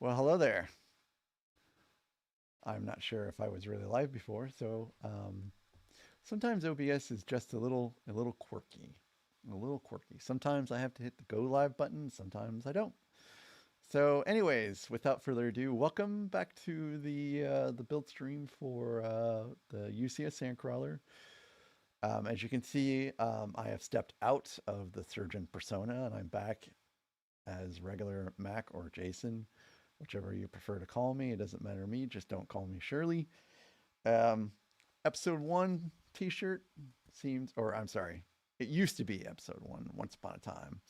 Well, hello there. I'm not sure if I was really live before, so sometimes OBS is just a little quirky, a little quirky. Sometimes I have to hit the go live button, sometimes I don't. So, anyways, without further ado, welcome back to the build stream for the UCS Sandcrawler. As you can see, I have stepped out of the surgeon persona, and I'm back as regular Mac or Jason, whichever you prefer to call me. It doesn't matter to me. Just don't call me Shirley. Um, episode one T-shirt seems, or I'm sorry, it used to be episode one once upon a time,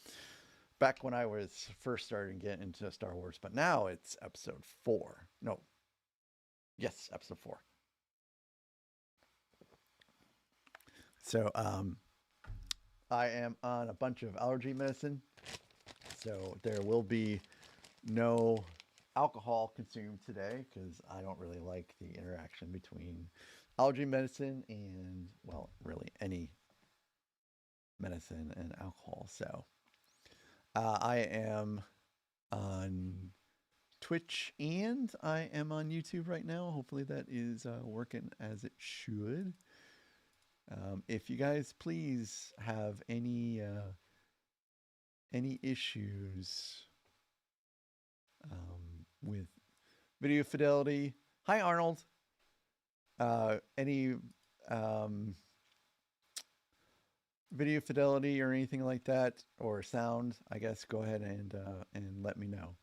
back when I was first starting to get into Star Wars. But now it's episode four. No, yes, episode four. So I am on a bunch of allergy medicine, so there will be no alcohol consumed today because I don't really like the interaction between allergy medicine and, well, really any medicine and alcohol. So I am on Twitch and I am on YouTube right now. Hopefully that is working as it should. If you guys please have any issues with video fidelity, hi Arnold. Any video fidelity or anything like that, or sound, I guess, go ahead and let me know.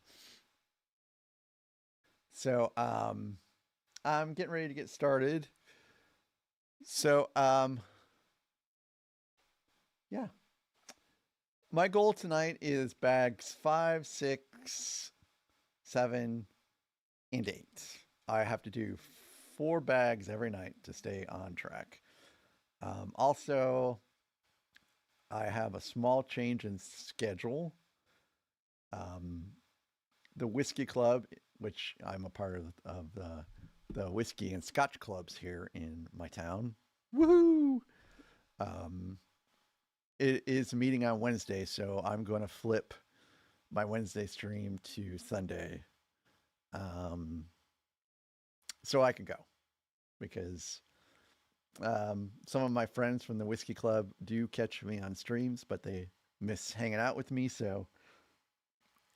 So I'm getting ready to get started. So yeah, my goal tonight is bags 5, 6, 7, and 8. I have to do 4 bags every night to stay on track. Also, I have a small change in schedule. The Whiskey Club, which I'm a part of the whiskey and scotch clubs here in my town. Woohoo! Um, it is meeting on Wednesday, so I'm going to flip my Wednesday stream to Sunday, so I can go because some of my friends from the Whiskey Club do catch me on streams, but they miss hanging out with me. So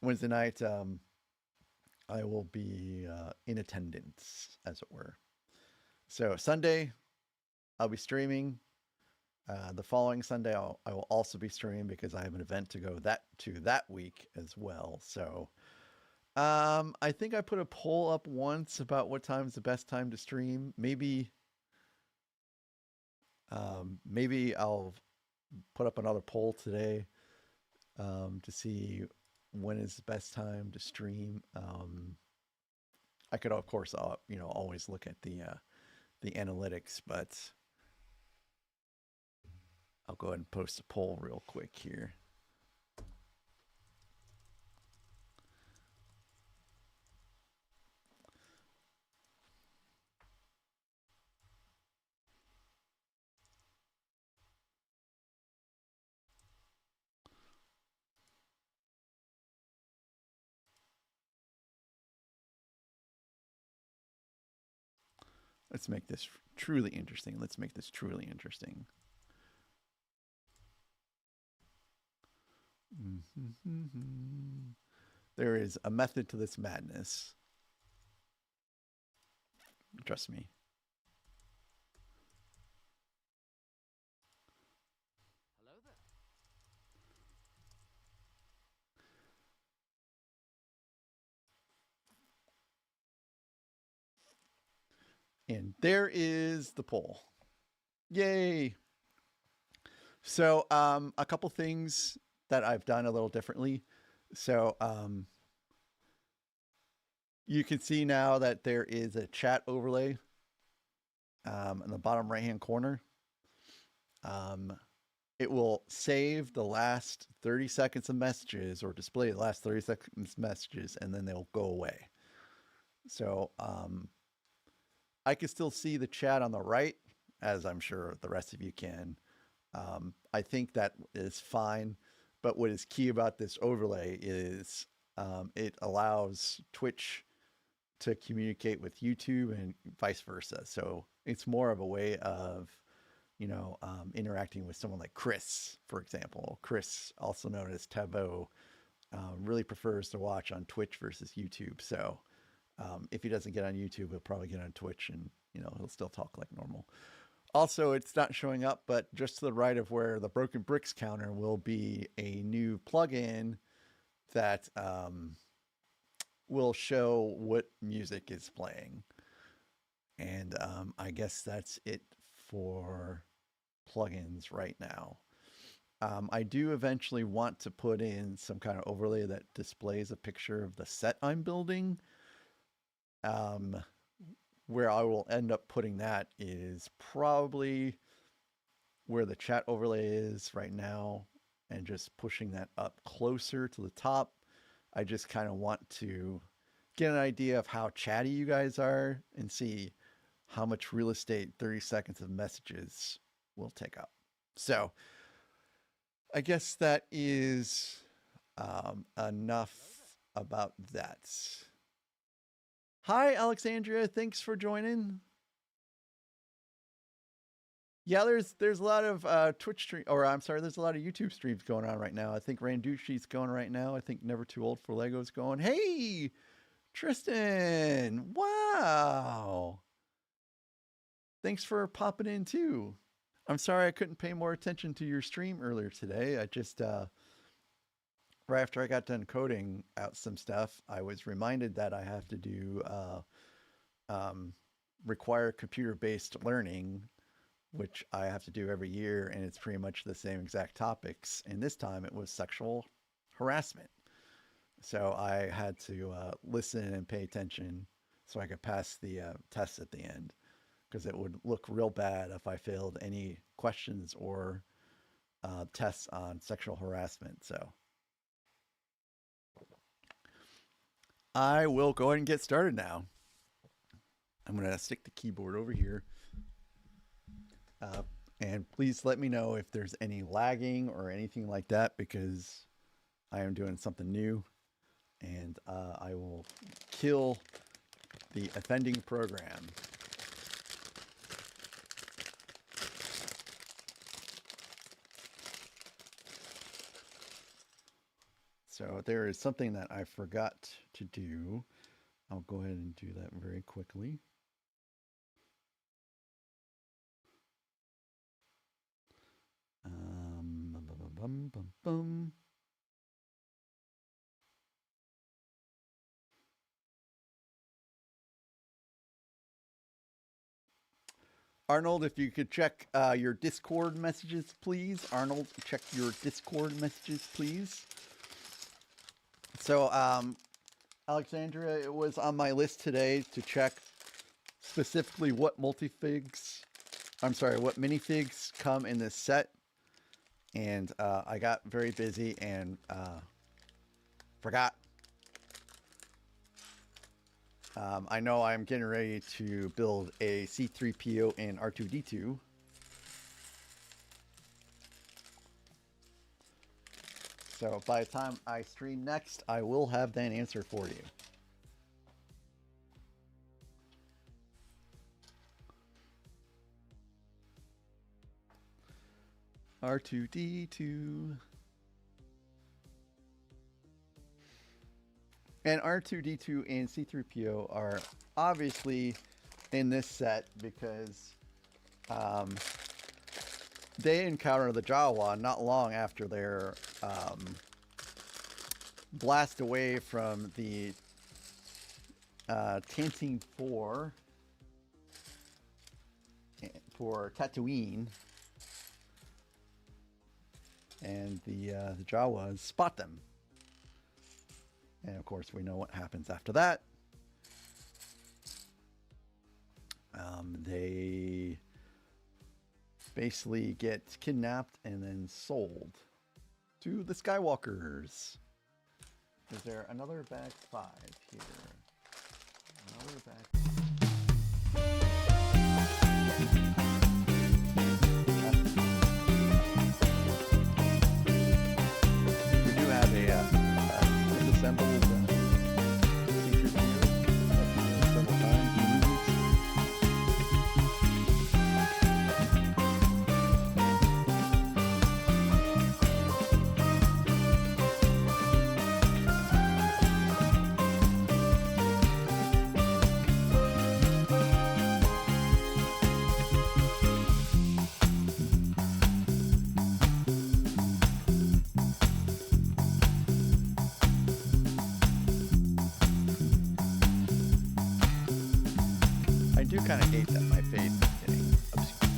Wednesday night, I will be in attendance, as it were. So Sunday, I'll be streaming. The following Sunday, I will also be streaming because I have an event to go that week as well. So I think I put a poll up once about what time is the best time to stream. Maybe I'll put up another poll today to see when is the best time to stream. I could, of course, always look at the analytics, but I'll go ahead and post a poll real quick here. Let's make this truly interesting. There is a method to this madness. Trust me. Hello there. And there is the poll. Yay. So a couple things that I've done a little differently. So you can see now that there is a chat overlay in the bottom right hand corner. It will save the last 30 seconds of messages or display the last 30 seconds messages, and then they'll go away. So I can still see the chat on the right, as I'm sure the rest of you can. I think that is fine. But what is key about this overlay is it allows Twitch to communicate with YouTube and vice versa. So it's more of a way of, interacting with someone like Chris, for example. Chris, also known as Tavo, really prefers to watch on Twitch versus YouTube. So if he doesn't get on YouTube, he'll probably get on Twitch, and he'll still talk like normal. Also, it's not showing up, but just to the right of where the Broken Bricks counter will be a new plugin that will show what music is playing. And I guess that's it for plugins right now. I do eventually want to put in some kind of overlay that displays a picture of the set I'm building. Where I will end up putting that is probably where the chat overlay is right now, and just pushing that up closer to the top. I just kind of want to get an idea of how chatty you guys are and see how much real estate 30 seconds of messages will take up. So I guess that is enough about that. Hi, Alexandria. Thanks for joining. Yeah, there's a lot of Twitch stream, or I'm sorry, there's a lot of YouTube streams going on right now. I think Randucci's going right now. I think Never Too Old for Lego's going. Hey, Tristan! Wow. Thanks for popping in too. I'm sorry I couldn't pay more attention to your stream earlier today. I just right after I got done coding out some stuff, I was reminded that I have to do require computer-based learning, which I have to do every year, and it's pretty much the same exact topics. And this time it was sexual harassment. So I had to listen and pay attention so I could pass the test at the end, because it would look real bad if I failed any questions or tests on sexual harassment. So I will go ahead and get started now. I'm going to stick the keyboard over here. And please let me know if there's any lagging or anything like that, because I am doing something new, and I will kill the offending program. So there is something that I forgot to do. I'll go ahead and do that very quickly. Arnold, if you could check your Discord messages, please. Arnold, check your Discord messages, please. So, Alexandria, it was on my list today to check specifically what minifigs come in this set. And I got very busy and forgot. I know I'm getting ready to build a C3PO and R2D2. So by the time I stream next, I will have that answer for you. R2D2. And R2D2 and C3PO are obviously in this set because they encounter the Jawa not long after their blast away from the Tanting 4 for Tatooine. And the Jawas spot them. And of course, we know what happens after that. They basically get kidnapped and then sold to the Skywalkers. Is there another bag 5 here? Another bag. We do have a disassembled kind of hate that my fade is getting obscure.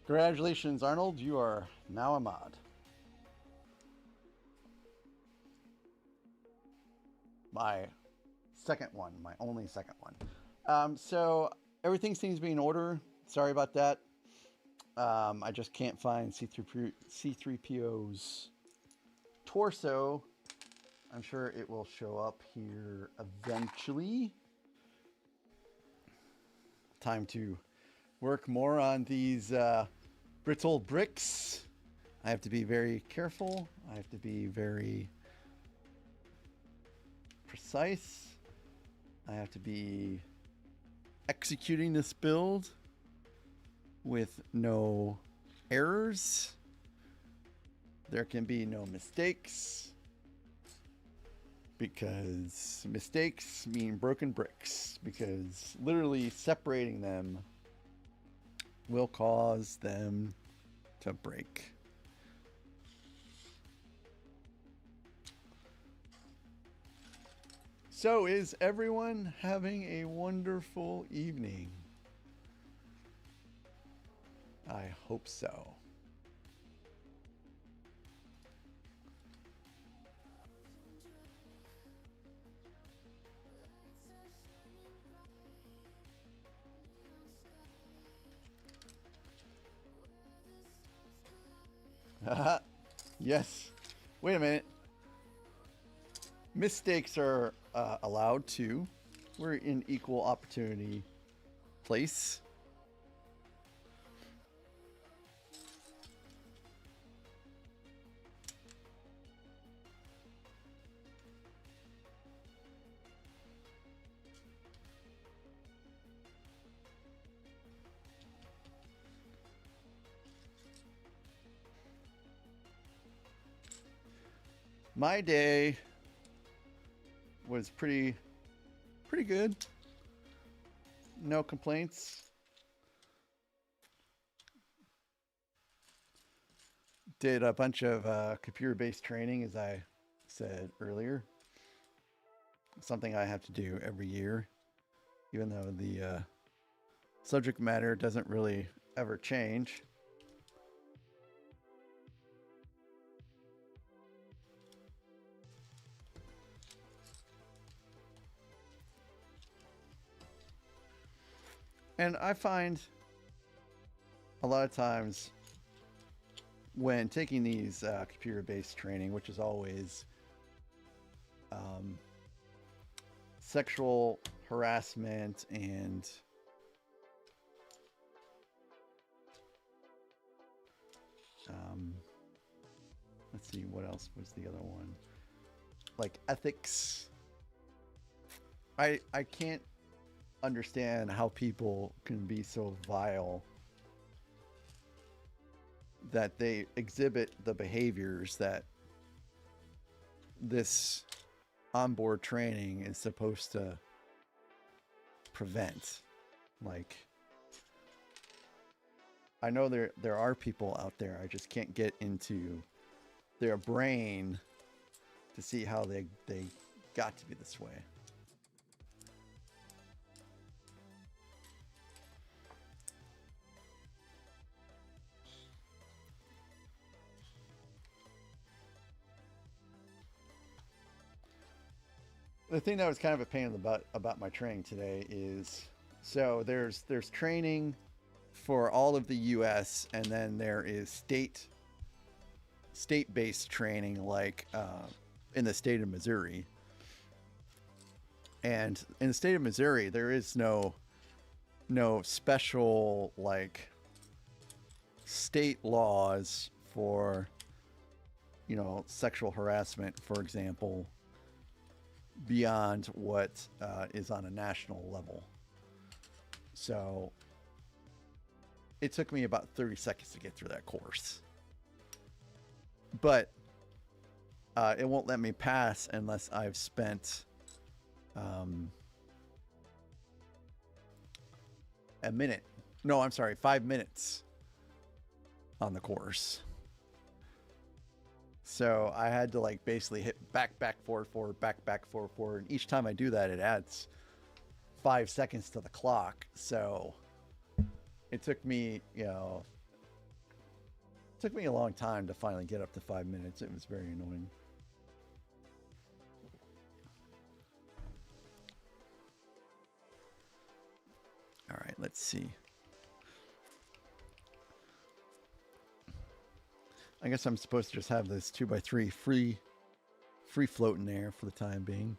Congratulations, Arnold. You are now a mod. My second one, my only second one. So everything seems to be in order. Sorry about that. I just can't find C3PO's torso. I'm sure it will show up here eventually. Time to work more on these brittle bricks. I have to be very careful. I have to be very precise. I have to be executing this build with no errors. There can be no mistakes, because mistakes mean broken bricks, because literally separating them will cause them to break. So, is everyone having a wonderful evening? I hope so. Yes. Wait a minute. Mistakes are allowed too. We're in equal opportunity place. My day was pretty good. No complaints. Did a bunch of computer-based training, as I said earlier. Something I have to do every year, even though the subject matter doesn't really ever change. And I find a lot of times when taking these computer-based training, which is always sexual harassment and let's see, what else was the other one? Like ethics. I can't understand how people can be so vile that they exhibit the behaviors that this onboard training is supposed to prevent. Like, I know there are people out there, I just can't get into their brain to see how they got to be this way. The thing that was kind of a pain in the butt about my training today is, so there's training for all of the US, and then there is state-based training, like in the state of Missouri. And in the state of Missouri, there is no special like state laws for, you know, sexual harassment, for example, beyond what is on a national level. So it took me about 30 seconds to get through that course. But it won't let me pass unless I've spent a minute. No, I'm sorry, 5 minutes on the course. So I had to like basically hit back, forward, back, forward. And each time I do that, it adds 5 seconds to the clock. So it took me, you know, took me a long time to finally get up to 5 minutes. It was very annoying. All right, let's see. I guess I'm supposed to just have this 2x3 free float in there for the time being,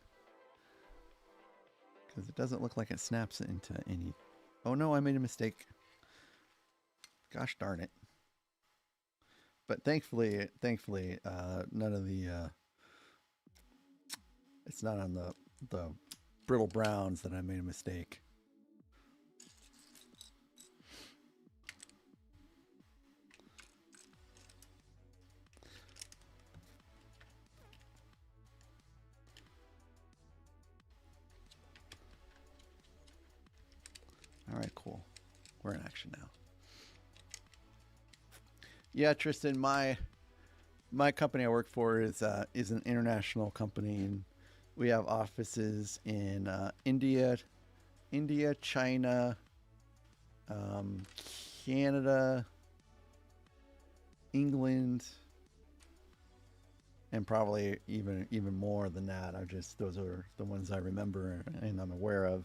because it doesn't look like it snaps into any. Oh no, I made a mistake. Gosh darn it. But thankfully, none of the, it's not on the brittle browns that I made a mistake. All right, cool. We're in action now. Yeah, Tristan, my company I work for is an international company, and we have offices in India, China, Canada, England, and probably even more than that. Those are the ones I remember and I'm aware of.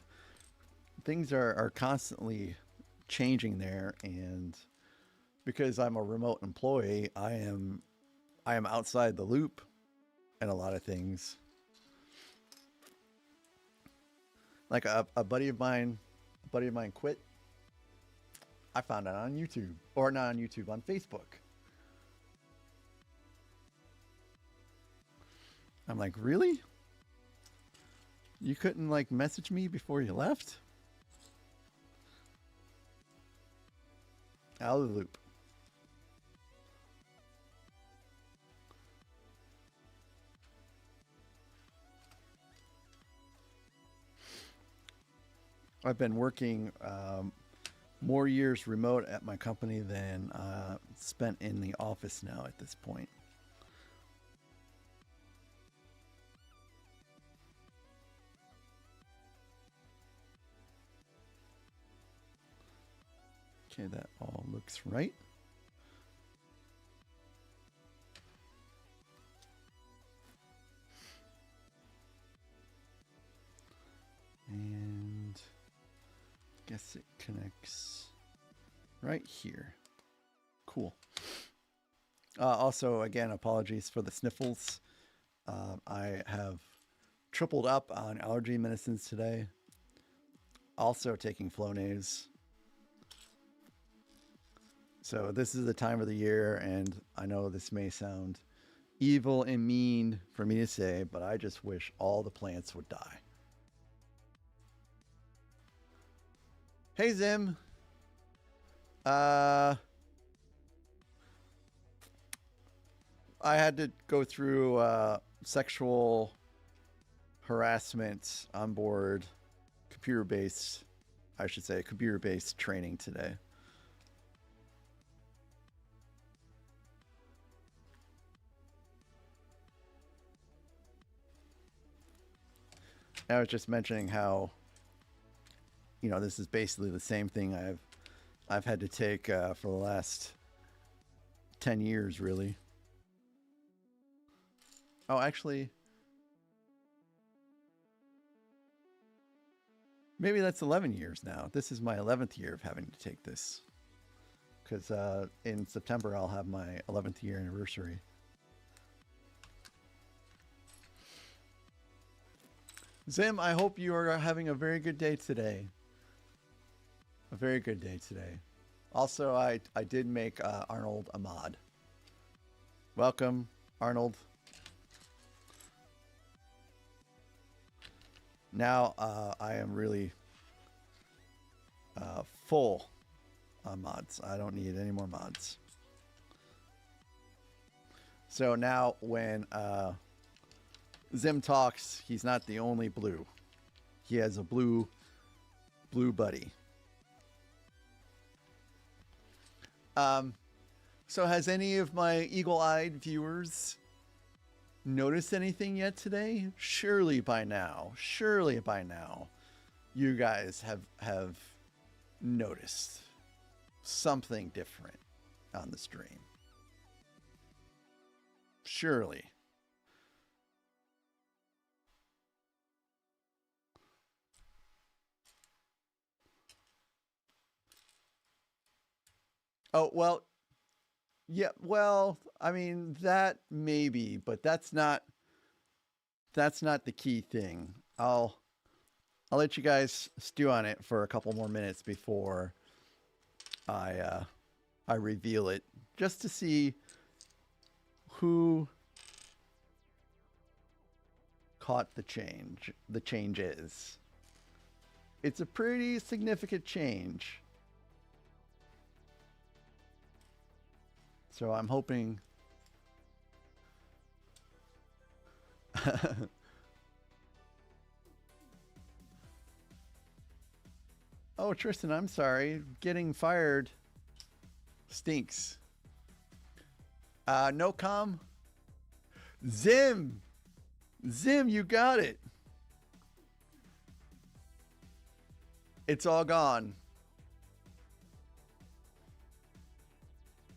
Things are constantly changing there, and because I'm a remote employee, I am outside the loop in a lot of things. Like a buddy of mine quit. I found out on YouTube, or not on YouTube, on Facebook. I'm like, really? You couldn't like message me before you left? Out of the loop. I've been working more years remote at my company than spent in the office now at this point. Okay, that all looks right. And I guess it connects right here. Cool. Also, again, apologies for the sniffles. I have tripled up on allergy medicines today. Also taking Flonase. So this is the time of the year, and I know this may sound evil and mean for me to say, but I just wish all the plants would die. Hey, Zim. I had to go through sexual harassment on board computer-based training today. I was just mentioning how, this is basically the same thing I've had to take for the last 10 years, really. Oh, actually, maybe that's 11 years now. This is my 11th year of having to take this. Because in September, I'll have my 11th year anniversary. Zim, I hope you are having a very good day today. A very good day today. Also, I did make Arnold a mod. Welcome, Arnold. Now I am really full on mods. I don't need any more mods. So now when Zim talks, he's not the only blue. He has a blue buddy. So has any of my eagle-eyed viewers noticed anything yet today? Surely by now, you guys have noticed something different on the stream. Surely. Oh, well, yeah, well, I mean, that maybe, but that's not the key thing. I'll let you guys stew on it for a couple more minutes before I reveal it, just to see who caught the change. The change is. It's a pretty significant change. So I'm hoping. Oh, Tristan, I'm sorry. Getting fired stinks. No com. Zim, you got it. It's all gone.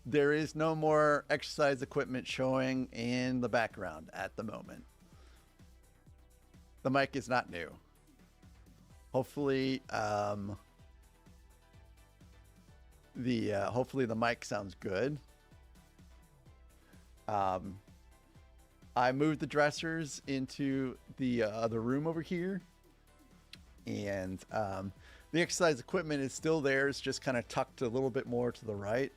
There is no more exercise equipment showing in the background at the moment. The mic is not new. Hopefully, hopefully the mic sounds good. I moved the dressers into the room over here, and the exercise equipment is still there. It's just kind of tucked a little bit more to the right,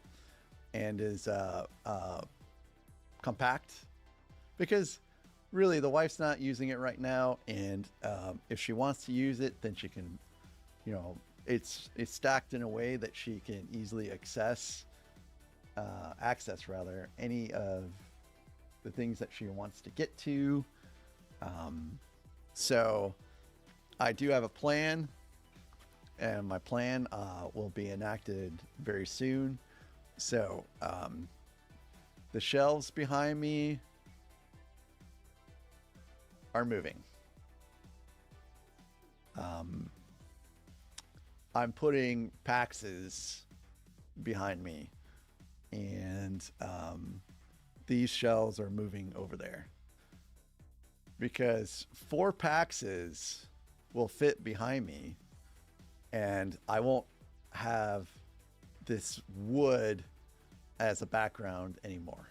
and is compact, because really the wife's not using it right now, and if she wants to use it, then she can, you know, it's stacked in a way that she can easily access any of the things that she wants to get to. So I do have a plan, and my plan will be enacted very soon. So the shelves behind me are moving. I'm putting PAXs behind me, and these shelves are moving over there, because 4 PAXs will fit behind me, and I won't have this wood as a background anymore.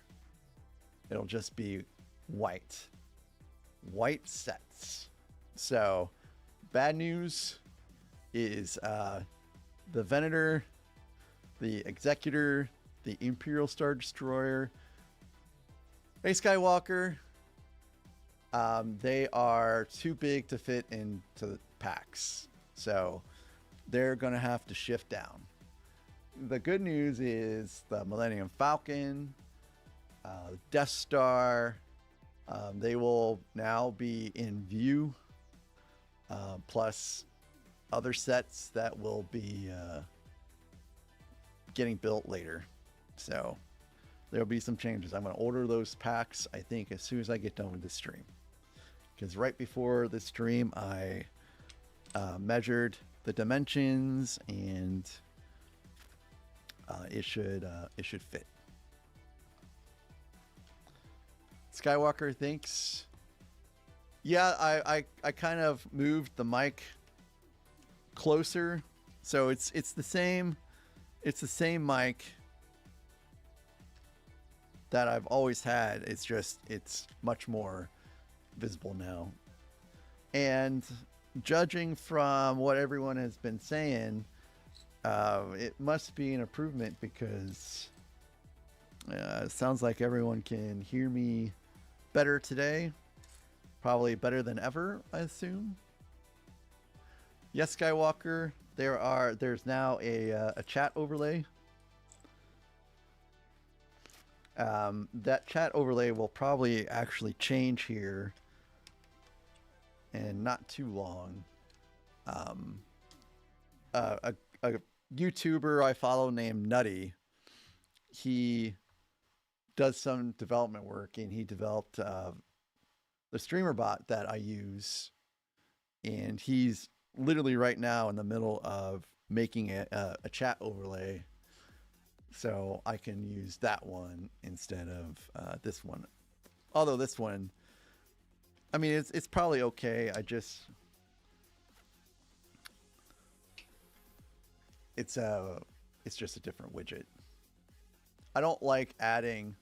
It'll just be white sets. So bad news is the Venator, the Executor, the Imperial Star Destroyer, a Skywalker, they are too big to fit into the packs, so they're gonna have to shift down. The good news is the Millennium Falcon, Death Star, they will now be in view, plus other sets that will be getting built later. So there'll be some changes. I'm going to order those packs, I think, as soon as I get done with this stream, because right before the stream I measured the dimensions, and it should fit. Skywalker, thanks. Yeah, I kind of moved the mic closer, so it's the same mic that I've always had. It's just it's much more visible now, and judging from what everyone has been saying, it must be an improvement, because it sounds like everyone can hear me better today, probably better than ever, I assume. Yes, Skywalker, there's now a chat overlay. That chat overlay will probably actually change here in not too long. A YouTuber I follow named Nutty, he does some development work, and he developed the streamer bot that I use, and he's literally right now in the middle of making a chat overlay, so I can use that one instead of this one. Although this one, I mean, it's probably okay. It's just a different widget. I don't like adding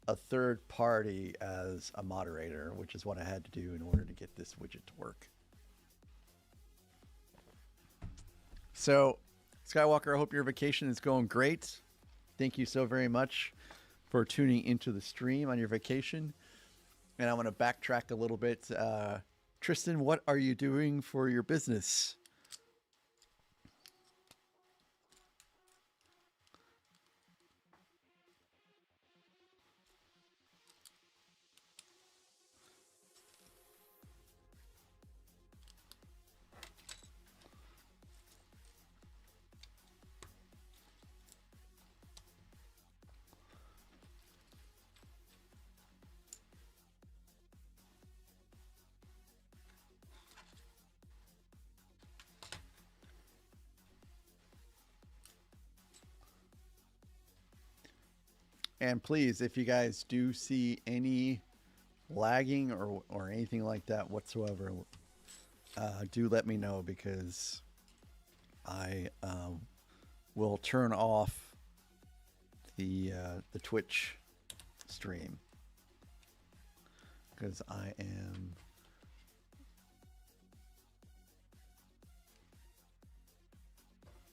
a third party as a moderator, which is what I had to do in order to get this widget to work. So, Skywalker, I hope your vacation is going great. Thank you so very much for tuning into the stream on your vacation. And I want to backtrack a little bit. Tristan, what are you doing for your business? And please, if you guys do see any lagging or anything like that whatsoever, do let me know because I will turn off the Twitch stream because I am.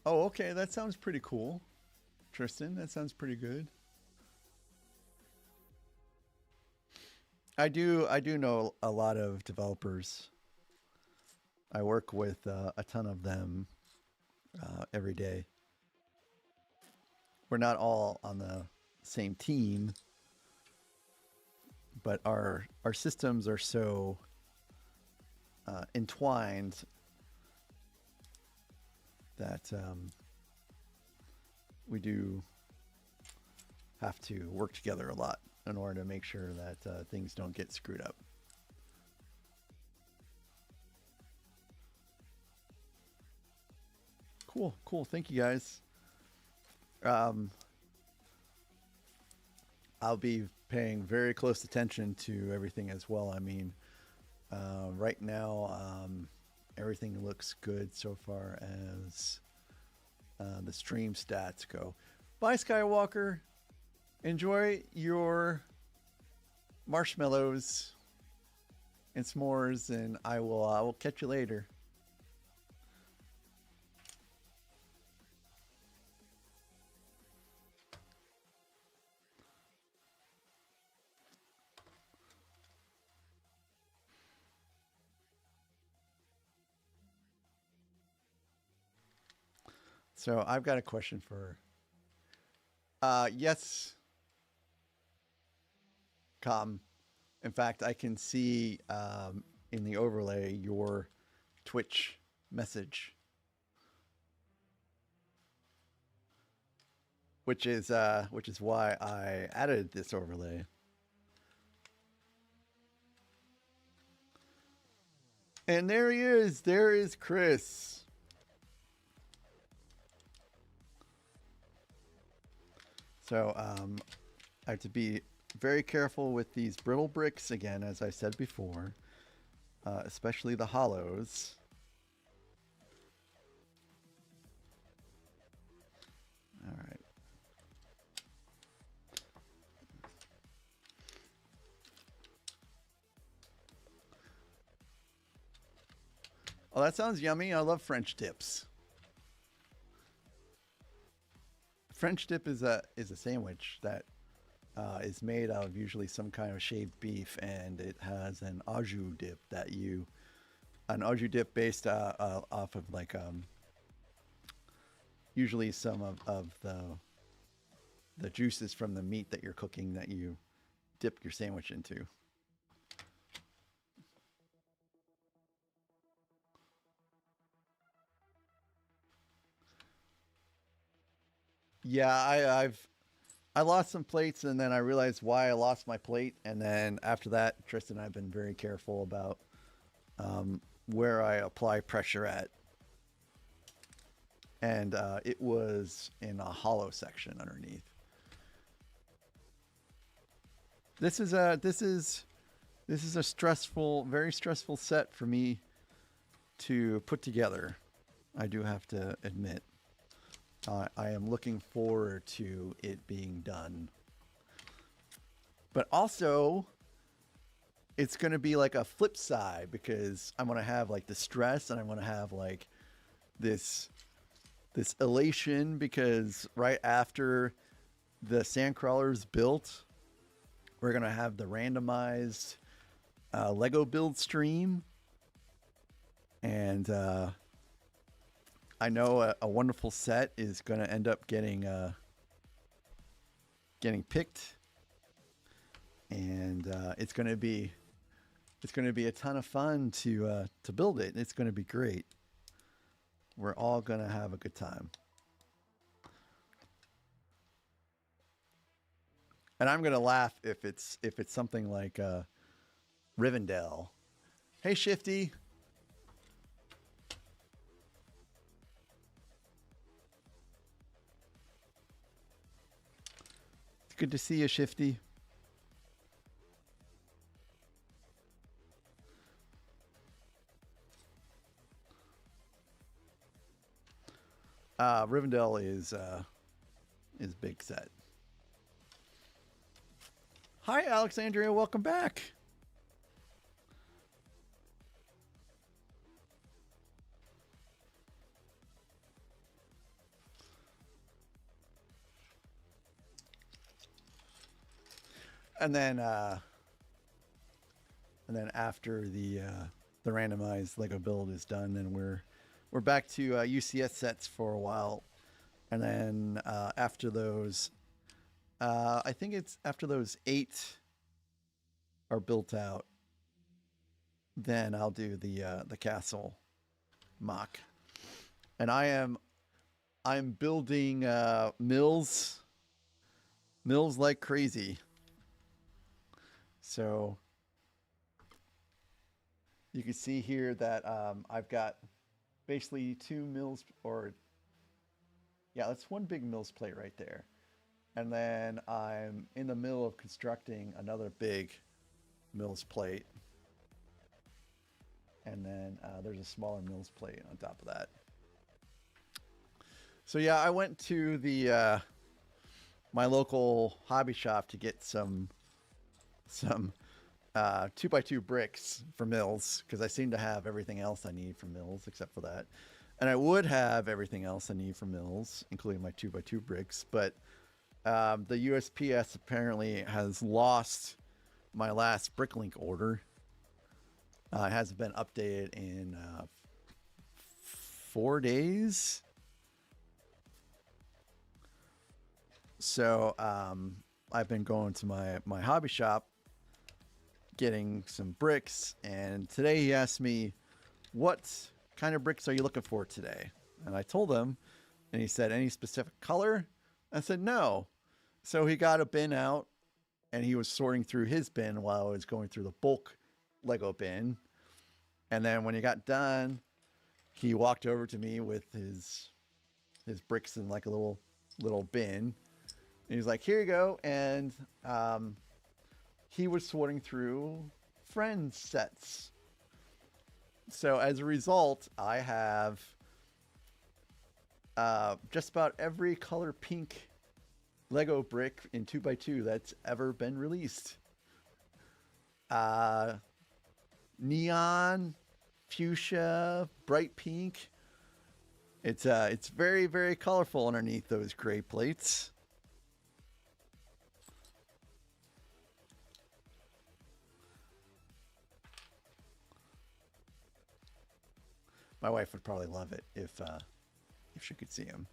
Oh, okay. That sounds pretty cool, Tristan. That sounds pretty good. I do know a lot of developers. I work with a ton of them every day. We're not all on the same team, but our systems are so entwined that we do have to work together a lot in order to make sure that things don't get screwed up. Cool, cool. Thank you guys. Um, I'll be paying very close attention to everything as well. I mean, right now, everything looks good so far as the stream stats go. Bye, Skywalker. Enjoy your marshmallows and s'mores, and I will catch you later. So I've got a question for. Yes, Com. In fact, I can see in the overlay your Twitch message, which is why I added this overlay. And there he is. There is Chris. So I have to be very careful with these brittle bricks again, as I said before, especially the hollows. All right. Oh, that sounds yummy. I love French dips. French dip is a sandwich that is made out of usually some kind of shaved beef, and it has an au jus dip based off of like usually some of the juices from the meat that you're cooking that you dip your sandwich into. Yeah, I lost some plates, and then I realized why I lost my plate, and then after that, Tristan and I've been very careful about where I apply pressure at, and it was in a hollow section underneath. This is a stressful, very stressful set for me to put together. I do have to admit. I am looking forward to it being done. But also, it's going to be like a flip side because I'm going to have like the stress and I'm going to have like this elation because right after the Sandcrawler is built, we're going to have the randomized Lego build stream And I know a wonderful set is going to end up getting picked, and it's going to be a ton of fun to build it. It's going to be great. We're all going to have a good time. And I'm going to laugh if it's something like Rivendell. Hey, Shifty. It's good to see you, Shifty. Rivendell is big set. Hi, Alexandria. Welcome back. And then after the randomized Lego build is done, then we're back to UCS sets for a while, and then after those, I think it's after those 8 are built out, then I'll do the castle mock, and I'm building mills like crazy. So you can see here that I've got basically 2 mills, or yeah, that's one big mills plate right there. And then I'm in the middle of constructing another big mills plate. And then there's a smaller mills plate on top of that. So yeah, I went to the my local hobby shop to get some 2x2 bricks for mills, because I seem to have everything else I need for mills except for that. And I would have everything else I need for mills, including my 2x2 bricks, but the USPS apparently has lost my last Bricklink order. It hasn't been updated in 4 days. So I've been going to my hobby shop, getting some bricks, and today he asked me, what kind of bricks are you looking for today? And I told him, and he said, any specific color? I said, no. So he got a bin out, and he was sorting through his bin while I was going through the bulk Lego bin. And then when he got done, he walked over to me with his bricks in like a little bin. And he's like, here you go. And he was sorting through Friends sets. So as a result, I have just about every color pink Lego brick in 2x2 that's ever been released. Neon, fuchsia, bright pink. It's very, very colorful underneath those gray plates. My wife would probably love it if she could see him.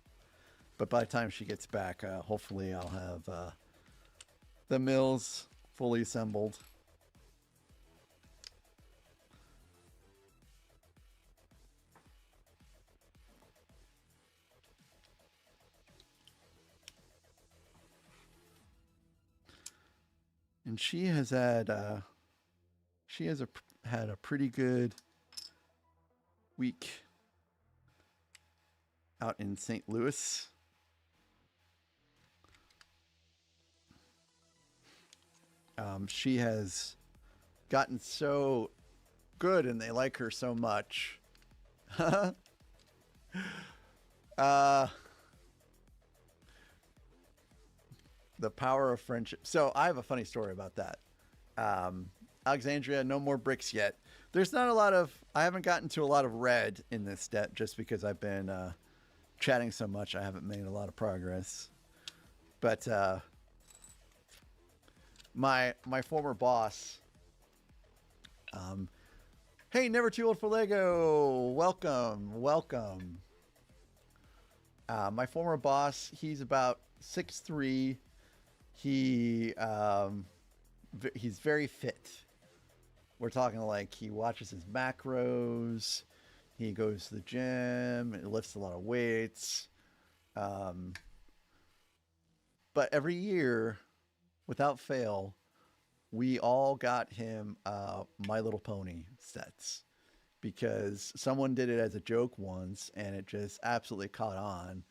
But by the time she gets back, hopefully I'll have the mills fully assembled. And she has had had a pretty good week out in St. Louis. She has gotten so good, and they like her so much. The power of friendship. So I have a funny story about that. Alexandria, no more bricks yet. There's not a lot of, I haven't gotten to a lot of red in this step just because I've been chatting so much. I haven't made a lot of progress. But my former boss Hey, never too old for Lego. Welcome, welcome. My former boss, he's about 6'3". He's very fit. We're talking like he watches his macros. He goes to the gym. He lifts a lot of weights. Um, but every year, without fail, we all got him My Little Pony sets because someone did it as a joke once and it just absolutely caught on.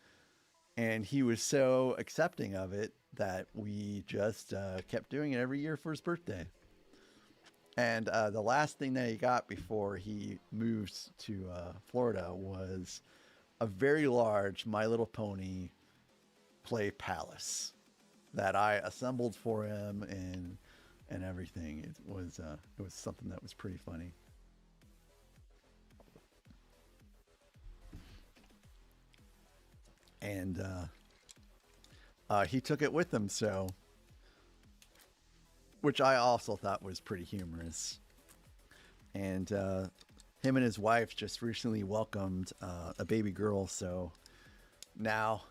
And he was so accepting of it that we just kept doing it every year for his birthday. And the last thing that he got before he moves to Florida was a very large My Little Pony play palace that I assembled for him and everything. It was something that was pretty funny. And he took it with him, so which I also thought was pretty humorous. And him and his wife just recently welcomed a baby girl, so now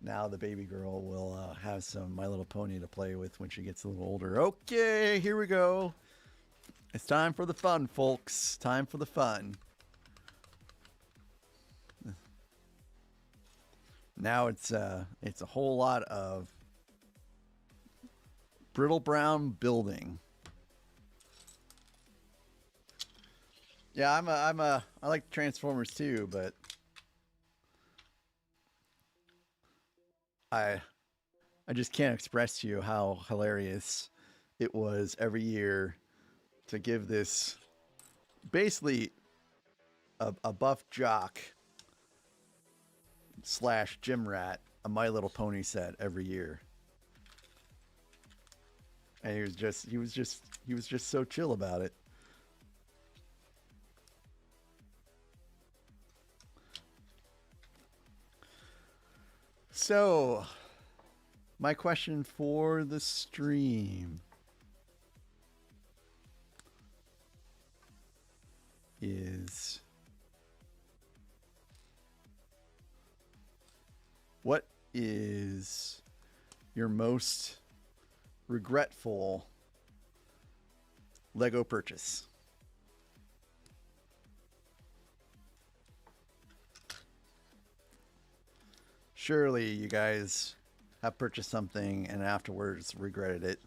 the baby girl will have some My Little Pony to play with when she gets a little older. Okay, here we go. It's time for the fun, folks. Time for the fun. Now it's a whole lot of brittle brown building. Yeah, I like Transformers too, but I I just can't express to you how hilarious it was every year to give this basically a buff jock slash gym rat a My Little Pony set every year. And he was just so chill about it. So, my question for the stream is, what is your most regretful Lego purchase? Surely you guys have purchased something and afterwards regretted it.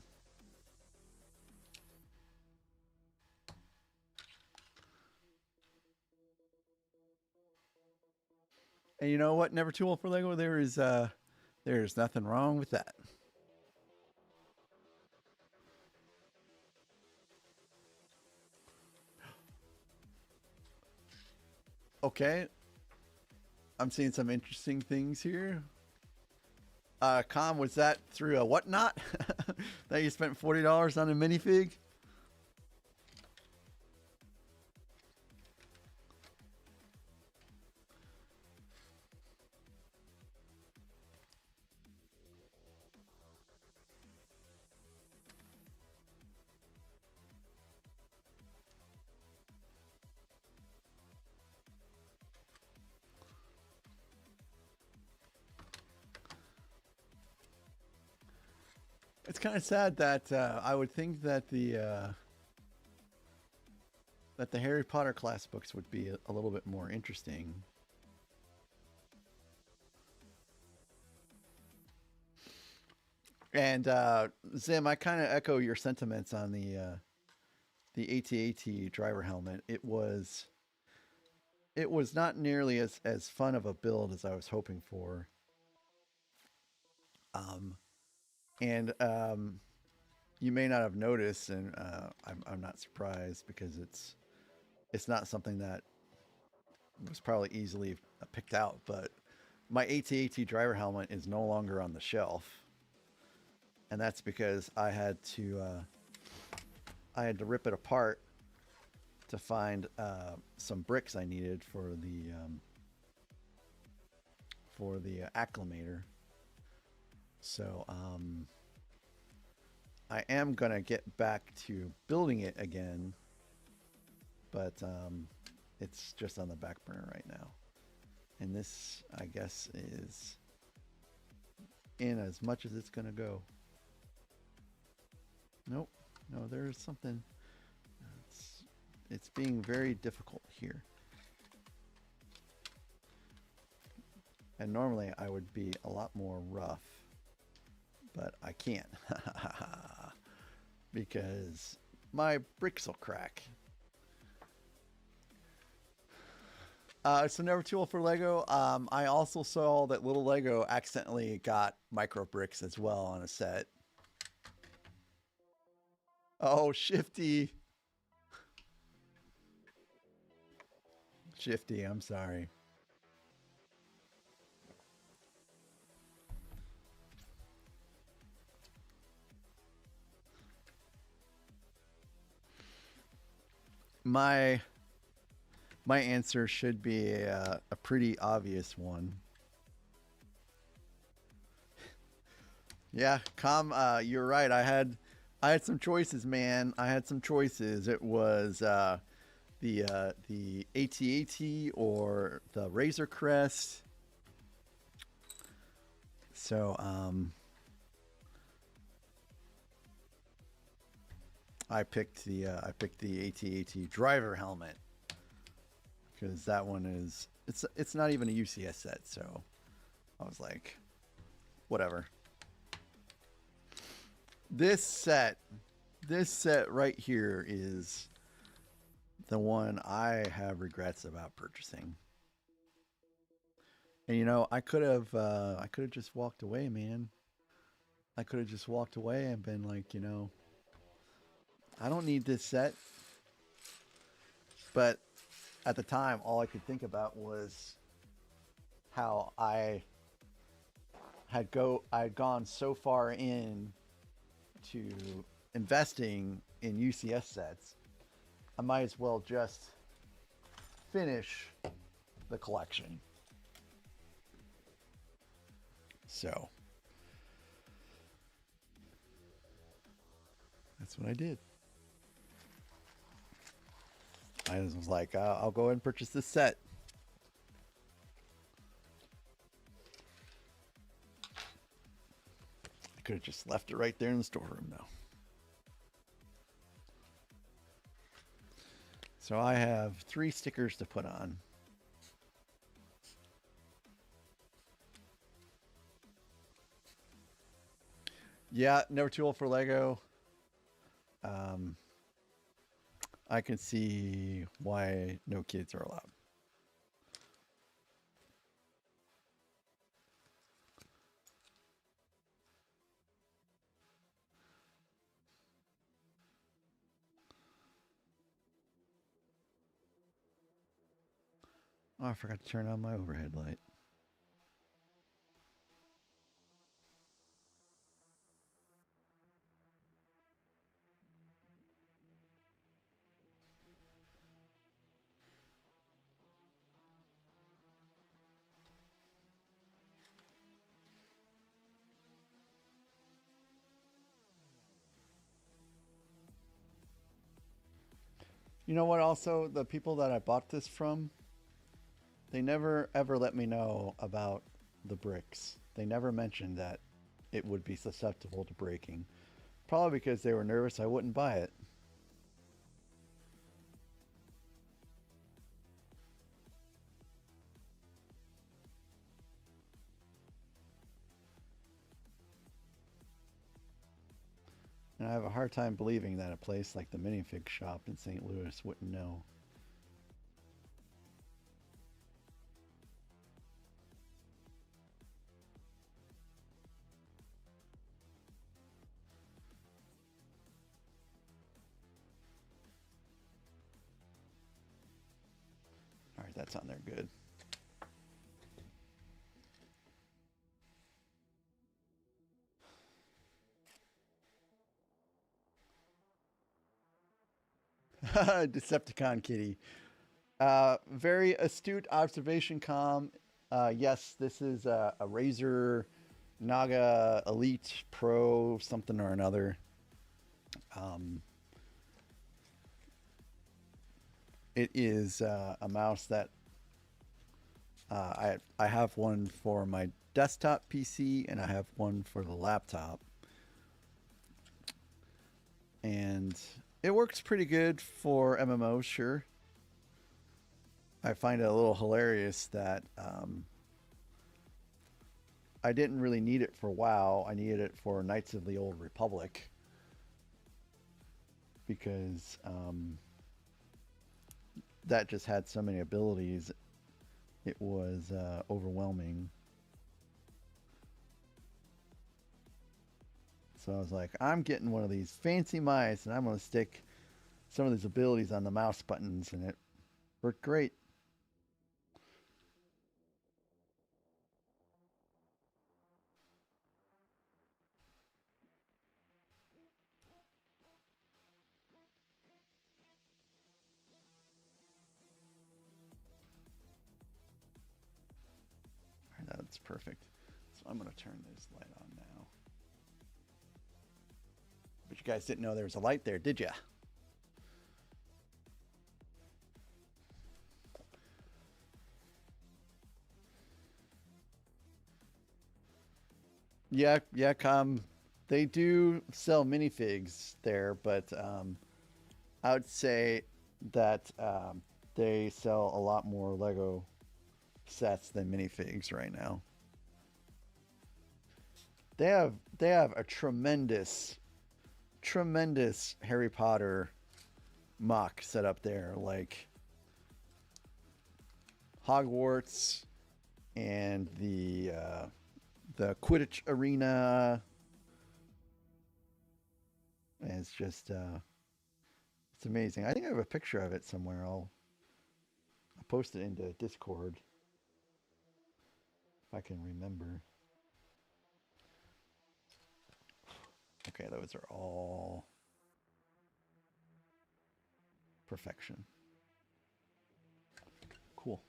And you know what? Never too old for Lego. There's nothing wrong with that. Okay, I'm seeing some interesting things here. Com, was that through a whatnot that you spent $40 on a minifig? It's kind of sad that I would think that the Harry Potter class books would be a little bit more interesting. And Zim, I kind of echo your sentiments on the AT-AT driver helmet. It was not nearly as fun of a build as I was hoping for. Um, and you may not have noticed, and I'm not surprised because it's not something that was probably easily picked out. But my AT-AT driver helmet is no longer on the shelf, and that's because I had to rip it apart to find some bricks I needed for the acclimator. So I am gonna get back to building it again, but it's just on the back burner right now. And this, I guess, is in as much as it's going to go. Nope. No, there's something. It's being very difficult here. And normally I would be a lot more rough, but I can't. Because my bricks will crack. So never too old for Lego. I also saw that little Lego accidentally got micro bricks as well on a set. Oh, Shifty. Shifty, I'm sorry. My answer should be a pretty obvious one. Yeah, you're right. I had some choices, man. I had some choices. It was the AT-AT or the Razor Crest. So I picked the AT-AT driver helmet because that one is it's not even a UCS set, so I was like, whatever. This set right here is the one I have regrets about purchasing. And you know, I could have just walked away, man. I could have just walked away and been like, you know, I don't need this set. But at the time, all I could think about was how I had gone so far in to investing in UCS sets. I might as well just finish the collection. So that's what I did. I was like, I'll go ahead and purchase this set. I could have just left it right there in the storeroom though. So I have 3 stickers to put on. Yeah, never too old for Lego. I can see why no kids are allowed. Oh, I forgot to turn on my overhead light. You know what? Also, the people that I bought this from, they never ever let me know about the bricks. They never mentioned that it would be susceptible to breaking. Probably because they were nervous I wouldn't buy it. And I have a hard time believing that a place like the Minifig shop in St. Louis wouldn't know. All right, that's on there good. Decepticon Kitty. Very astute observation, Com. Yes, this is a Razer Naga Elite Pro something or another. It is a mouse that I have one for my desktop PC and I have one for the laptop, and it works pretty good for MMOs. Sure, I find it a little hilarious that I didn't really need it for WoW. I needed it for Knights of the Old Republic because that just had so many abilities. It was overwhelming. So I was like, I'm getting one of these fancy mice and I'm going to stick some of these abilities on the mouse buttons, and it worked great. That's perfect. So I'm going to turn this light on now. But you guys didn't know there was a light there, did ya? Yeah, yeah. They do sell minifigs there, but I would say that they sell a lot more Lego sets than minifigs right now. They have a tremendous Harry Potter mock set up there, like Hogwarts and the Quidditch arena. And it's just it's amazing. I think I have a picture of it somewhere. I'll post it into Discord if I can remember. Okay, those are all perfection. Cool.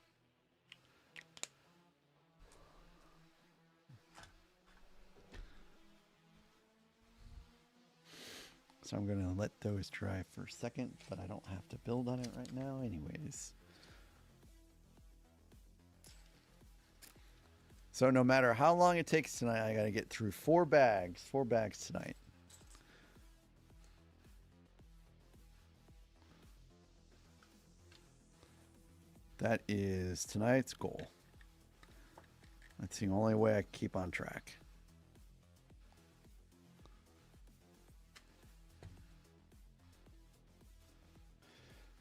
So I'm going to let those dry for a second, but I don't have to build on it right now anyways. So no matter how long it takes tonight, I got to get through 4 bags tonight. That is tonight's goal. That's the only way I keep on track.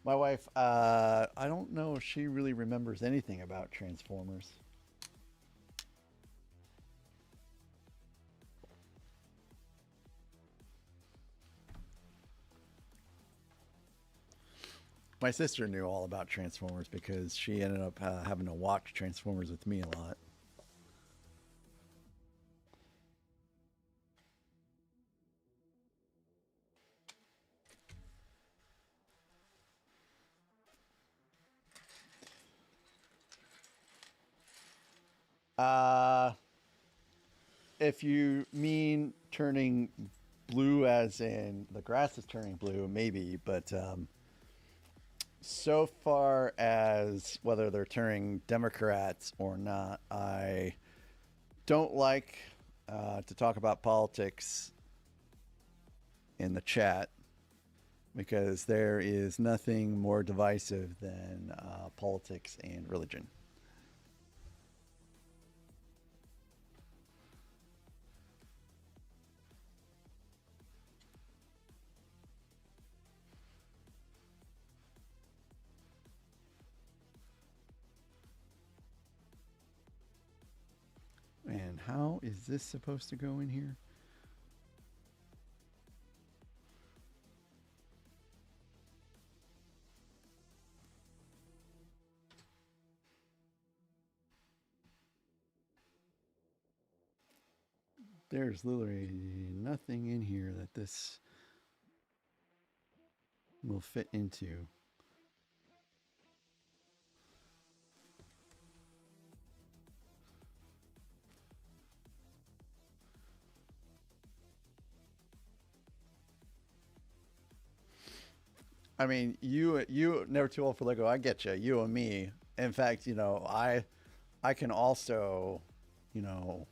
My wife, I don't know if she really remembers anything about Transformers. My sister knew all about Transformers because she ended up having to watch Transformers with me a lot. If you mean turning blue as in the grass is turning blue, maybe, but so far as whether they're turning Democrats or not, I don't like to talk about politics in the chat because there is nothing more divisive than politics and religion. And how is this supposed to go in here? There's literally nothing in here that this will fit into. I mean, you never too old for Lego. I get you. You and me. In fact, I can also, you know,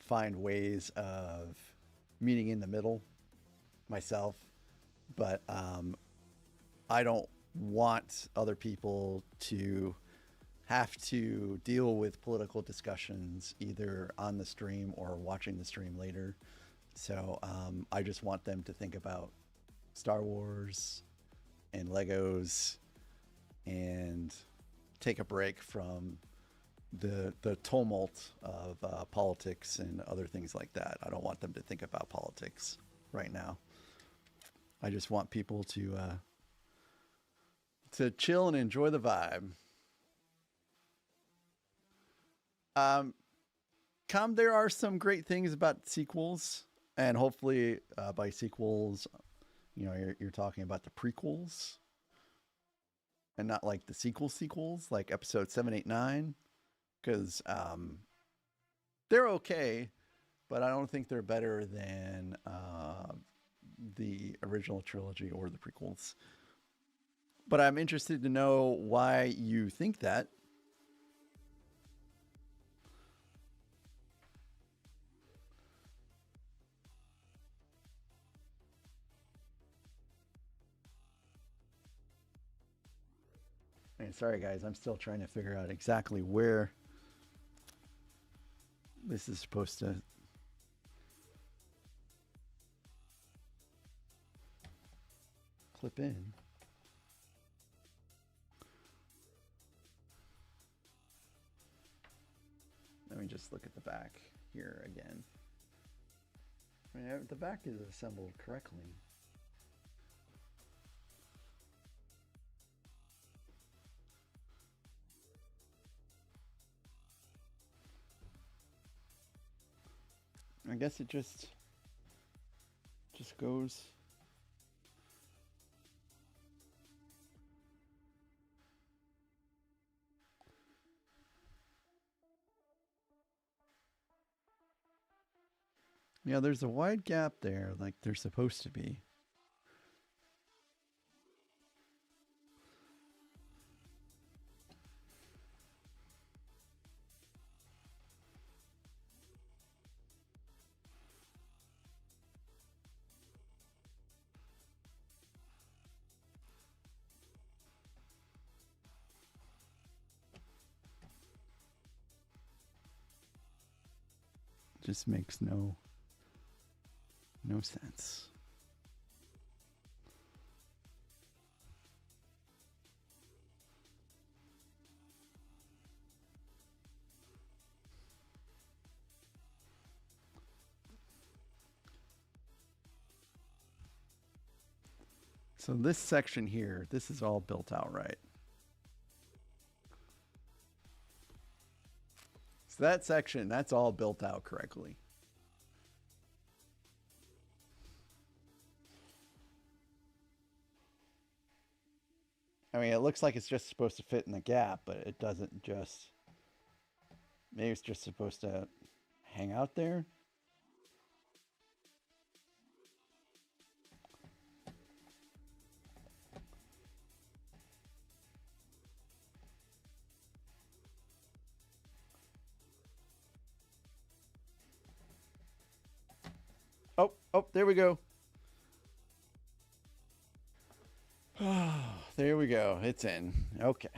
find ways of meeting in the middle myself, but I don't want other people to have to deal with political discussions either on the stream or watching the stream later. So I just want them to think about Star Wars and Legos and take a break from the tumult of politics and other things like that. I don't want them to think about politics right now. I just want people to chill and enjoy the vibe. There are some great things about sequels, and hopefully by sequels, you're talking about the prequels and not like the sequels, like episode 7, 8, 9, because they're okay, but I don't think they're better than the original trilogy or the prequels. But I'm interested to know why you think that. And sorry, guys, I'm still trying to figure out exactly where this is supposed to clip in. Let me just look at the back here again. I mean, the back is assembled correctly. I guess it just goes. Yeah, there's a wide gap there, like there's supposed to be. Just makes no sense. So this section here, this is all built out right. So that section, that's all built out correctly. I mean, it looks like it's just supposed to fit in the gap, but it doesn't just... Maybe it's just supposed to hang out there. Oh, there we go. There we go. It's in. Okay.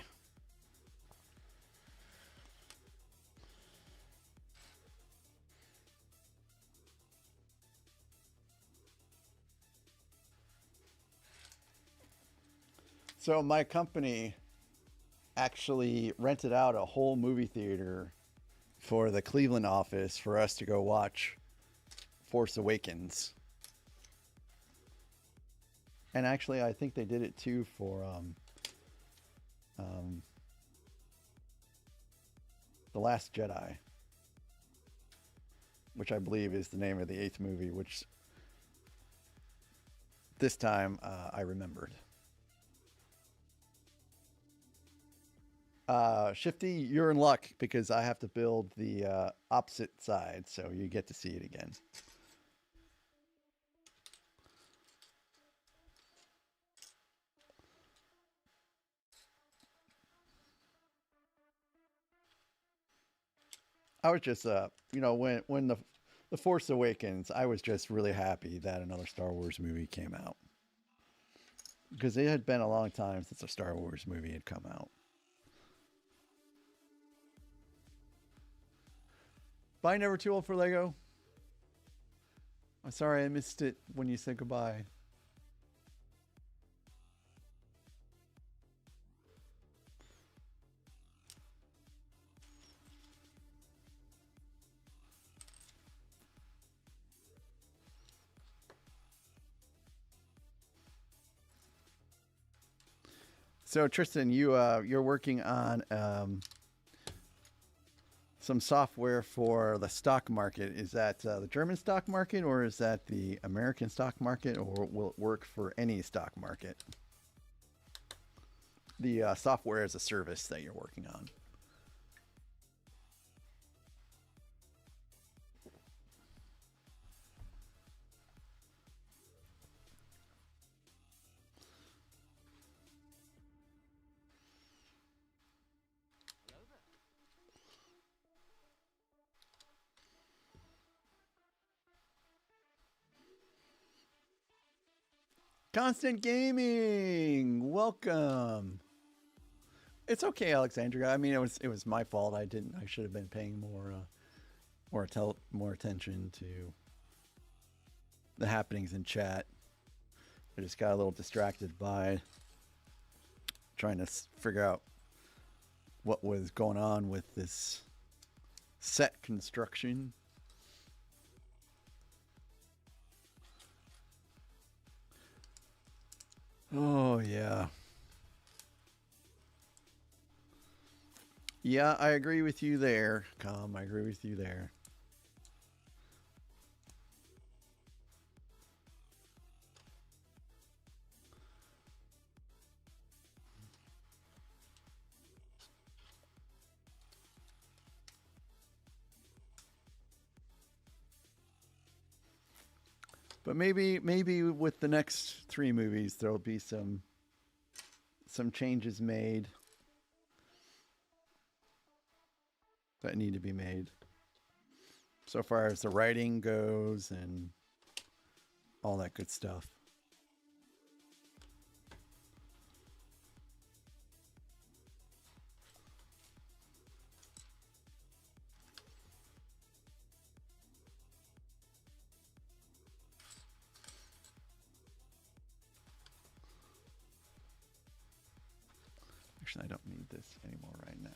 So my company actually rented out a whole movie theater for the Cleveland office for us to go watch Force Awakens. And actually, I think they did it too for The Last Jedi, which I believe is the name of the 8th movie, which this time I remembered. Shifty, you're in luck because I have to build the opposite side, so you get to see it again. I was just you know, when the Force Awakens, I was just really happy that another Star Wars movie came out because it had been a long time since a Star Wars movie had come out. Bye, never too old for Lego. I'm sorry I missed it when you said goodbye. So Tristan, you're working on some software for the stock market. Is that the German stock market, or is that the American stock market, or will it work for any stock market? The software as a service that you're working on. Hello there. Constant Gaming, welcome. It's okay, Alexandria. I mean, it was my fault. I should have been paying more attention to the happenings in chat. I just got a little distracted by trying to figure out what was going on with this set construction. Oh, yeah. Yeah, I agree with you there, Com. I agree with you there. But maybe with the next 3 movies there'll be some changes made that need to be made. So far as the writing goes and all that good stuff. Actually, I don't need this anymore right now.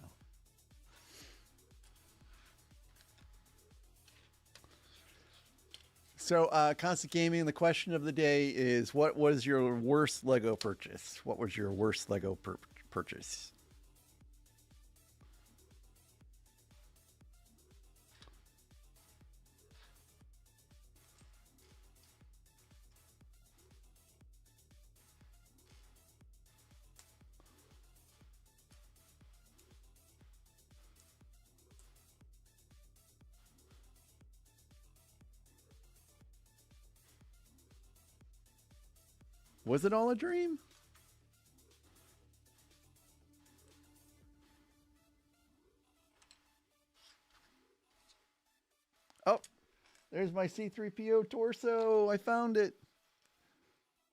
So, Constant Gaming, the question of the day is, what was your worst Lego purchase? What was your worst Lego purchase? Was it all a dream? Oh, there's my C3PO torso. I found it.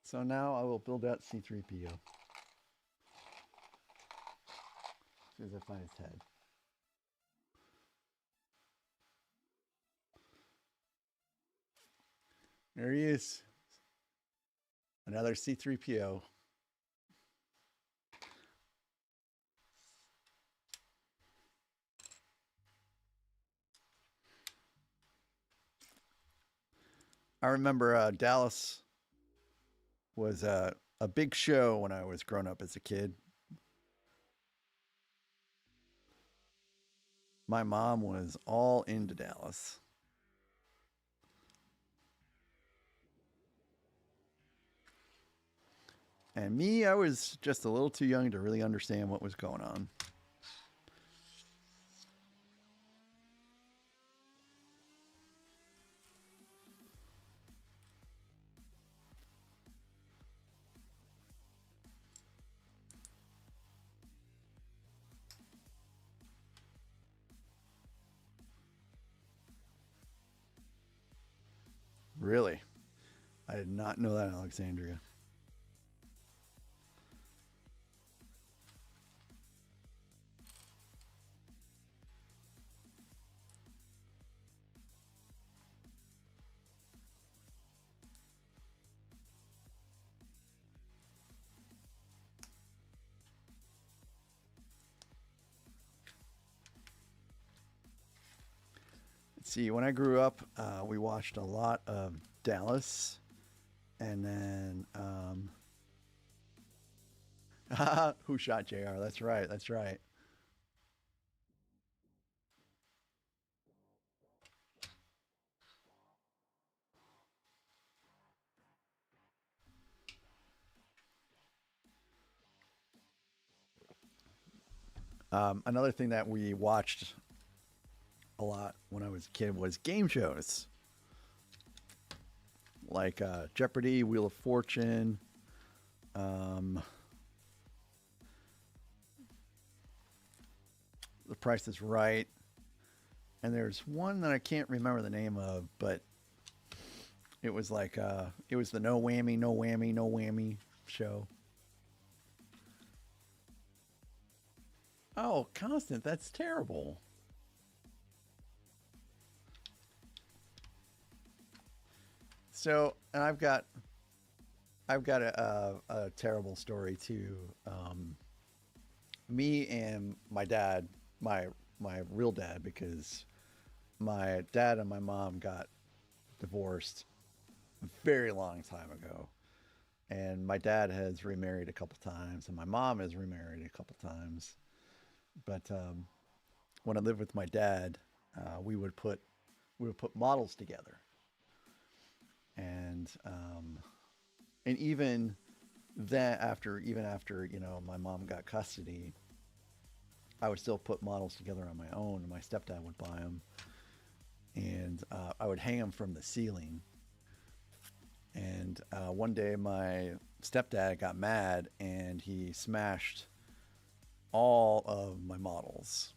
So now I will build out C3PO. As soon as I find his head. There he is. Another C3PO. I remember Dallas was a big show when I was growing up as a kid. My mom was all into Dallas. And me, I was just a little too young to really understand what was going on. Really? I did not know that, Alexandria. Let's see, when I grew up, we watched a lot of Dallas, and then who shot JR? That's right. That's right. Another thing that we watched a lot when I was a kid was game shows like Jeopardy, Wheel of Fortune, um, The Price is Right, and there's one that I can't remember the name of, but it was like it was the no whammy, no whammy, no whammy show. Oh, Constant, that's terrible. So, and I've got a terrible story too. Me and my dad, my real dad, because my dad and my mom got divorced a very long time ago, and my dad has remarried a couple times, and my mom has remarried a couple times. But when I lived with my dad, we would put models together, and even that after my mom got custody, I would still put models together on my own. My stepdad would buy them, and I would hang them from the ceiling. And one day, my stepdad got mad and he smashed all of my models.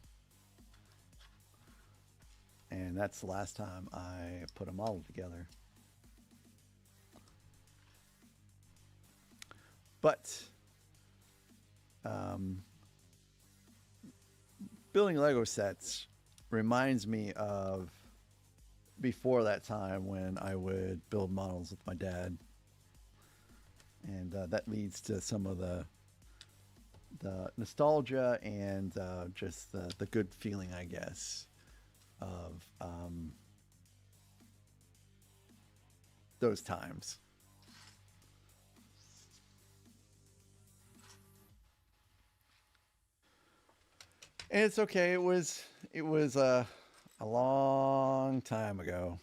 And that's the last time I put a model together. But um, building Lego sets reminds me of before that time when I would build models with my dad, and that leads to some of the nostalgia and just the good feeling, I guess, of those times. And it's okay. It was a long time ago.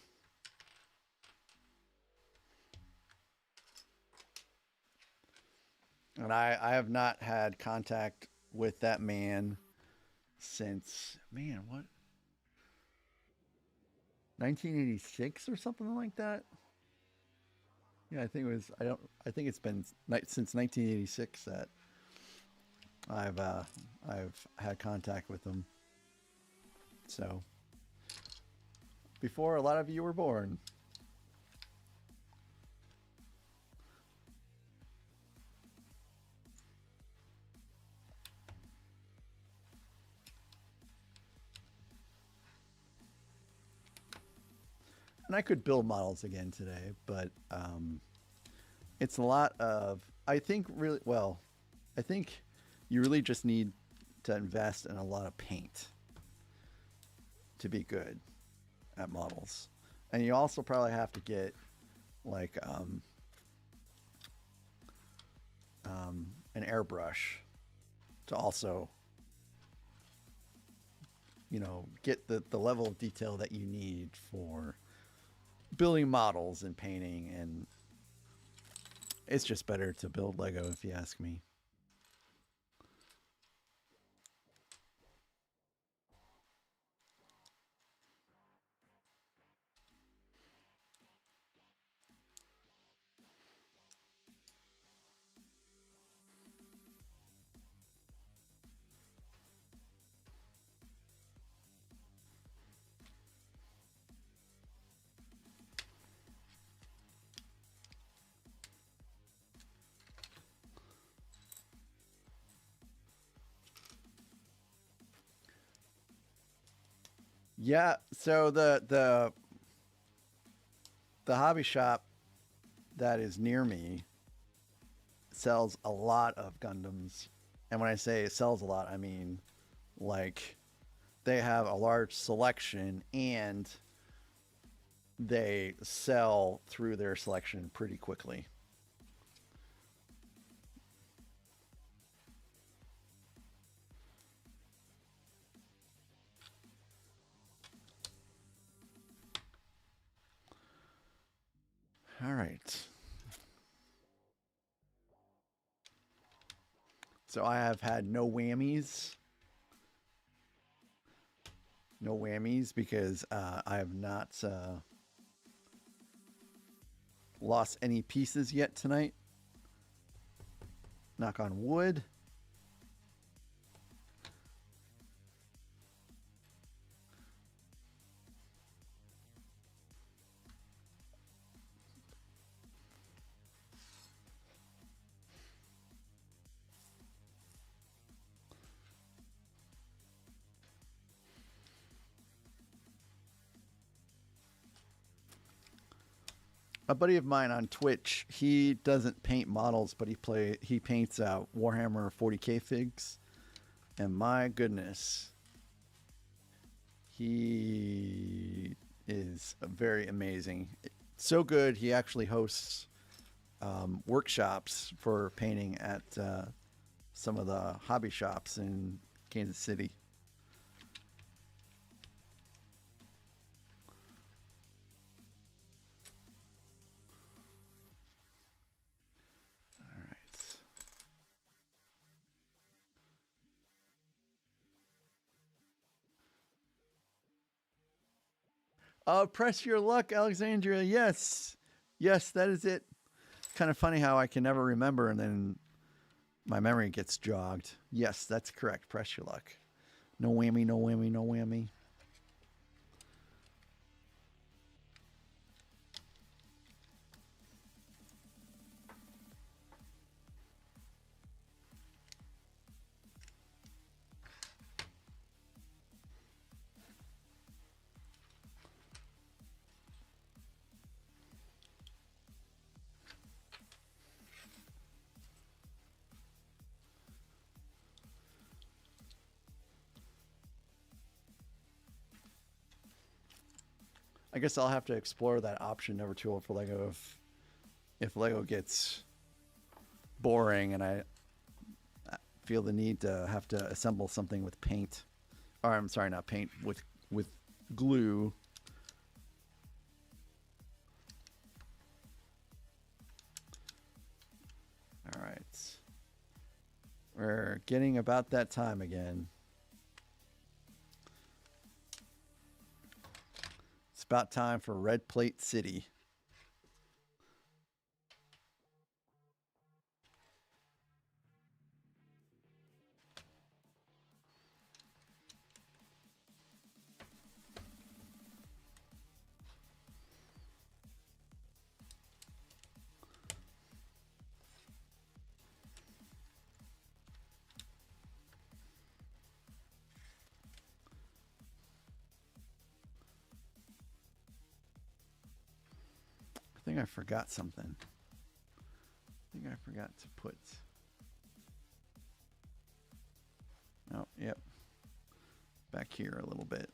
And I have not had contact with that man since, man, what, 1986 or something like that. Yeah, I think it was. I don't. I think it's been since 1986 that I've uh, I've had contact with him. So before a lot of you were born. And I could build models again today, but it's a lot of. I think really well. I think you really just need to invest in a lot of paint to be good at models, and you also probably have to get like an airbrush to also get the level of detail that you need for building models and painting, and it's just better to build Lego if you ask me. Yeah, so the hobby shop that is near me sells a lot of Gundams. And when I say it sells a lot, I mean like they have a large selection and they sell through their selection pretty quickly. All right. So I have had no whammies. No whammies because I have not lost any pieces yet tonight. Knock on wood. A buddy of mine on Twitch, he doesn't paint models, but he paints Warhammer 40K figs, and my goodness, he is very amazing. So good, he actually hosts workshops for painting at some of the hobby shops in Kansas City. Press your luck, Alexandria. Yes. Yes, that is it. Kind of funny how I can never remember and then my memory gets jogged. Yes, that's correct. Press your luck. No whammy, no whammy, no whammy. I guess I'll have to explore that option number 2 for Lego if Lego gets boring and I feel the need to have to assemble something with paint. Or I'm sorry, not paint, with glue. All right. We're getting about that time again. It's about time for Red Plate City. I think I forgot something. I think I forgot to put... Oh, yep. Back here a little bit.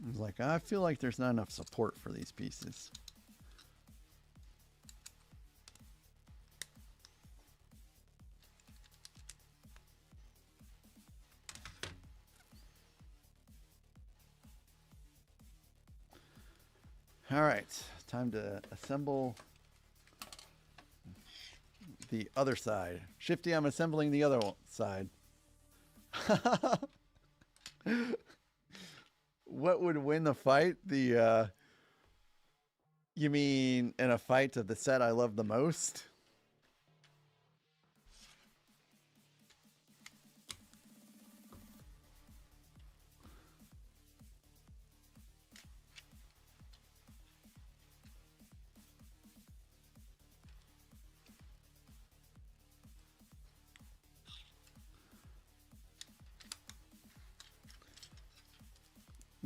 I was like, I feel like there's not enough support for these pieces. All right, time to assemble the other side. Shifty, I'm assembling the other side. What would win the fight? You mean in a fight of the set I love the most?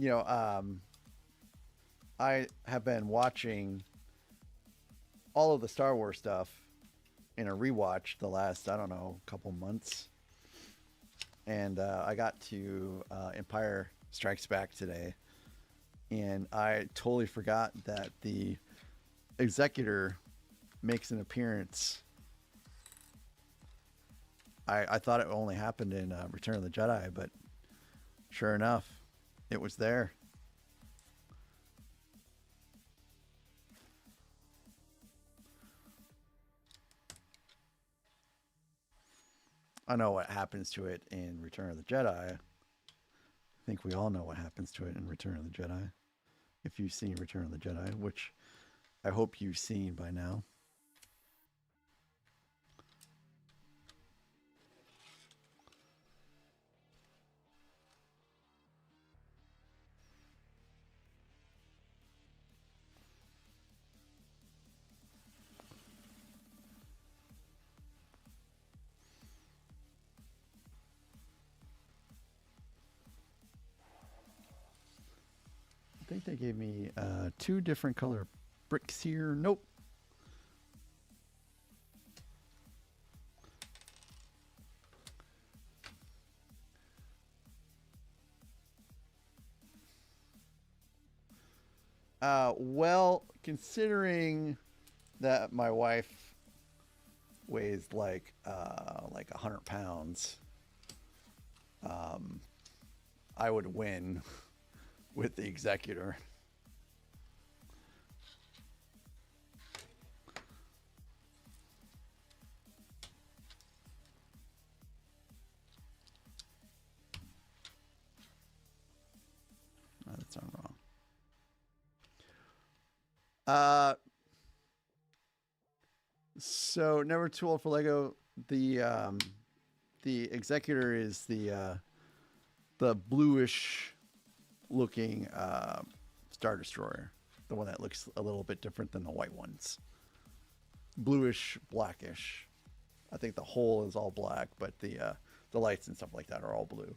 you know, I have been watching all of the Star Wars stuff in a rewatch the last, I don't know, couple months. And I got to Empire Strikes Back today. And I totally forgot that the Executor makes an appearance. I thought it only happened in Return of the Jedi, but sure enough, it was there. I know what happens to it in Return of the Jedi. I think we all know what happens to it in Return of the Jedi. If you've seen Return of the Jedi, which I hope you've seen by now. I think they gave me 2 different color bricks here. Nope. Well, considering that my wife weighs like 100 pounds, I would win with the Executor. No, that's not wrong. So never too old for Lego. The Executor is the bluish looking Star Destroyer, the one that looks a little bit different than the white ones. Bluish, blackish. I think the hull is all black, but the lights and stuff like that are all blue.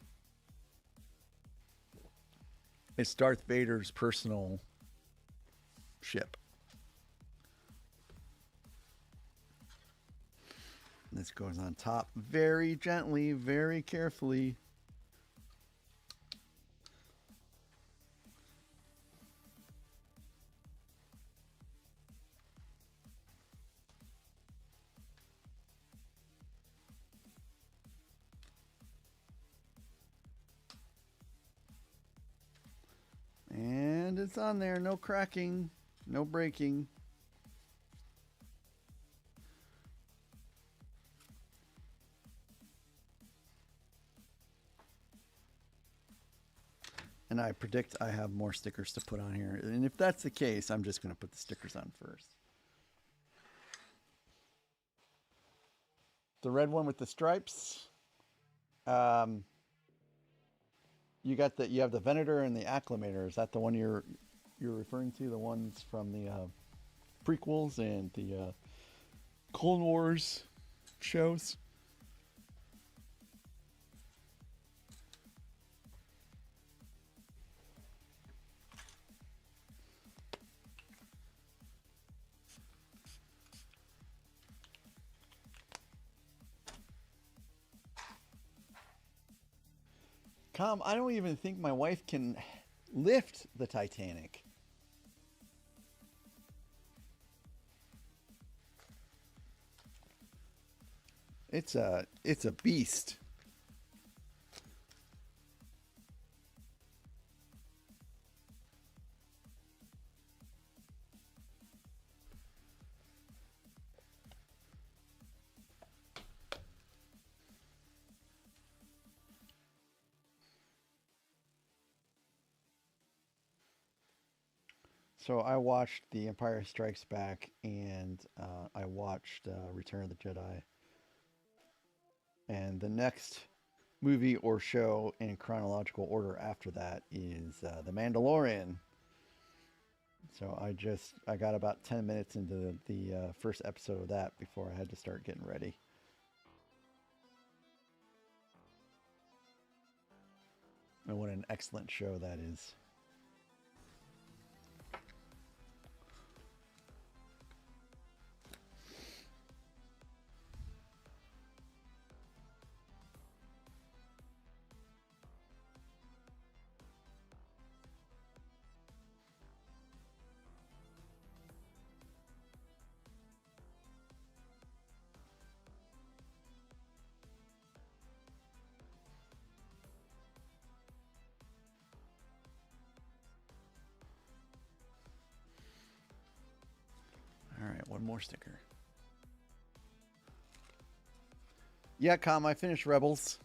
It's Darth Vader's personal ship. This goes on top very gently, very carefully. And it's on there, no cracking, no breaking. And I predict I have more stickers to put on here. And if that's the case, I'm just going to put the stickers on first. The red one with the stripes. You have the Venator and the Acclimator. Is that the one you're referring to? The ones from the prequels and the Clone Wars shows? I don't even think my wife can lift the Titanic. It's a beast. So I watched The Empire Strikes Back and I watched Return of the Jedi. And the next movie or show in chronological order after that is The Mandalorian. So I got about 10 minutes into the first episode of that before I had to start getting ready. And what an excellent show that is. one more sticker. Yeah, Com, I finished Rebels.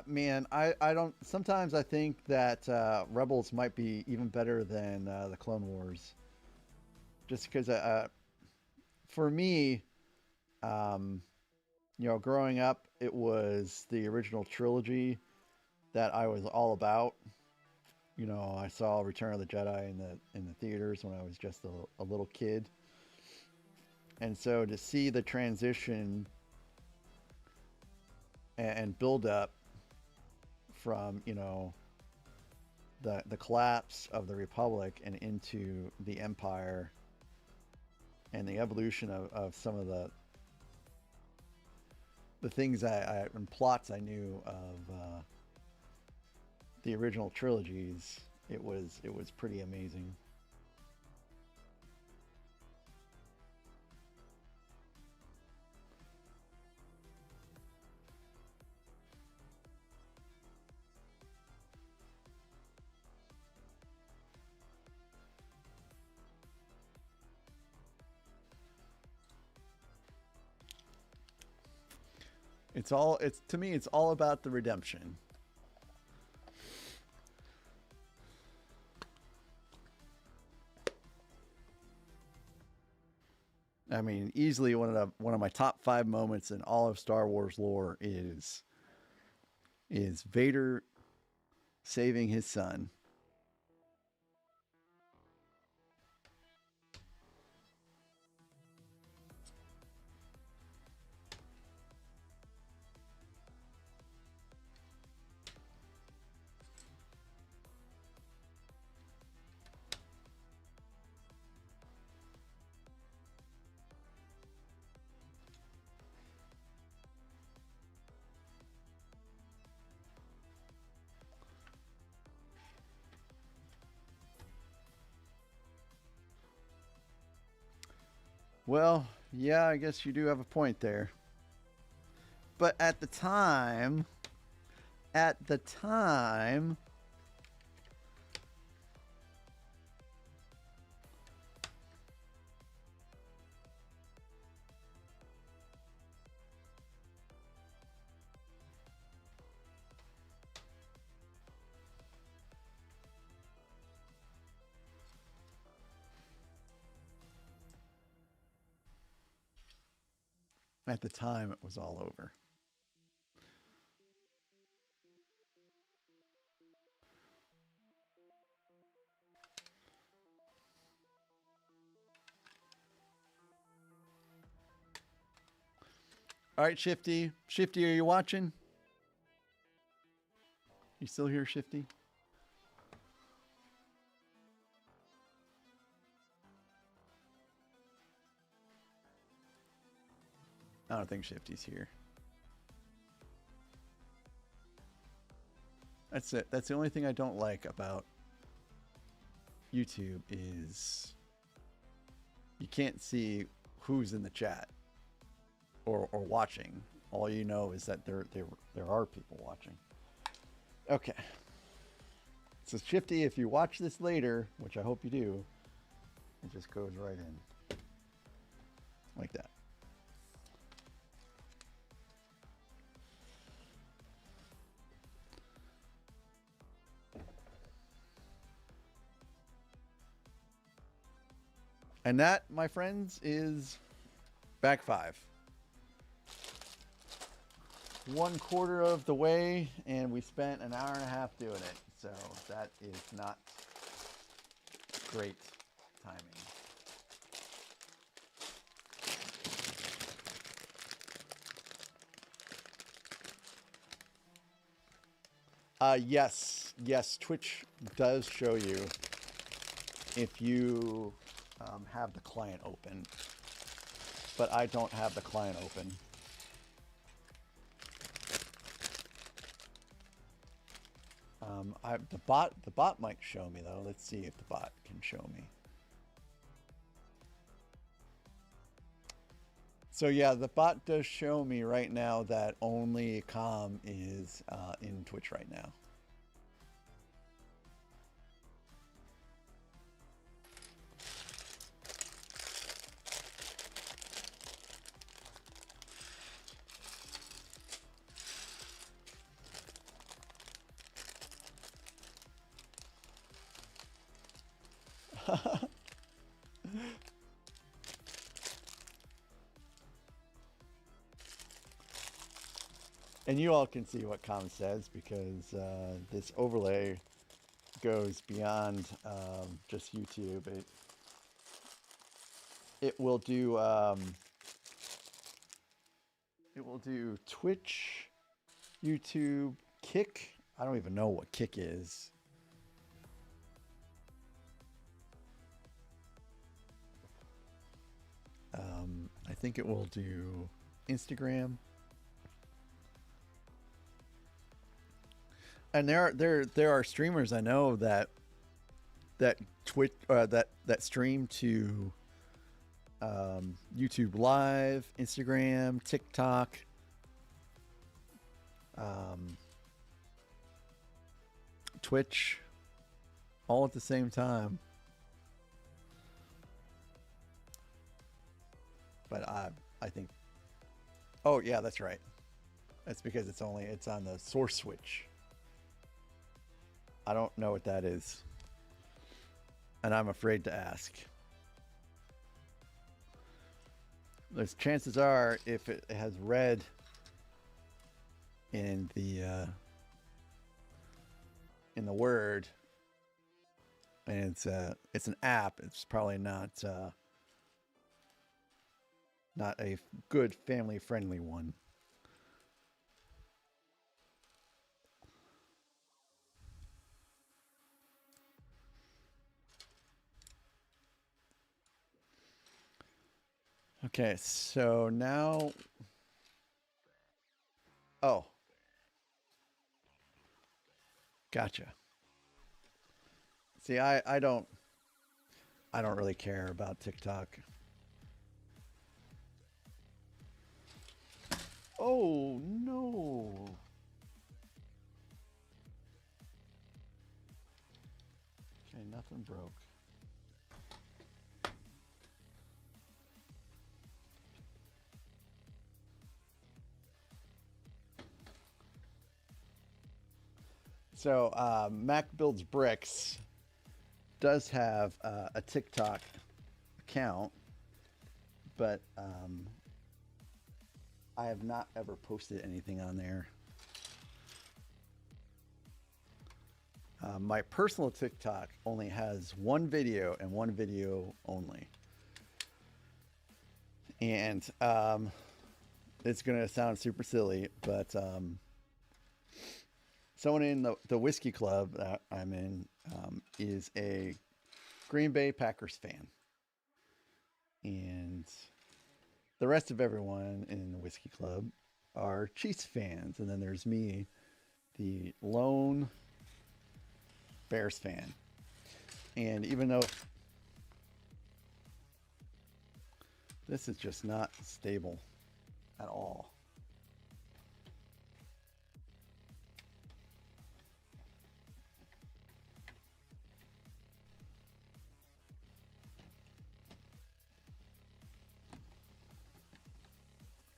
Man, I don't. Sometimes I think that Rebels might be even better than the Clone Wars, just because for me, um, you know, growing up, it was the original trilogy that I was all about. You know, I saw Return of the Jedi in the theaters when I was just a little kid, and so to see the transition and build up from, you know, the collapse of the Republic and into the Empire and the evolution of some of the things and plots I knew of the original trilogies, it was pretty amazing. It's to me it's all about the redemption. I mean, easily one of my top 5 moments in all of Star Wars lore is Vader saving his son. Well, yeah, I guess you do have a point there. But at the time, it was all over. All right, Shifty. Shifty, are you watching? You still here, Shifty? I don't think Shifty's here. That's it. That's the only thing I don't like about YouTube is you can't see who's in the chat or watching. All you know is that there are people watching. Okay. So Shifty, if you watch this later, which I hope you do, it just goes right in. Like that. And that, my friends, is back 5. 1/4 of the way, and we spent an hour and a half doing it. So that is not great timing. Yes, Twitch does show you if you have the client open, but I don't have the client open. The bot might show me though. Let's see if the bot can show me. So yeah, the bot does show me right now that only Com is in Twitch right now. And you all can see what Com says because this overlay goes beyond just YouTube. It will do Twitch, YouTube, Kick. I don't even know what Kick is. I think it will do Instagram. And there are streamers I know that Twitch that stream to YouTube Live, Instagram, TikTok, Twitch, all at the same time. But I think, oh yeah, that's right. That's because it's on the source switch. I don't know what that is, and I'm afraid to ask. There's chances are, if it has red in the word, and it's an app, it's probably not a good family-friendly one. Okay, so now, oh, gotcha. See, I don't really care about TikTok. Oh no. Okay, nothing broke. So Mac Builds Bricks does have a TikTok account, but I have not ever posted anything on there. My personal TikTok only has one video and one video only. And it's going to sound super silly, but someone in the whiskey club that I'm in is a Green Bay Packers fan. And the rest of everyone in the whiskey club are Chiefs fans. And then there's me, the lone Bears fan. And even though this is just not stable at all.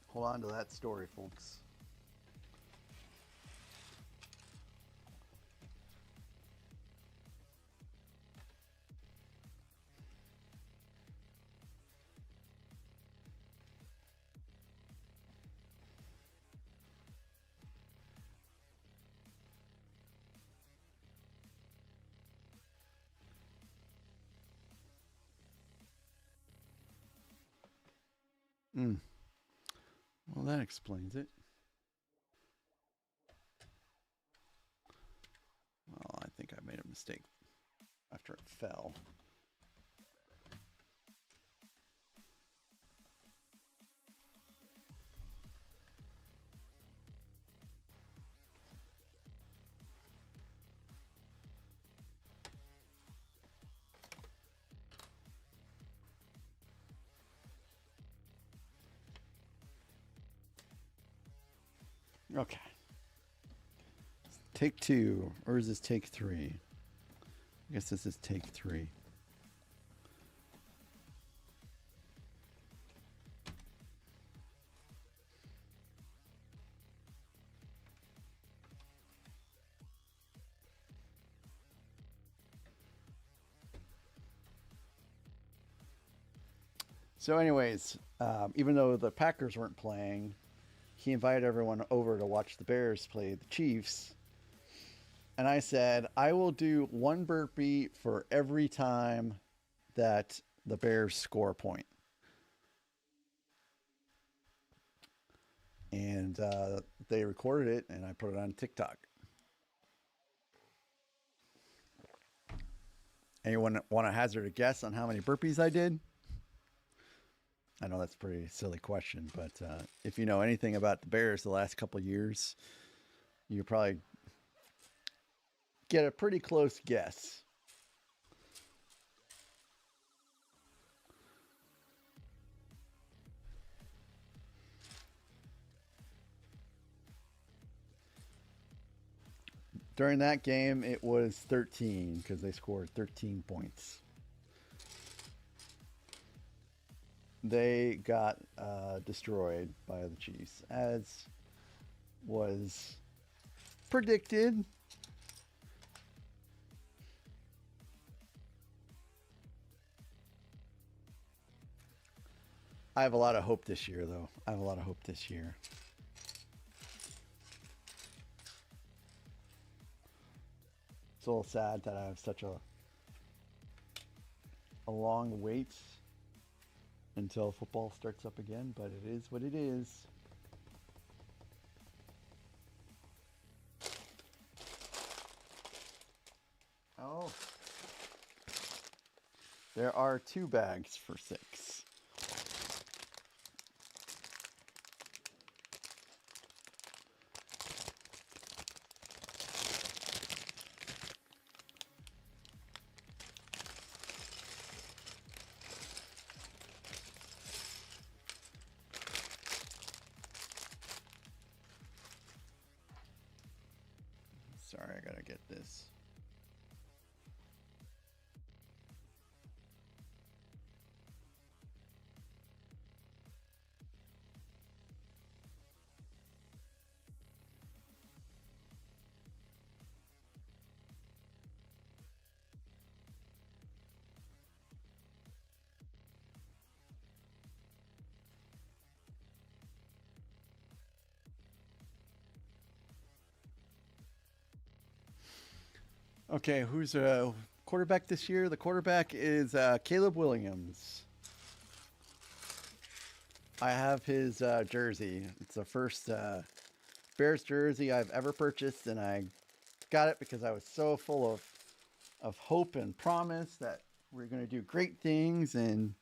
Hold on to that story, folks. Well, that explains it. Well, I think I made a mistake after it fell. Okay. Take two, or is this take three? I guess this is take three. So, anyways, even though the Packers weren't playing, he invited everyone over to watch the Bears play the Chiefs. And I said, I will do one burpee for every time that the Bears score a point. And they recorded it, and I put it on TikTok. Anyone want to hazard a guess on how many burpees I did? I know that's a pretty silly question, but if you know anything about the Bears the last couple of years, you probably get a pretty close guess. During that game, it was 13 because they scored 13 points. They got destroyed by the Chiefs, as was predicted. I have a lot of hope this year, though. I have a lot of hope this year. It's a little sad that I have such a long wait until football starts up again, but it is what it is. Oh. There are 2 bags for 6. Sorry, I gotta get this. Okay, who's a quarterback this year? The quarterback is Caleb Williams. I have his jersey. It's the first Bears jersey I've ever purchased, and I got it because I was so full of hope and promise that we're going to do great things. And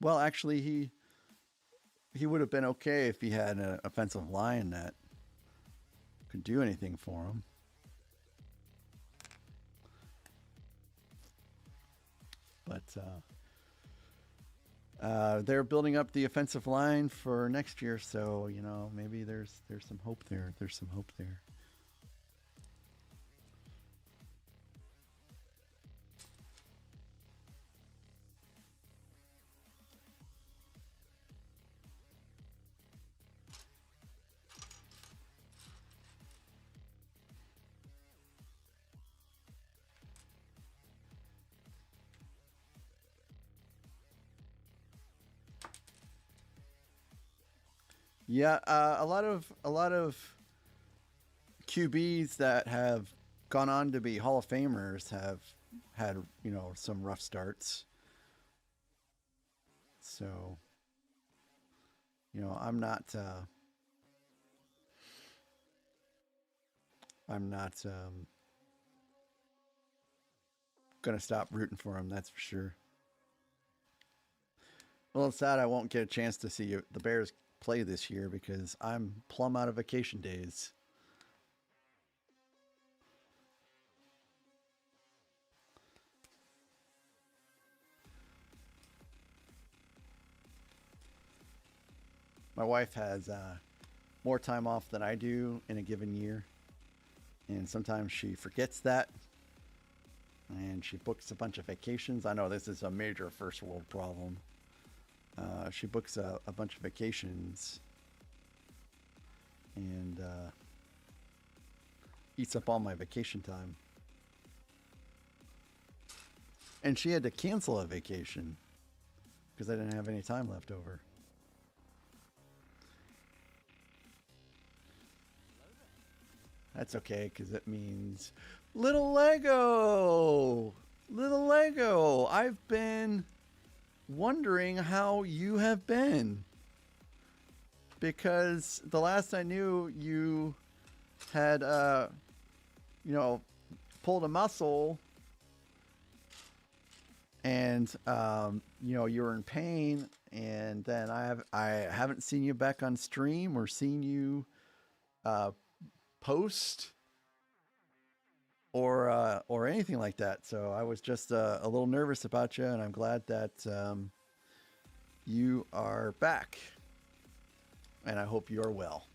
well, actually, he would have been okay if he had an offensive line that could do anything for him. But they're building up the offensive line for next year, so you know maybe there's some hope there. There's some hope there. Yeah, a lot of QBs that have gone on to be Hall of Famers have had some rough starts. So I'm not gonna stop rooting for him. That's for sure. Well, it's sad I won't get a chance to see the Bears play this year because I'm plumb out of vacation days. My wife has more time off than I do in a given year, and sometimes she forgets that, and she books a bunch of vacations. I know this is a major first world problem. She books a bunch of vacations and eats up all my vacation time. And she had to cancel a vacation because I didn't have any time left over. That's okay, because it means little Lego. Little Lego. I've been wondering how you have been, because the last I knew, you had you know, pulled a muscle, and you know, you were in pain, and then I haven't seen you back on stream or seen you post or anything like that. So I was just a little nervous about you, and I'm glad that you are back, and I hope you are well.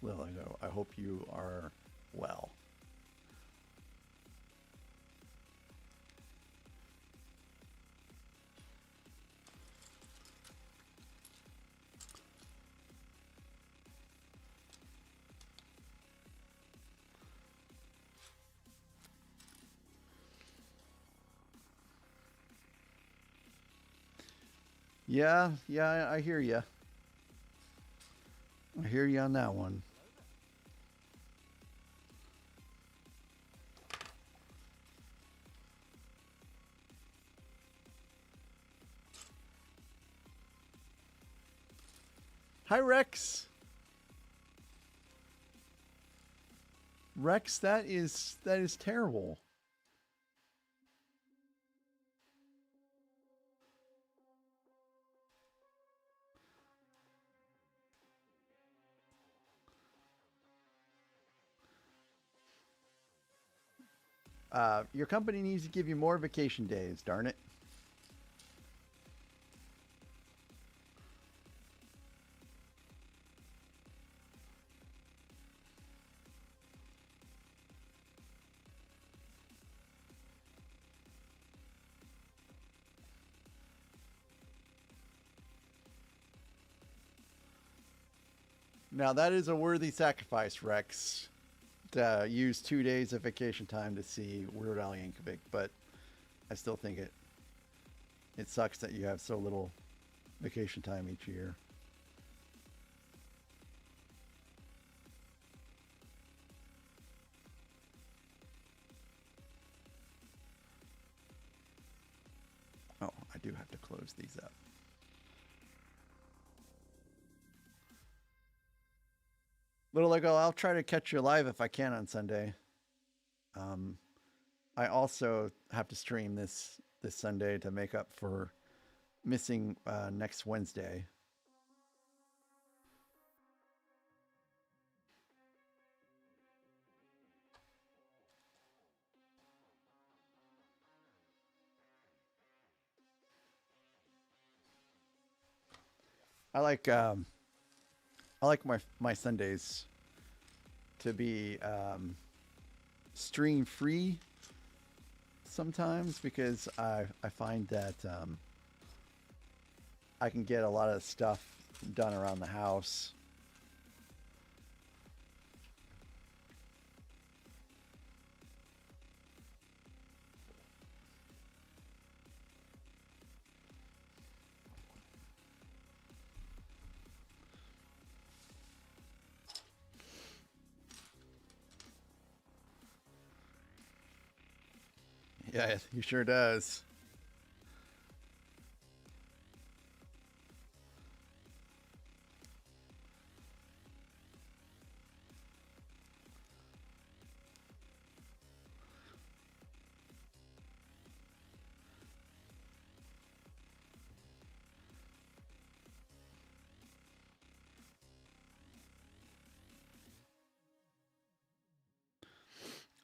Liligo, I hope you are well. Yeah, I hear you. I hear you on that one. Hi, Rex. Rex, that is terrible. Your company needs to give you more vacation days, darn it. Now, that is a worthy sacrifice, Rex, to use 2 days of vacation time to see Weird Al Yankovic, but I still think it sucks that you have so little vacation time each year. Oh, I do have to close these up. Little Lego, I'll try to catch you live if I can on Sunday. I also have to stream this Sunday to make up for missing next Wednesday. I like my Sundays to be stream free sometimes, because I find that I can get a lot of stuff done around the house. Yeah, he sure does.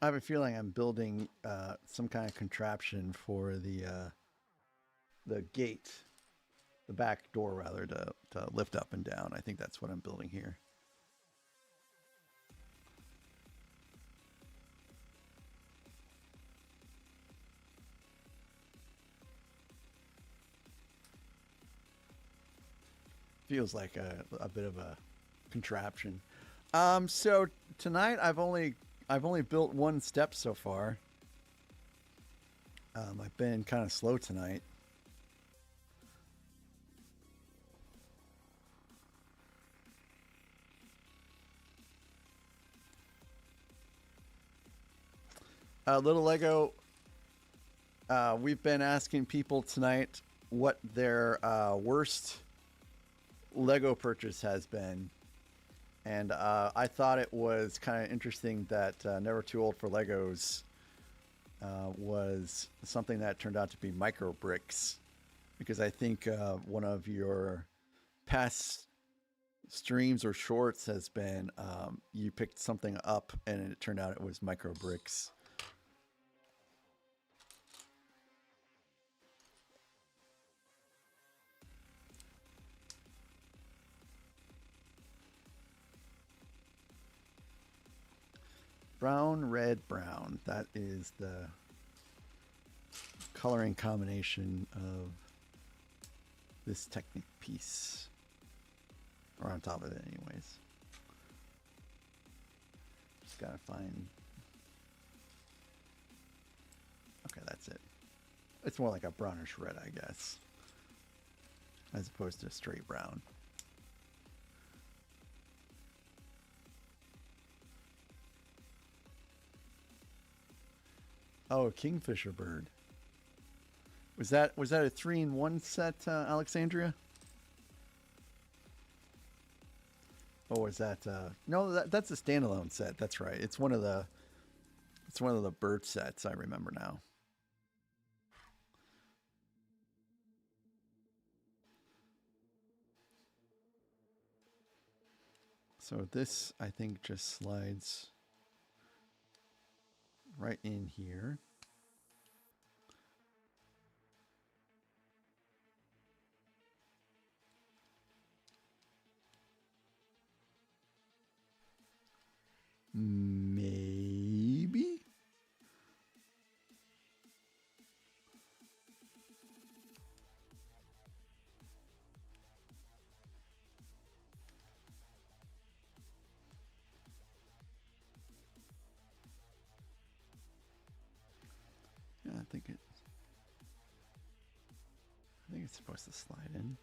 I have a feeling I'm building some kind of contraption for the gate, the back door rather, to lift up and down. I think that's what I'm building here. Feels like a bit of a contraption. So tonight I've only built one step so far. I've been kind of slow tonight. Little Lego, we've been asking people tonight what their worst Lego purchase has been. And I thought it was kind of interesting that Never Too Old for Legos was something that turned out to be micro bricks. Because I think one of your past streams or shorts has been you picked something up and it turned out it was micro bricks. Brown, red, brown. That is the coloring combination of this Technic piece. Or on top of it anyways. Just gotta find... Okay, that's it. It's more like a brownish red, I guess. As opposed to straight brown. Oh, Kingfisher bird. Was that a 3-in-1 set, Alexandria? Or was that no? That's a standalone set. That's right. It's one of the bird sets. I remember now. So this, I think, just slides right in here. Maybe. Yeah, I think it's supposed to slide in.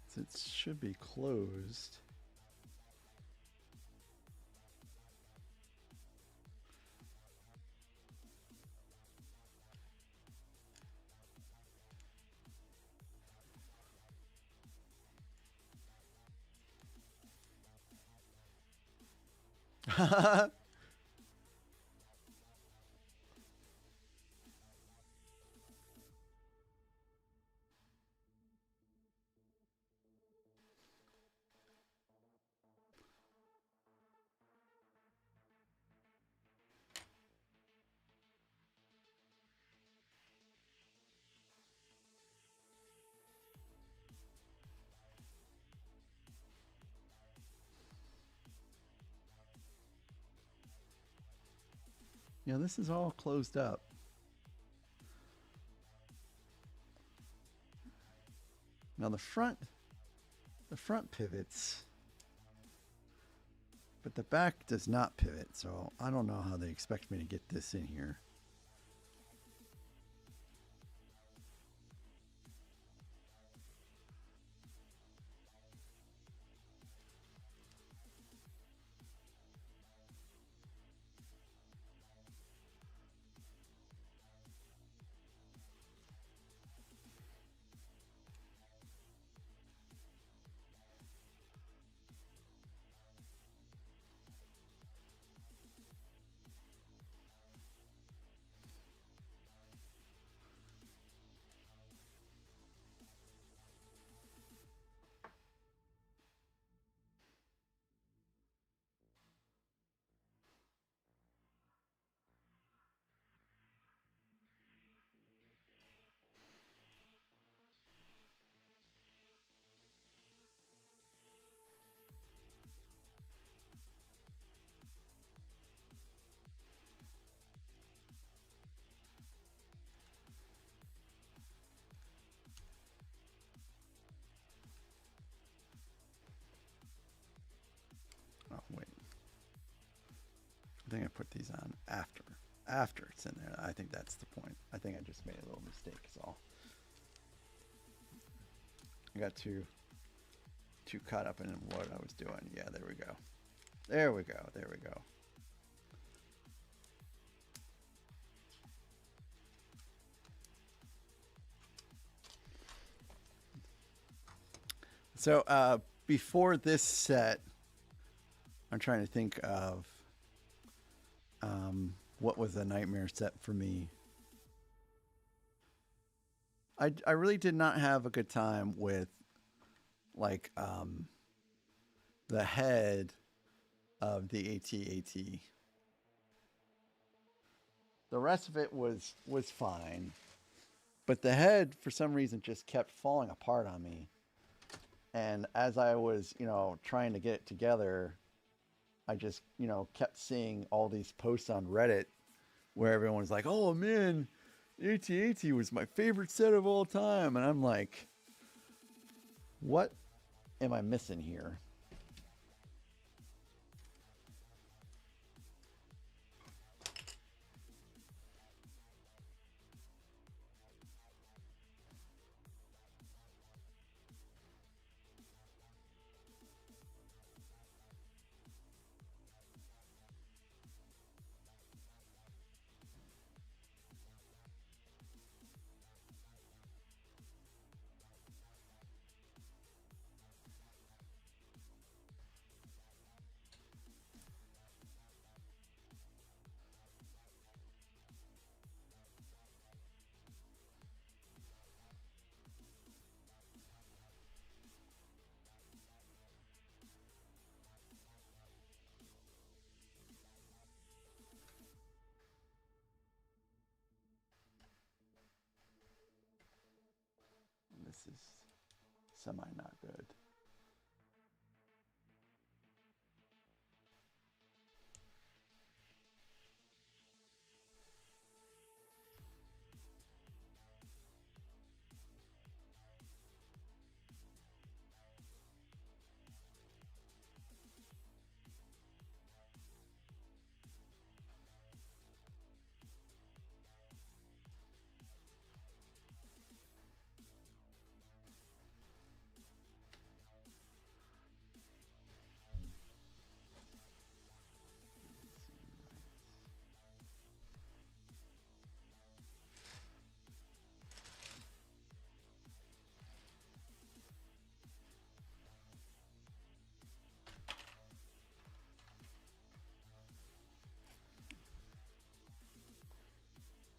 So it should be closed. Yeah, this is all closed up. Now the front pivots, but the back does not pivot. So I don't know how they expect me to get this in here. Oh, wait. I think I put these on after it's in there. I think that's the point. I think I just made a little mistake is all. I got too caught up in what I was doing. Yeah, there we go. There we go. There we go. So before this set, I'm trying to think of what was a nightmare set for me. I really did not have a good time with like the head of the AT-AT. The rest of it was fine, but the head for some reason just kept falling apart on me. And as I was, trying to get it together, I just, kept seeing all these posts on Reddit where everyone's like, "Oh man, AT-AT was my favorite set of all time," and I'm like, "What am I missing here?" This is semi not good.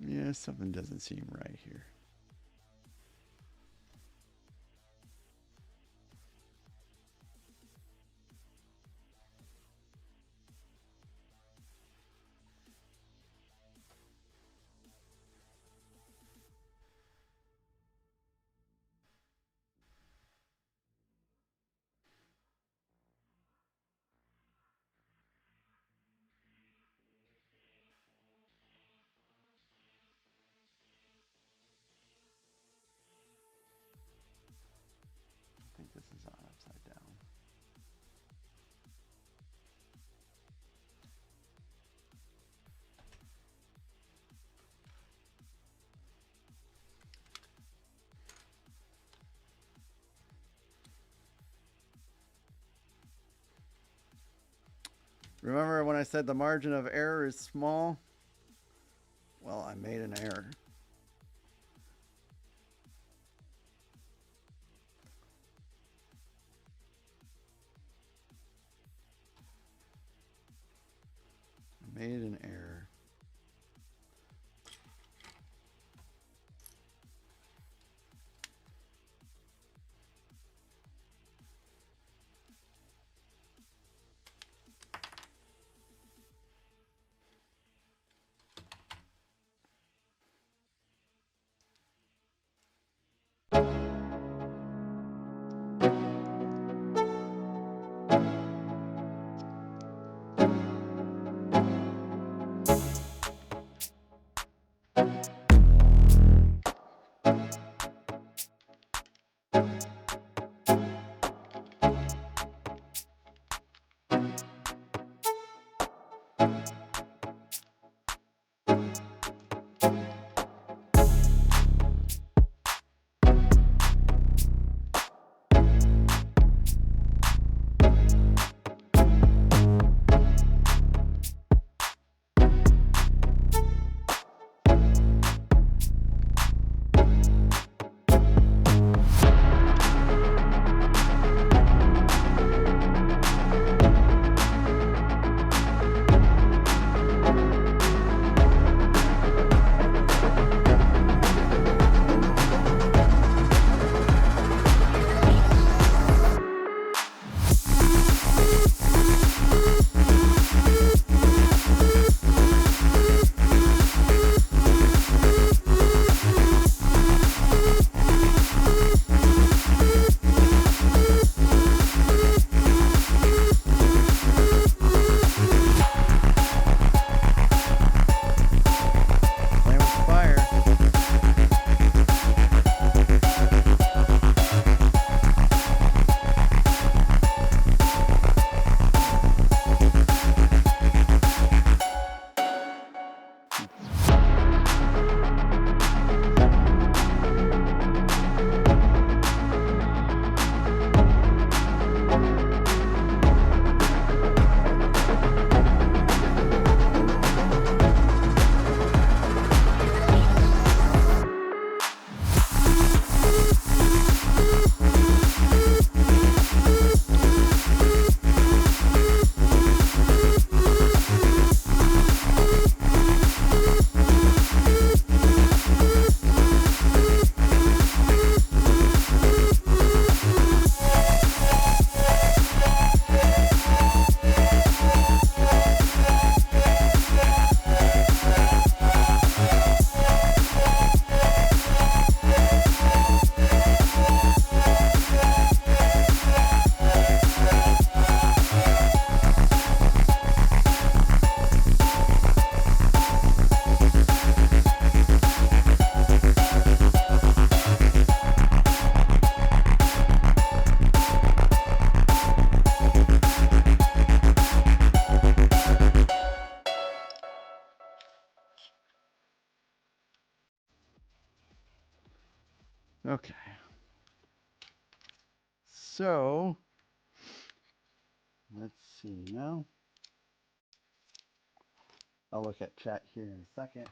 Yeah, something doesn't seem right here. I think this is on upside down. Remember when I said the margin of error is small? Well, I made an error. I made an error. Okay. So let's see now. I'll look at chat here in a second.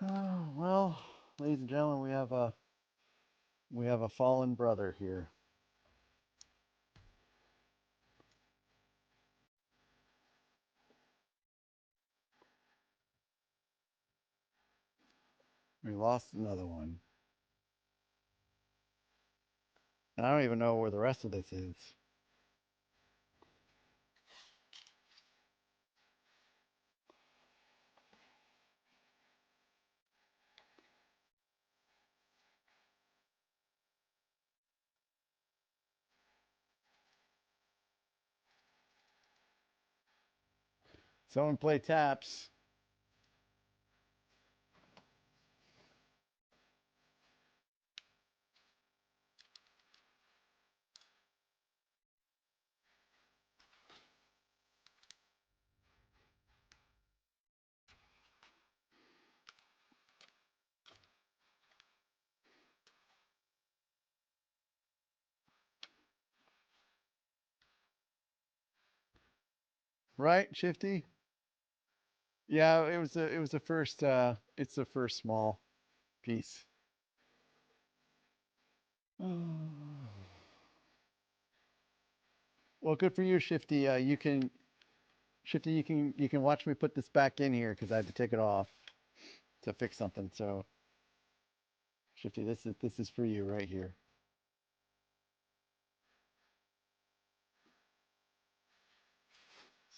Oh, well, ladies and gentlemen, we have a fallen brother here. We lost another one. And I don't even know where the rest of this is. Someone play taps. Right, Shifty? Yeah, it was the first it's the first small piece. Well, good for you, Shifty. You can Shifty, you can watch me put this back in here because I had to take it off to fix something. So, Shifty, this is for you right here.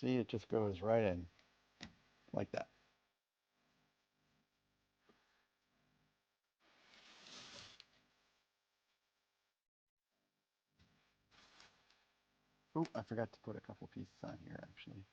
See, it just goes right in like that. Oh, I forgot to put a couple pieces on here actually.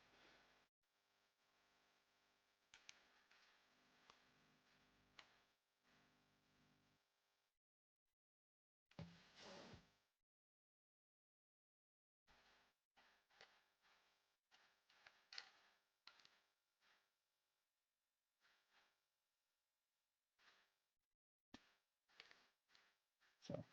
So,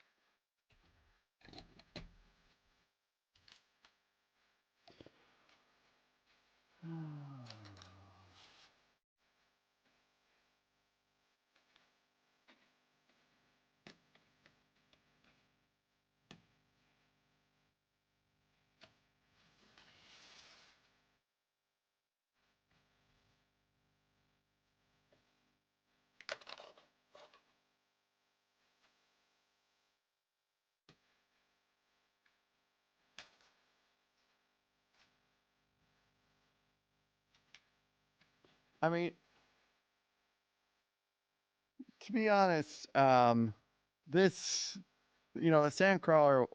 I mean, to be honest, this, you know, the Sandcrawler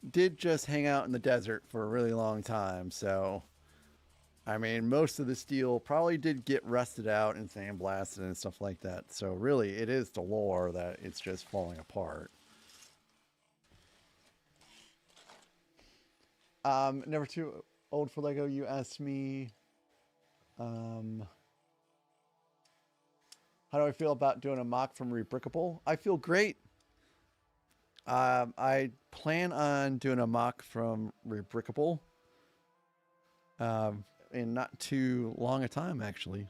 did just hang out in the desert for a really long time. So, I mean, most of the steel probably did get rusted out and sandblasted and stuff like that. So, really, it is the lore that it's just falling apart. Number two, old for Lego, you asked me, um, how do I feel about doing a mock from Rebrickable? I feel great. I plan on doing a mock from Rebrickable in not too long a time, actually.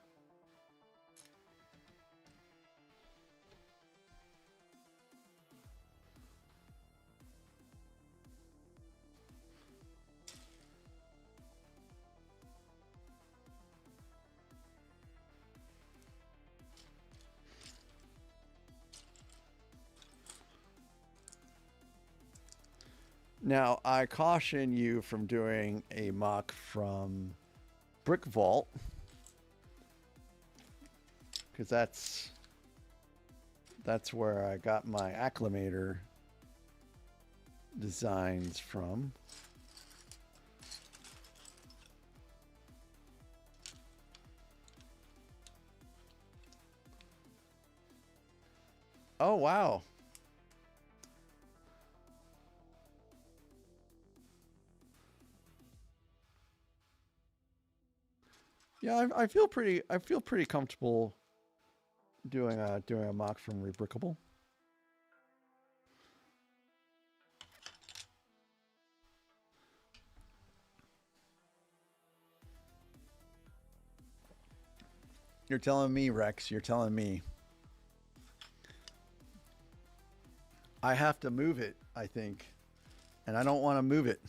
Now, I caution you from doing a mock from Brick Vault, because that's where I got my acclimator designs from. Oh, wow. Yeah, I feel pretty comfortable doing a mock from Regrettable. You're telling me, Rex, you're telling me. I have to move it, I think. And I don't want to move it.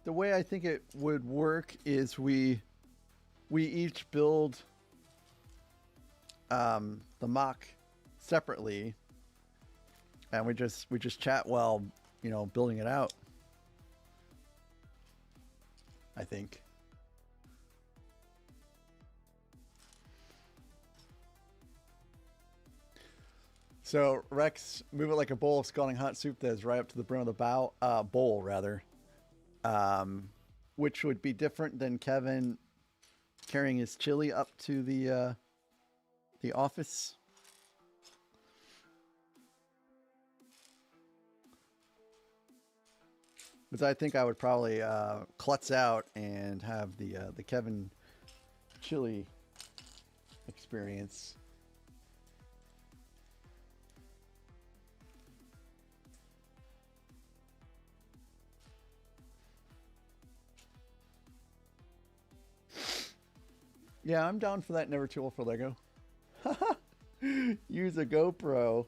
The way I think it would work is we each build the mock separately, and we just chat while building it out. I think. So Rex, move it like a bowl of scalding hot soup that is right up to the brim of the bowl, rather. Which would be different than Kevin carrying his chili up to the office. Because I think I would probably klutz out and have the Kevin chili experience. Yeah, I'm down for that. Never too old for Lego. Use a GoPro.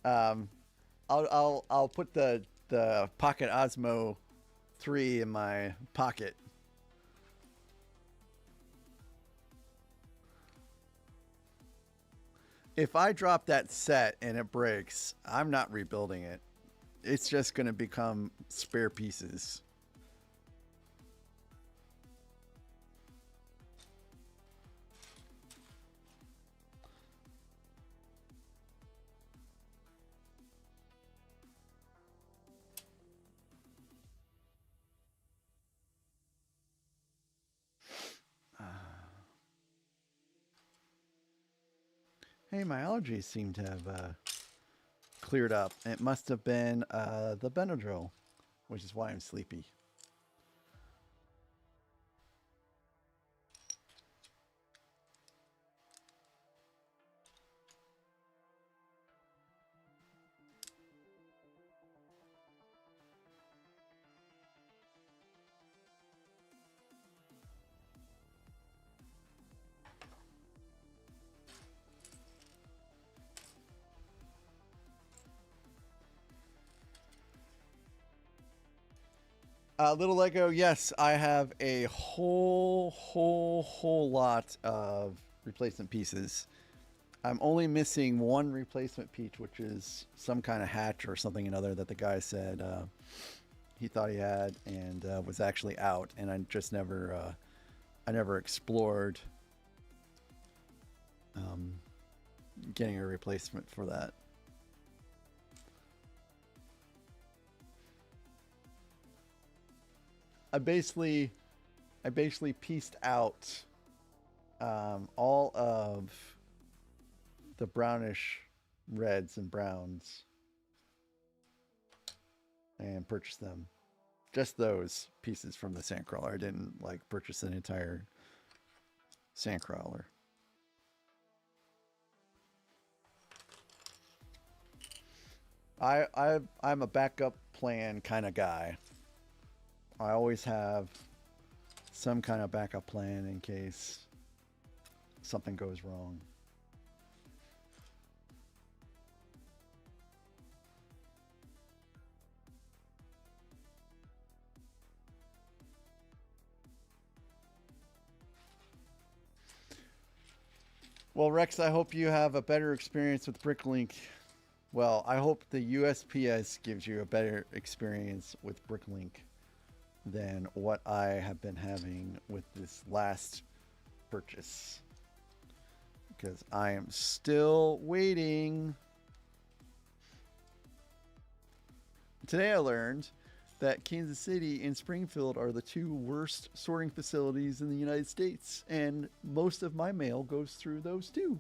I'll put the Pocket Osmo 3 in my pocket. If I drop that set and it breaks, I'm not rebuilding it. It's just going to become spare pieces. Hey, my allergies seem to have cleared up. It must have been the Benadryl, which is why I'm sleepy. Little Lego, yes, I have a whole lot of replacement pieces. I'm only missing one replacement piece, which is some kind of hatch or something another that the guy said he thought he had and was actually out, and I just never explored getting a replacement for that. I basically pieced out all of the brownish reds and browns and purchased them. Just those pieces from the Sandcrawler. I didn't purchase an entire Sandcrawler. I'm a backup plan kind of guy. I always have some kind of backup plan in case something goes wrong. Well, Rex, I hope you have a better experience with Bricklink. Well, I hope the USPS gives you a better experience with Bricklink than what I have been having with this last purchase. Because I am still waiting. Today I learned that Kansas City and Springfield are the two worst sorting facilities in the United States, and most of my mail goes through those two.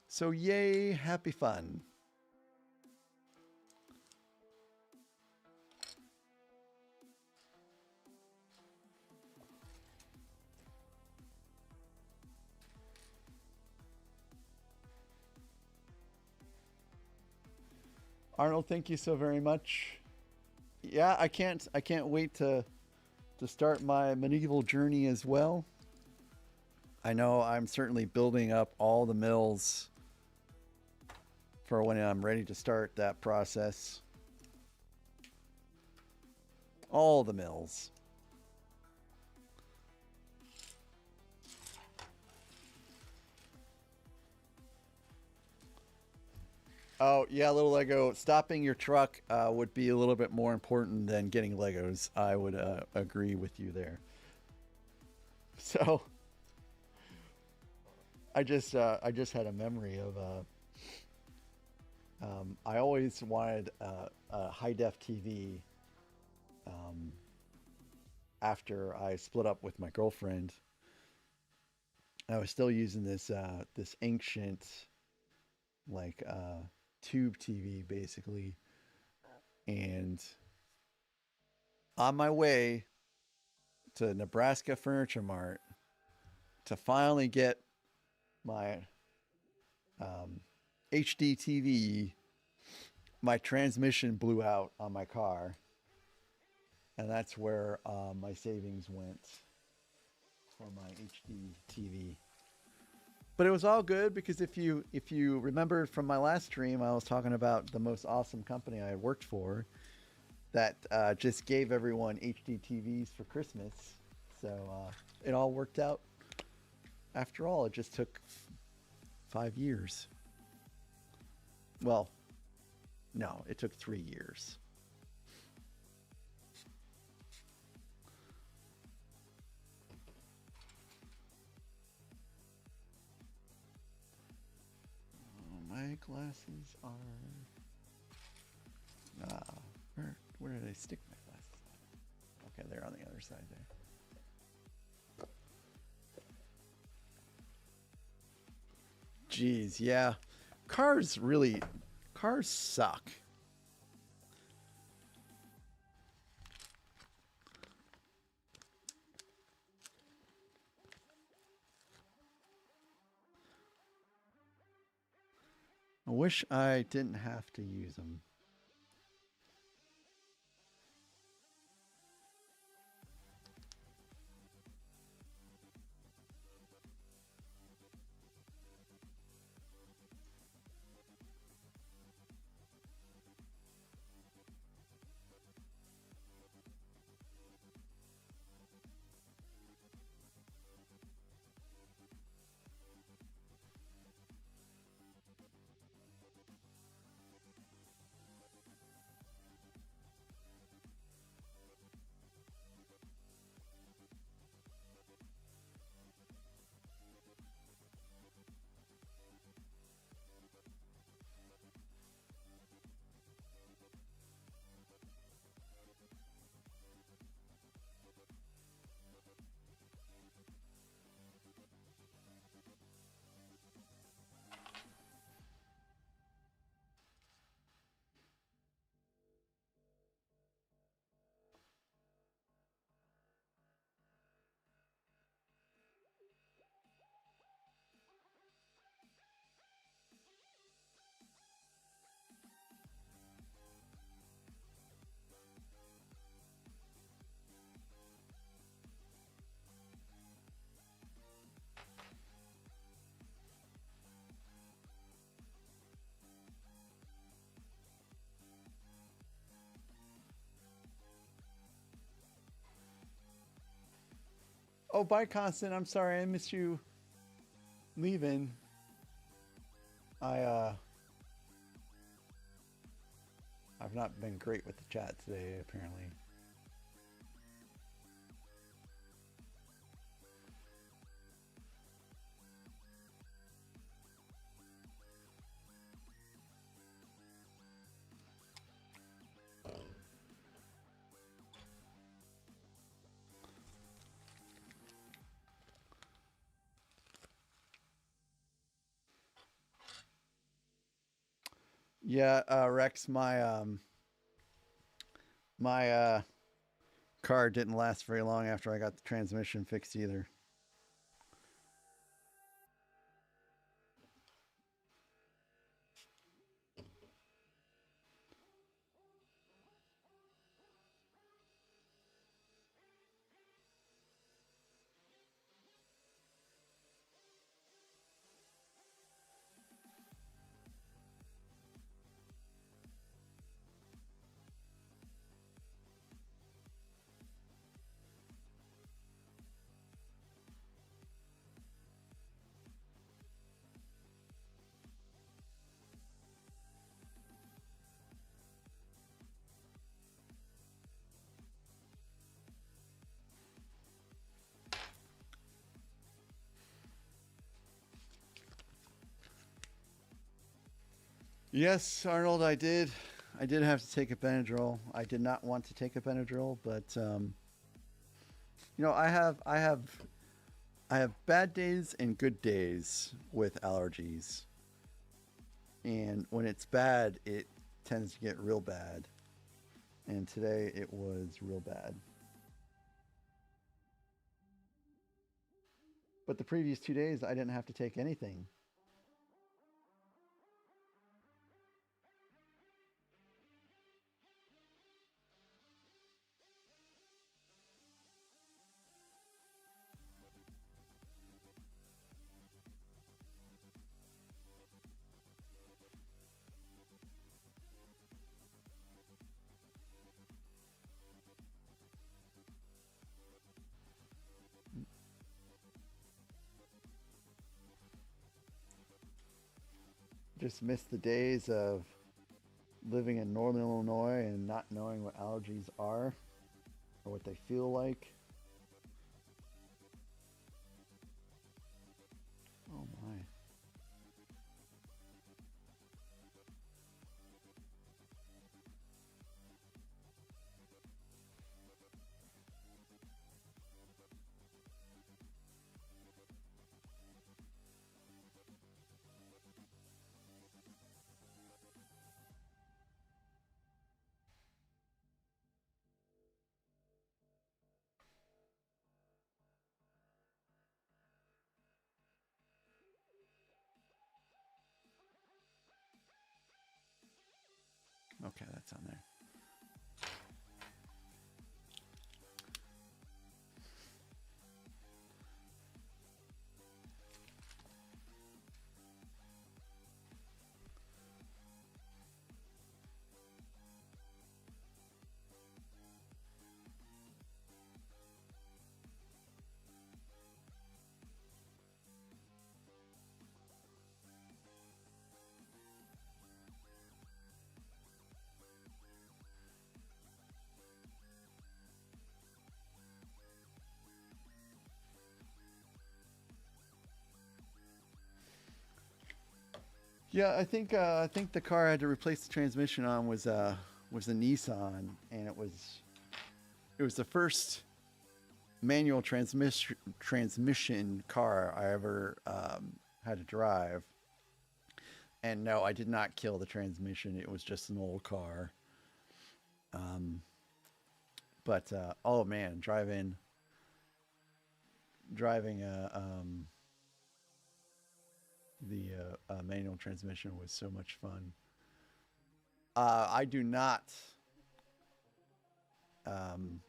So, yay, happy fun. Arnold, thank you so very much. Yeah, I can't wait to start my medieval journey as well. I know I'm certainly building up all the mills for when I'm ready to start that process. All the mills. Oh, yeah, little Lego. Stopping your truck would be a little bit more important than getting Legos. I would agree with you there. So, I just had a memory of I always wanted a high def TV um, after I split up with my girlfriend. I was still using this ancient like tube TV basically, and on my way to Nebraska Furniture Mart to finally get my um, HD TV, my transmission blew out on my car, and that's where my savings went for my HD TV. But it was all good because if you remember from my last stream, I was talking about the most awesome company I had worked for that just gave everyone HD TVs for Christmas. So it all worked out. After all, it just took 5 years. Well, no, it took 3 years. My glasses are. Where did I stick my glasses? Okay, they're on the other side there. Jeez, yeah. Cars suck. I wish I didn't have to use them. Oh, bye, Constant. I'm sorry. I missed you leaving. I've not been great with the chat today, apparently. Yeah, Rex, my car didn't last very long after I got the transmission fixed either. Yes, Arnold, I did. I did have to take a Benadryl. I did not want to take a Benadryl, but I have bad days and good days with allergies. And when it's bad, it tends to get real bad. And today it was real bad. But the previous 2 days, I didn't have to take anything. Just miss the days of living in Northern Illinois and not knowing what allergies are or what they feel like. Oh my. Okay, that's on there. Yeah, I think the car I had to replace the transmission on was a Nissan, and it was the first manual transmission car I ever had to drive. And no, I did not kill the transmission. It was just an old car. Um, but oh man, driving the manual transmission was so much fun. I do not.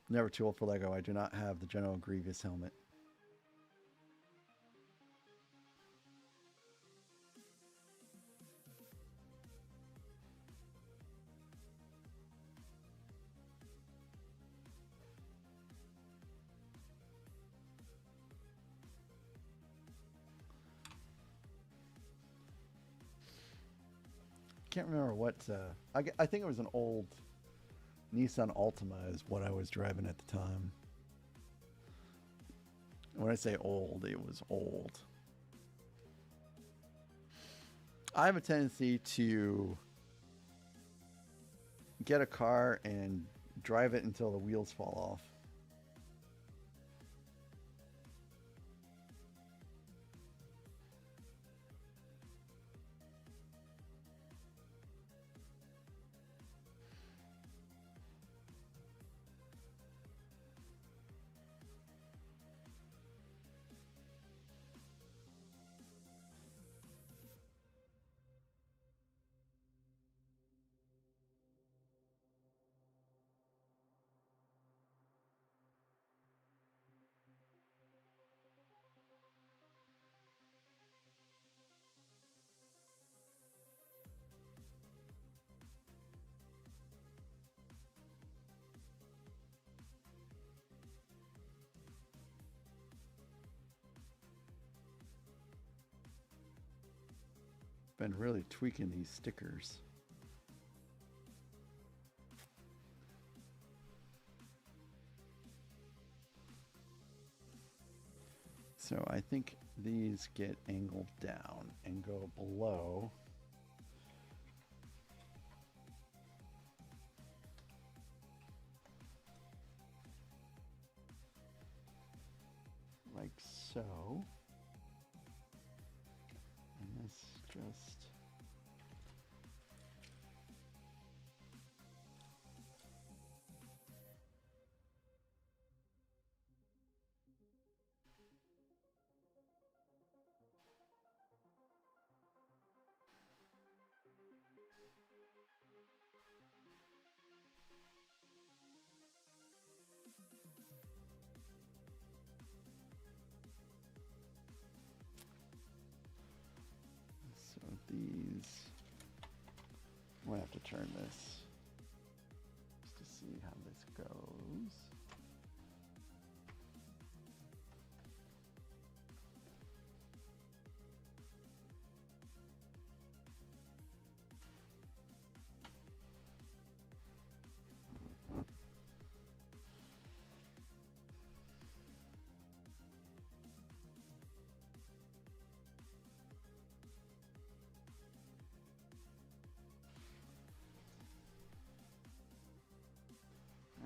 Never too old for Lego. I do not have the General Grievous helmet. can't remember what. I think it was an old Nissan Altima is what I was driving at the time. When I say old, it was old. I have a tendency to get a car and drive it until the wheels fall off. Been really tweaking these stickers. So I think these get angled down and go below. Like so. And this just... So these... I'm going to have to turn this just to see how this goes.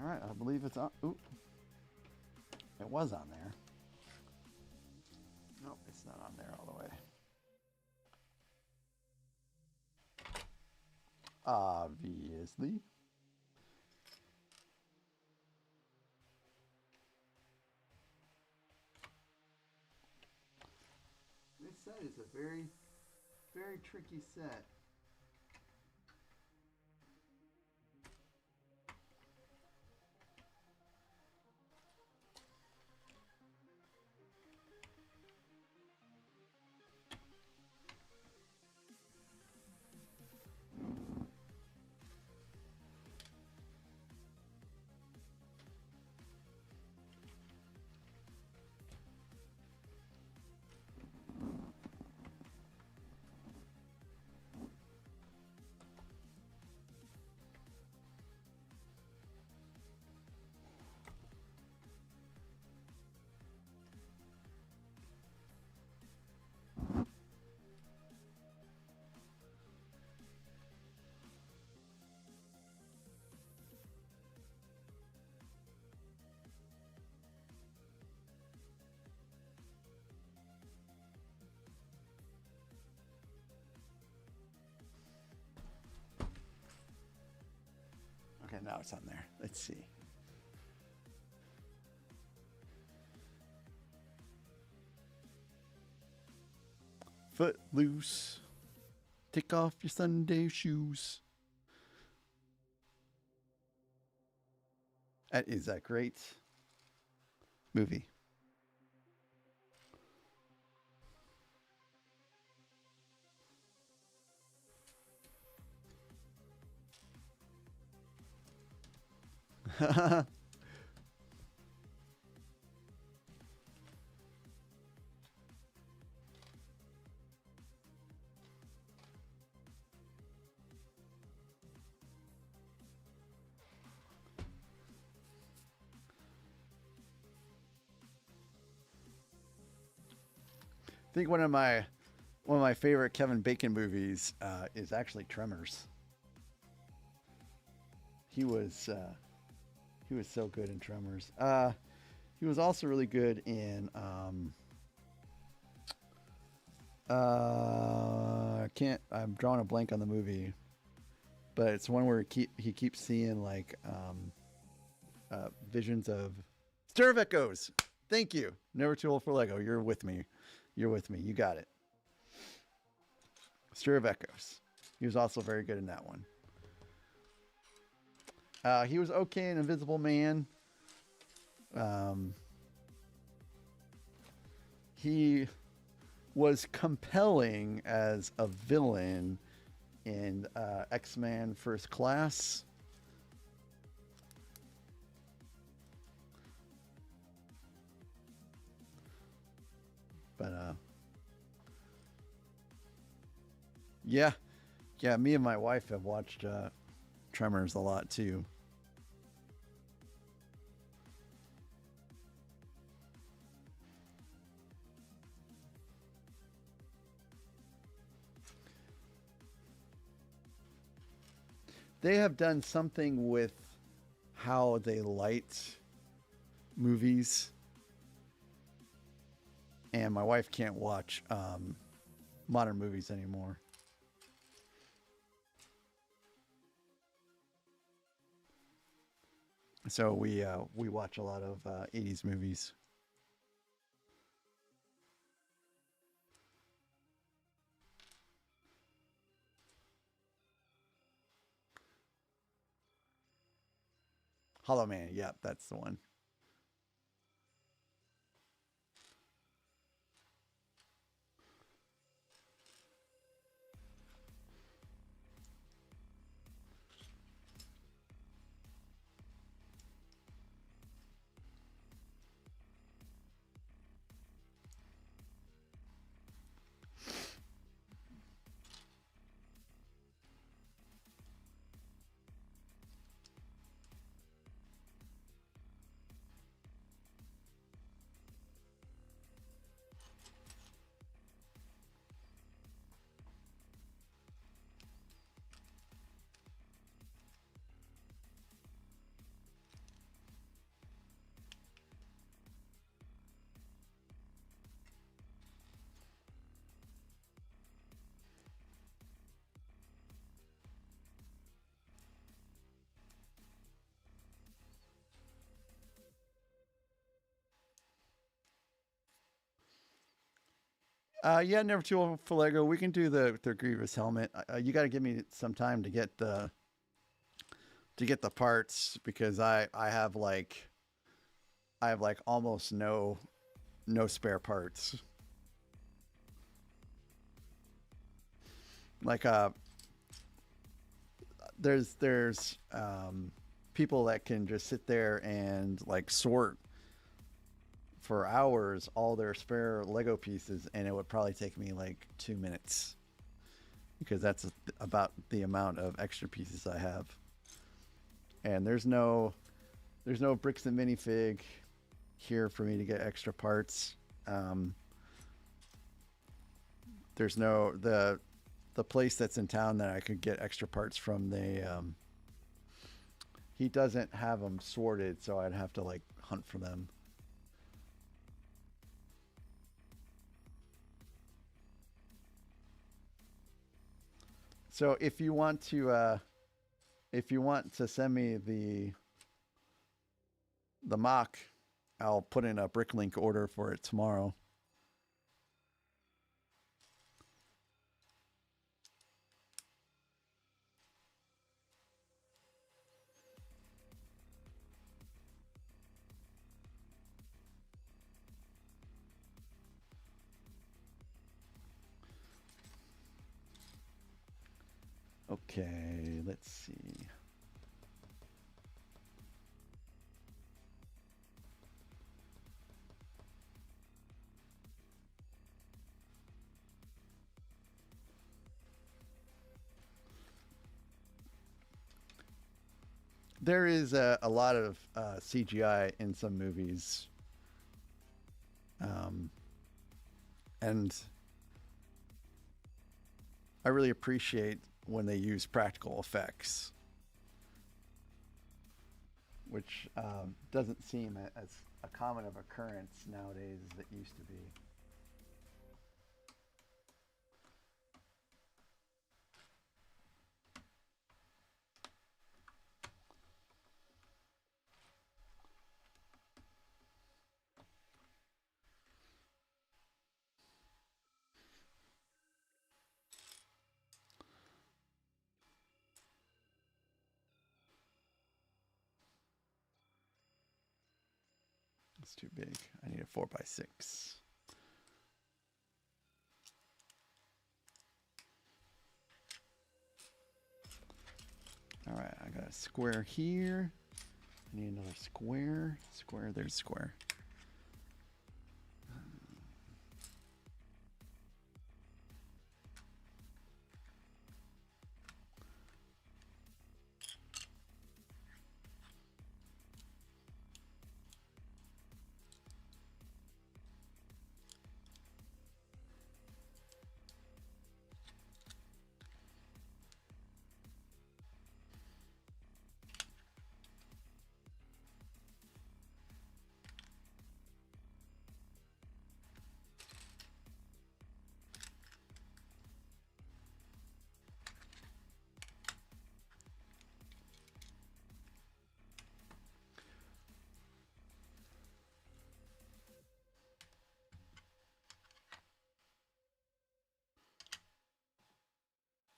All right, I believe it's on. Oop. It was on there. Nope, it's not on there all the way. Obviously. This set is a very, very tricky set. Okay, now it's on there. Let's see. Footloose. Take off your Sunday shoes. That is a great movie. think one of my favorite Kevin Bacon movies is actually Tremors. He was he was so good in Tremors. He was also really good in I can't. I'm drawing a blank on the movie, but it's one where he keeps seeing like visions of Stir of Echoes. Thank you. Never too old for Lego. You're with me. You're with me. You got it. Stir of Echoes. He was also very good in that one. He was okay in Invisible Man. He was compelling as a villain in X-Men First Class. But yeah, me and my wife have watched Tremors a lot too. They have done something with how they light movies, and my wife can't watch modern movies anymore. So we watch a lot of 80s movies. Hollow Man, yeah, that's the one. Yeah, never too old for Lego. We can do the Grievous helmet. You got to give me some time to get the parts because I have like almost no spare parts. Like there's people that can just sit there and like sort for hours all their spare Lego pieces, and it would probably take me like 2 minutes because that's about the amount of extra pieces I have. And there's no bricks and minifig here for me to get extra parts. There's no the place that's in town that I could get extra parts from. He doesn't have them sorted, so I'd have to like hunt for them. So if you want to send me the mock, I'll put in a Bricklink order for it tomorrow. Okay, let's see. There is a lot of CGI in some movies. Um, And I really appreciate when they use practical effects, which doesn't seem as a common of occurrence nowadays as it used to be. It's too big. I need a 4x6. All right, I got a square here. I need another square. Square, there's square.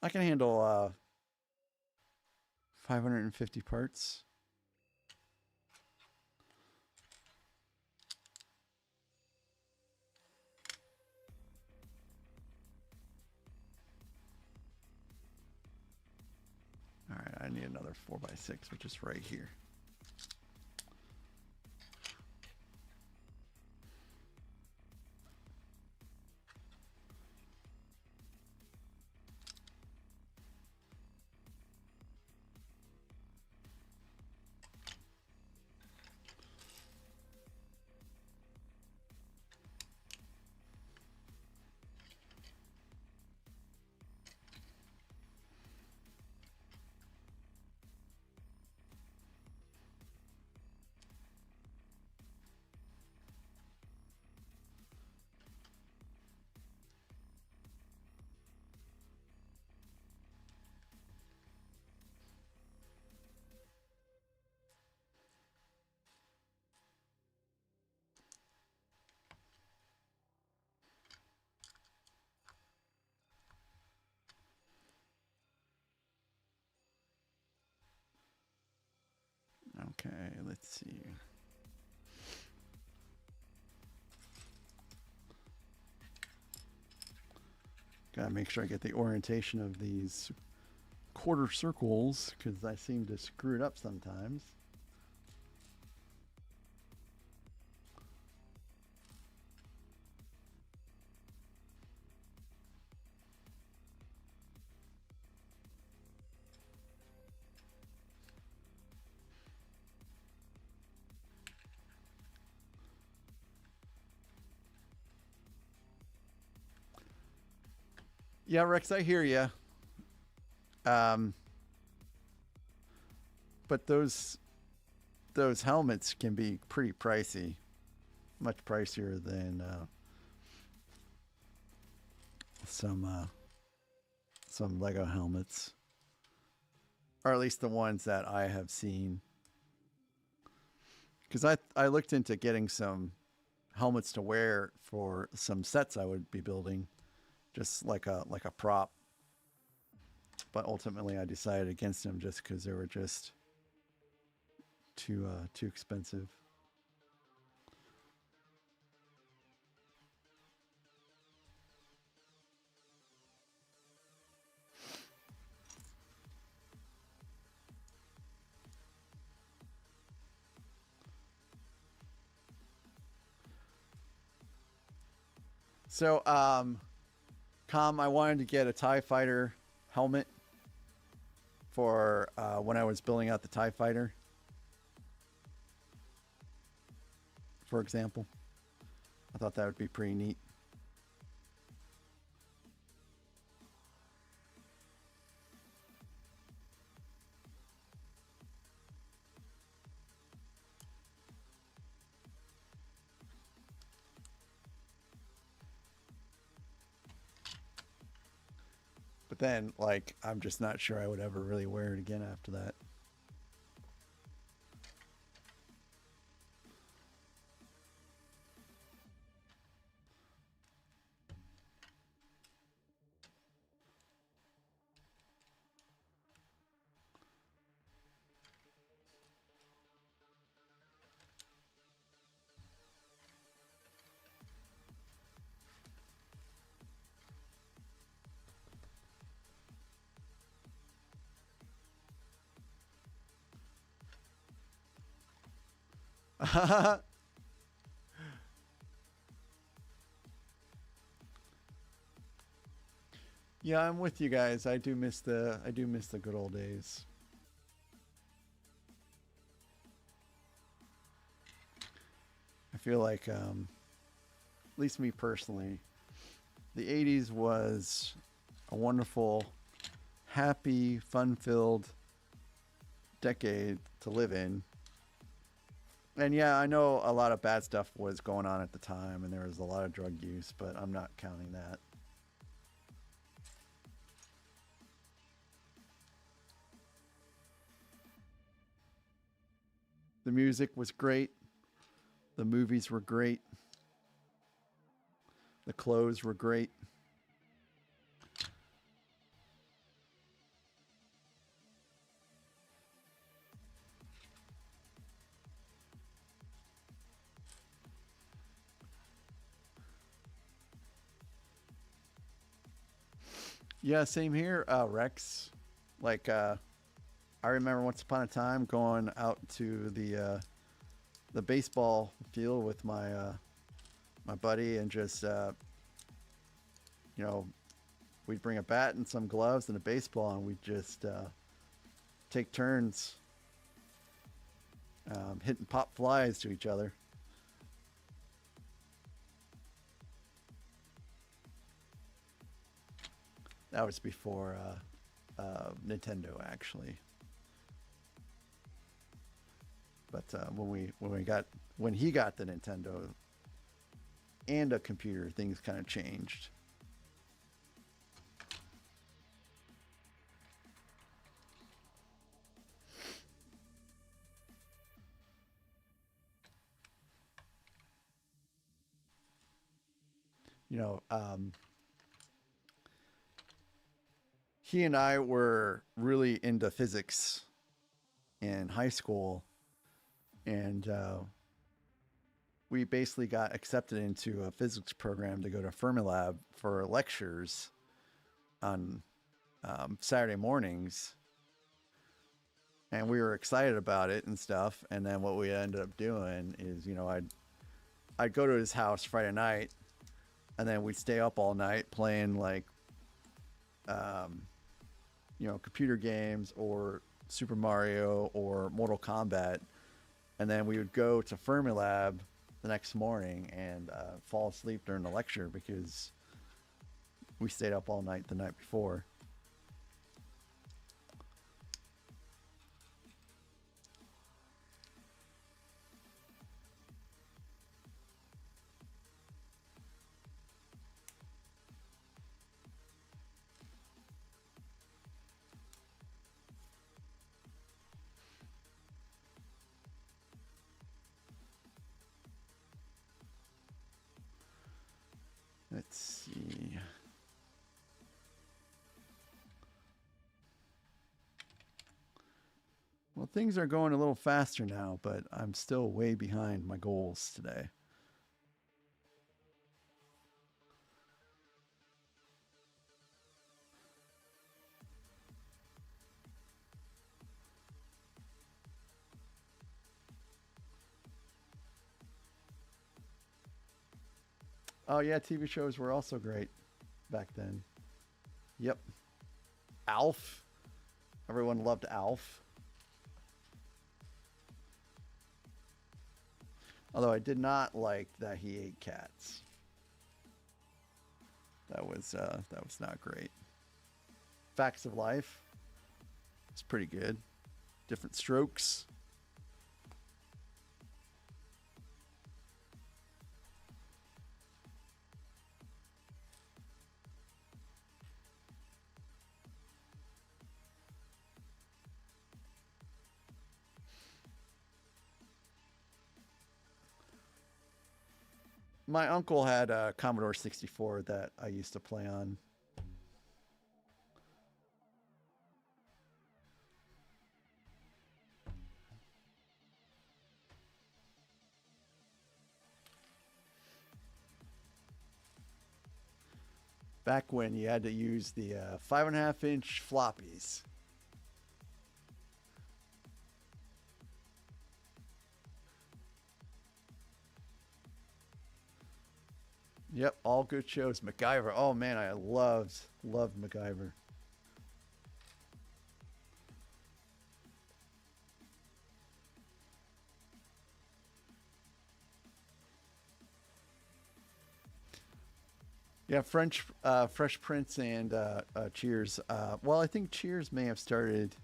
I can handle 550 parts. All right, I need another 4x6, which is right here. Okay, let's see. Gotta make sure I get the orientation of these quarter circles because I seem to screw it up sometimes. Yeah, Rex, I hear you. But those helmets can be pretty pricey, much pricier than some Lego helmets, or at least the ones that I have seen. Because I looked into getting some helmets to wear for some sets I would be building, just like a prop. But ultimately, I decided against them just because they were just too expensive. So, I wanted to get a TIE fighter helmet for when I was building out the TIE fighter, for example. I thought that would be pretty neat. But then, like, I'm just not sure I would ever really wear it again after that. Yeah, I'm with you guys. I do miss the good old days. I feel like at least me personally, the 80s was a wonderful, happy, fun-filled decade to live in. And yeah, I know a lot of bad stuff was going on at the time and there was a lot of drug use, but I'm not counting that. The music was great. The movies were great. The clothes were great. Yeah, same here, Rex. Like, I remember once upon a time going out to the baseball field with my buddy and just you know we'd bring a bat and some gloves and a baseball and we'd just take turns hitting pop flies to each other. That was before Nintendo actually. But when he got the Nintendo and a computer, things kind of changed. You know, he and I were really into physics in high school, and we basically got accepted into a physics program to go to Fermilab for lectures on Saturday mornings. And we were excited about it and stuff. And then what we ended up doing is, I'd go to his house Friday night, and then we'd stay up all night playing like, computer games or Super Mario or Mortal Kombat. And then we would go to Fermilab the next morning and fall asleep during the lecture because we stayed up all night the night before. Let's see. Well, things are going a little faster now, but I'm still way behind my goals today. Oh yeah, TV shows were also great back then. Yep. Alf. Everyone loved Alf. Although I did not like that he ate cats. That was not great. Facts of Life. It's pretty good. Different Strokes. My uncle had a Commodore 64 that I used to play on. Back when you had to use the 5.5-inch floppies. Yep, all good shows. MacGyver. Oh man, I loved MacGyver. Yeah, Fresh Prince and Cheers. Well, I think Cheers may have started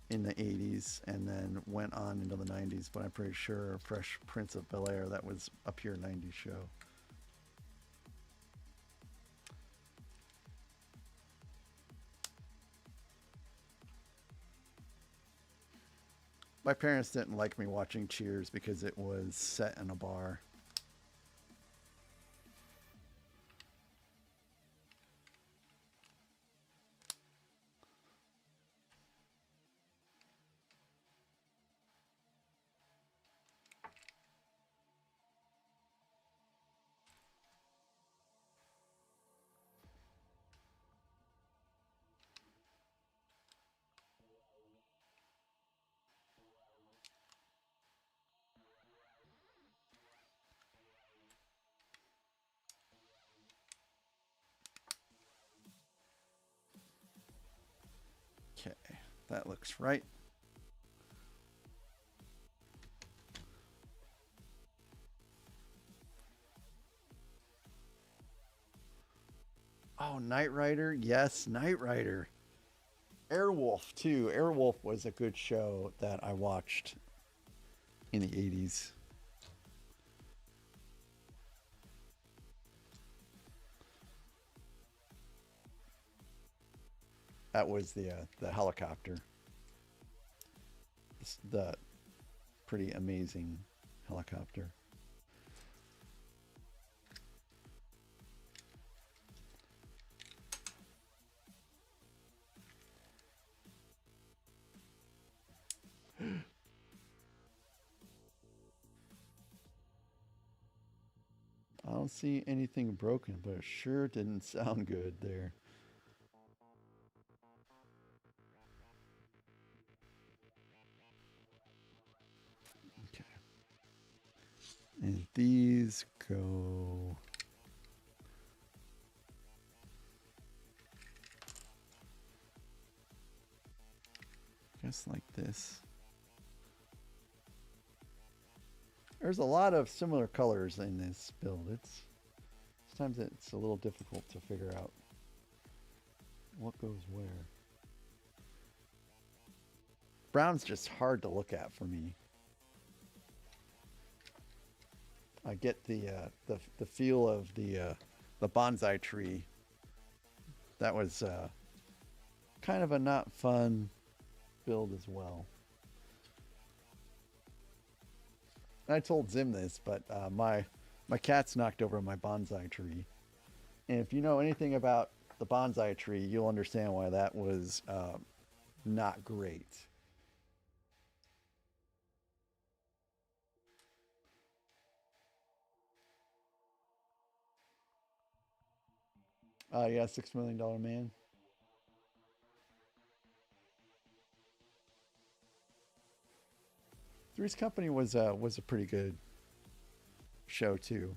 in the 80s and then went on into the 90s, but I'm pretty sure Fresh Prince of Bel-Air, that was a pure 90s show. My parents didn't like me watching Cheers because it was set in a bar. Okay, that looks right. Oh, Knight Rider. Yes, Knight Rider. Airwolf, too. Airwolf was a good show that I watched in the 80s. That was the helicopter. The pretty amazing helicopter. I don't see anything broken, but it sure didn't sound good there. Okay. And these go just like this. There's a lot of similar colors in this build. Sometimes it's a little difficult to figure out what goes where. Brown's just hard to look at for me. I get the feel of the bonsai tree. That was kind of a not fun build as well. And I told Zim this, but my cat's knocked over my bonsai tree. And if you know anything about the bonsai tree, you'll understand why that was not great. Yeah, $6 Million Man. Three's Company was a pretty good show too.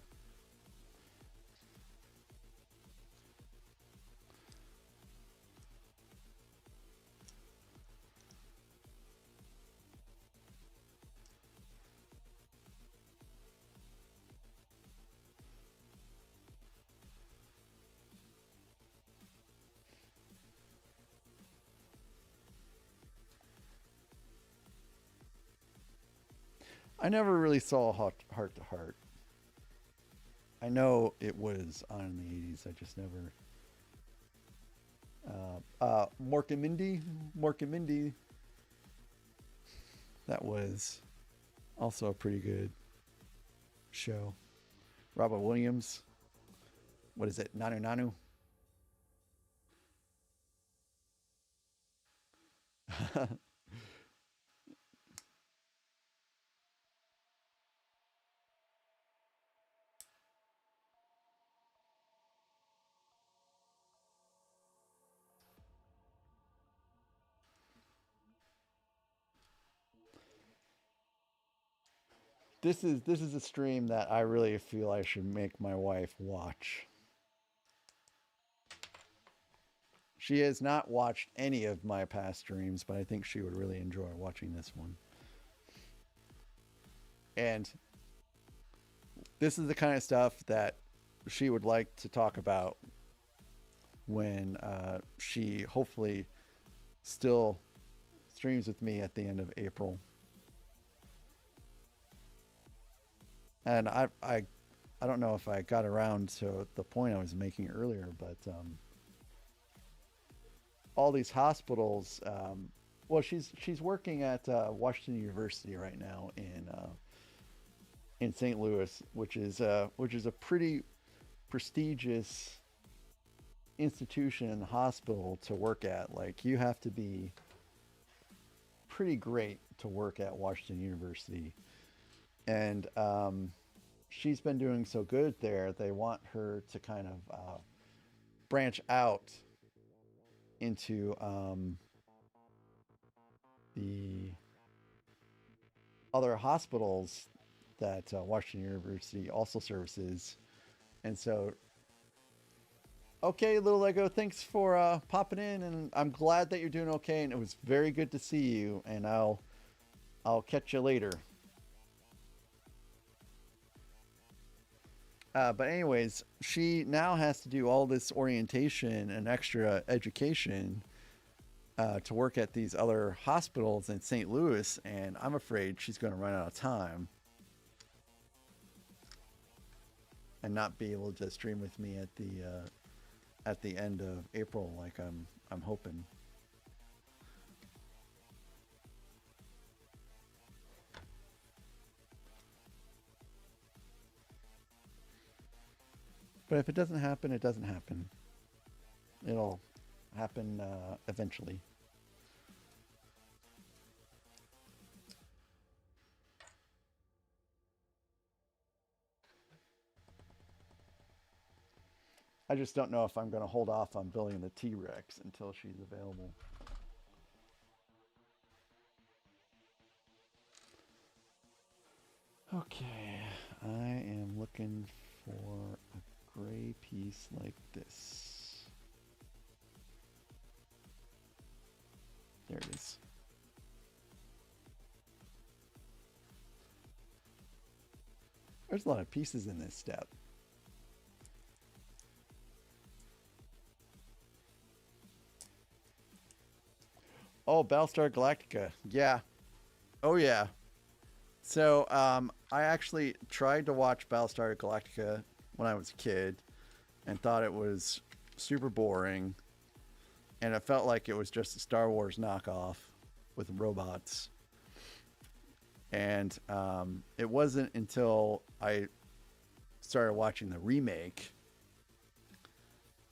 I never really saw Heart to Heart. I know it was on in the 80s. I just never. Mork and Mindy. Mork and Mindy. That was also a pretty good show. Robert Williams. What is it? Nanu Nanu. This is a stream that I really feel I should make my wife watch. She has not watched any of my past streams, but I think she would really enjoy watching this one. And this is the kind of stuff that she would like to talk about when she hopefully still streams with me at the end of April. And I don't know if I got around to the point I was making earlier, but all these hospitals. Well, she's working at Washington University right now in St. Louis, which is a pretty prestigious institution and hospital to work at. Like, you have to be pretty great to work at Washington University. And she's been doing so good there, they want her to kind of branch out into the other hospitals that Washington University also services. And so, okay, little Lego, thanks for popping in, and I'm glad that you're doing okay, and it was very good to see you, and I'll catch you later. But anyways, she now has to do all this orientation and extra education to work at these other hospitals in St. Louis, and I'm afraid she's going to run out of time and not be able to stream with me at the end of April, like I'm hoping. But if it doesn't happen, it doesn't happen. It'll happen eventually. I just don't know if I'm going to hold off on building the T-Rex until she's available. Okay, I am looking for a gray piece like this. There it is. There's a lot of pieces in this step. Oh, Battlestar Galactica. Yeah. Oh, yeah. So, I actually tried to watch Battlestar Galactica when I was a kid and thought it was super boring. And it felt like it was just a Star Wars knockoff with robots. And it wasn't until I started watching the remake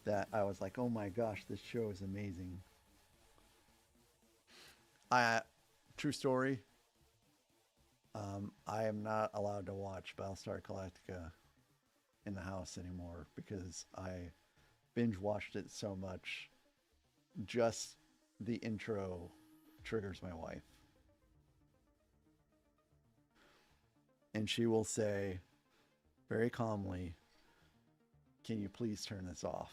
that I was like, oh my gosh, this show is amazing. True story. I am not allowed to watch Battlestar Galactica in the house anymore because I binge watched it so much. Just the intro triggers my wife. And she will say very calmly, "Can you please turn this off?"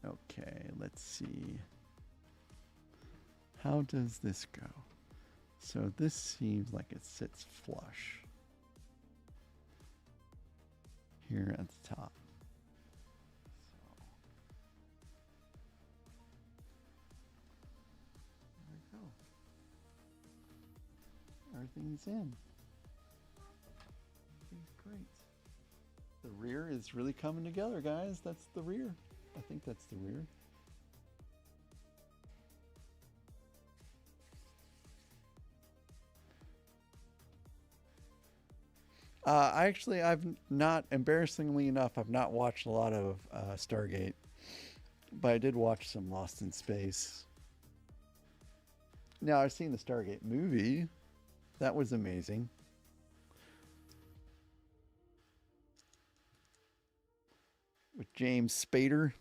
Okay, let's see. How does this go? So this seems like it sits flush here at the top. So there we go. Everything's in. great. The rear is really coming together, guys. That's the rear. I think that's the rear. I've not, embarrassingly enough, I've not watched a lot of Stargate, but I did watch some Lost in Space. Now, I've seen the Stargate movie. That was amazing. With James Spader.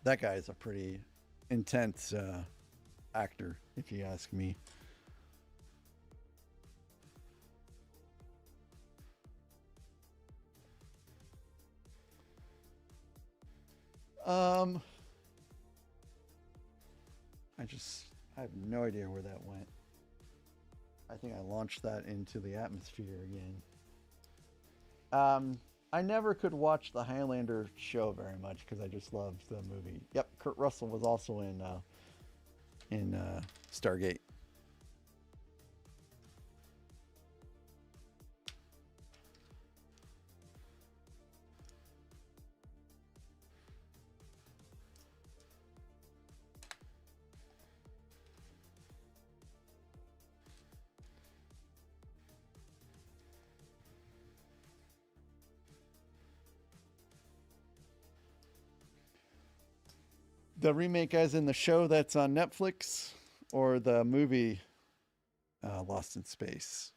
That guy is a pretty intense actor, if you ask me. Um, I have no idea where that went. I think I launched that into the atmosphere again. I never could watch the Highlander show very much because I just loved the movie. Yep, Kurt Russell was also in Stargate. The remake as in the show that's on Netflix or the movie Lost in Space?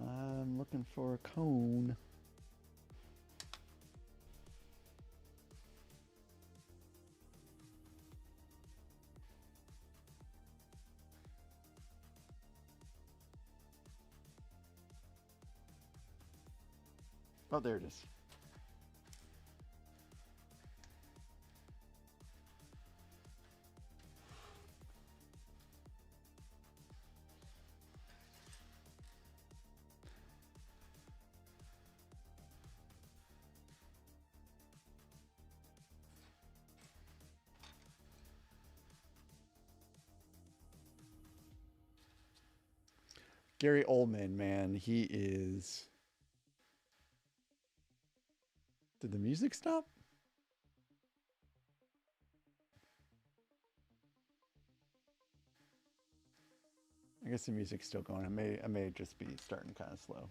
I'm looking for a cone. Oh, there it is. Gary Oldman, man, he is. Did the music stop? I guess the music's still going. I may just be starting kind of slow.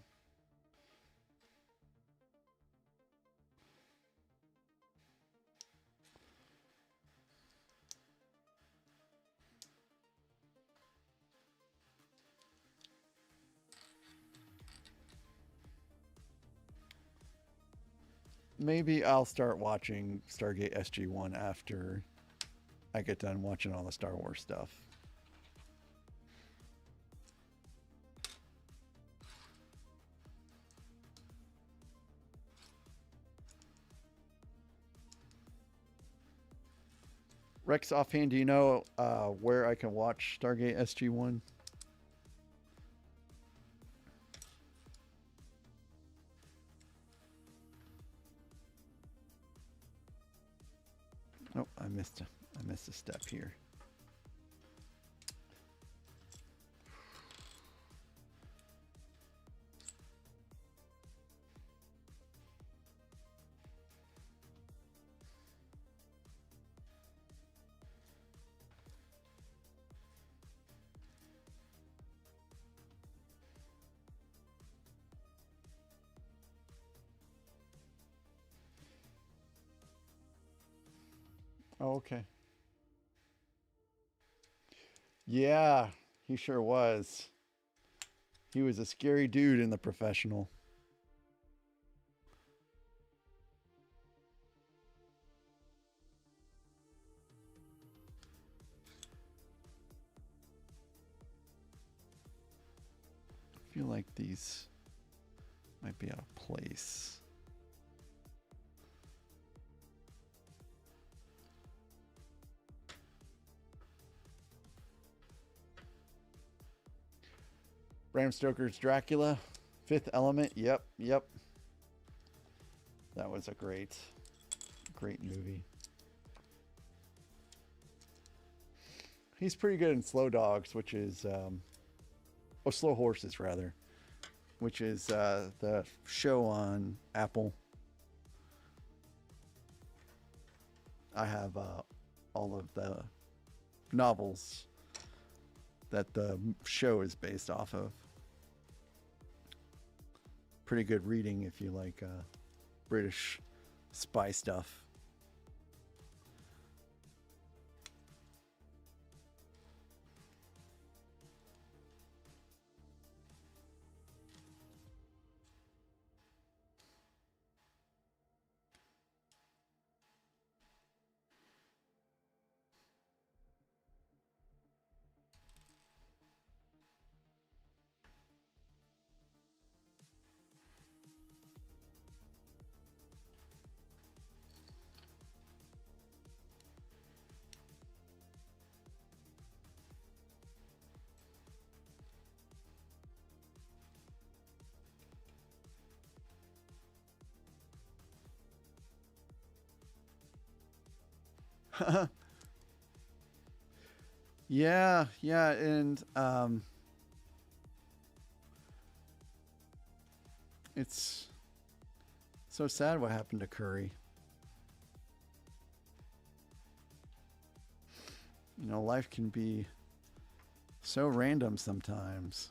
Maybe I'll start watching Stargate SG-1 after I get done watching all the Star Wars stuff. Rex, offhand, do you know where I can watch Stargate SG-1? Oh, I missed a step here. Oh, okay. Yeah, he sure was. He was a scary dude in The Professional. these might be out of place. Bram Stoker's Dracula, Fifth Element. Yep. That was a great movie. He's pretty good in Slow Dogs, which is Slow Horses rather, which is the show on Apple. I have all of the novels that the show is based off of. Pretty good reading if you like British spy stuff. Yeah, and it's so sad what happened to Curry. You know, life can be so random sometimes.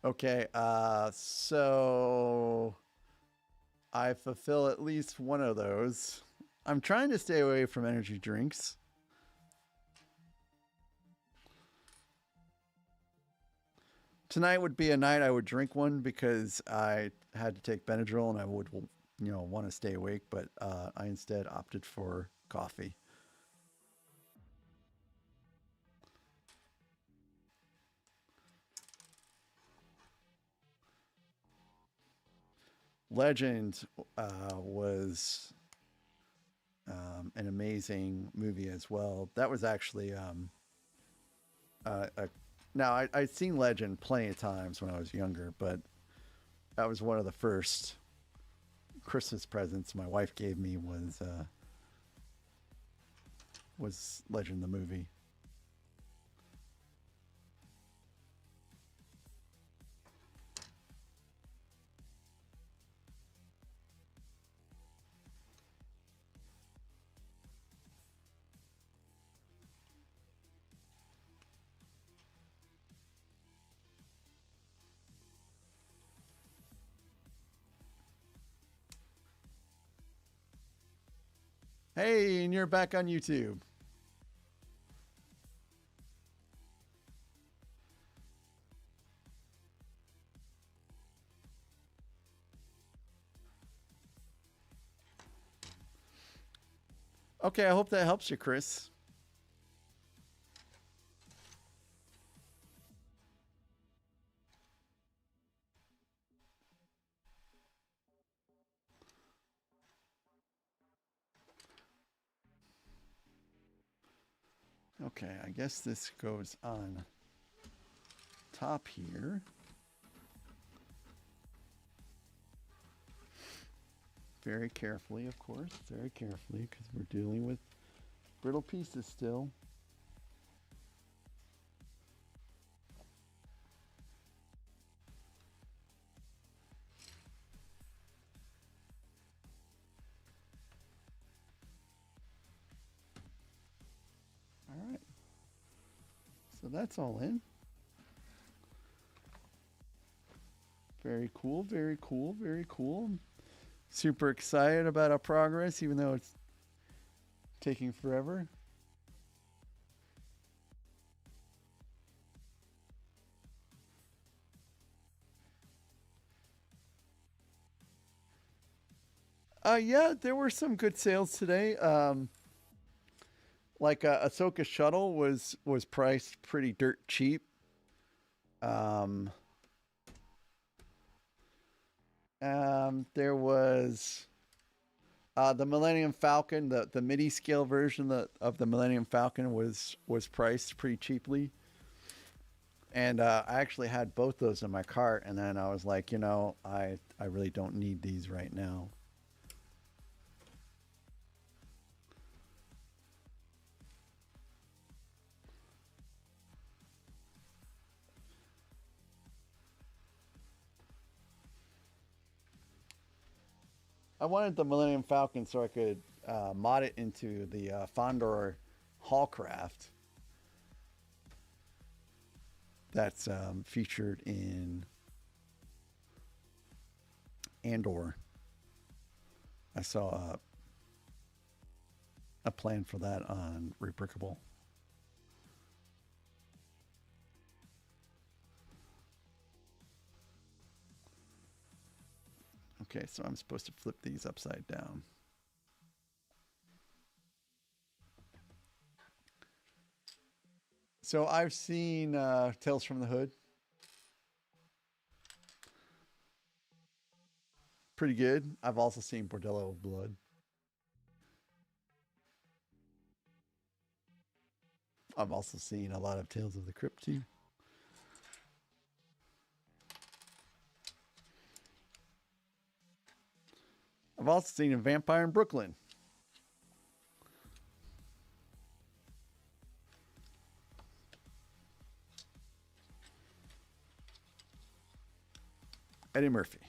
Okay, so I fulfill at least one of those. I'm trying to stay away from energy drinks. Tonight would be a night I would drink one because I had to take Benadryl and I would, want to stay awake, but I instead opted for coffee. Legend was an amazing movie as well. That was actually now I'd seen Legend plenty of times when I was younger, but that was one of the first Christmas presents my wife gave me was Legend the movie. Hey, and you're back on YouTube. Okay, I hope that helps you, Chris. Okay, I guess this goes on top here. Very carefully, of course, very carefully, because we're dealing with brittle pieces still. All right. So that's all in. Very cool, very cool, very cool. super excited about our progress, even though it's taking forever. Yeah, there were some good sales today. Like Ahsoka Shuttle was priced pretty dirt cheap. Um, there was the Millennium Falcon, the midi scale version of the Millennium Falcon was priced pretty cheaply, and I actually had both those in my cart, and then I was like, I really don't need these right now. I wanted the Millennium Falcon so I could mod it into the Fondor Hallcraft that's featured in Andor. I saw a plan for that on Regrettable. Okay, so I'm supposed to flip these upside down. So I've seen Tales from the Hood. Pretty good. I've also seen Bordello of Blood. I've also seen a lot of Tales of the Crypt too. I've also seen a Vampire in Brooklyn. Eddie Murphy.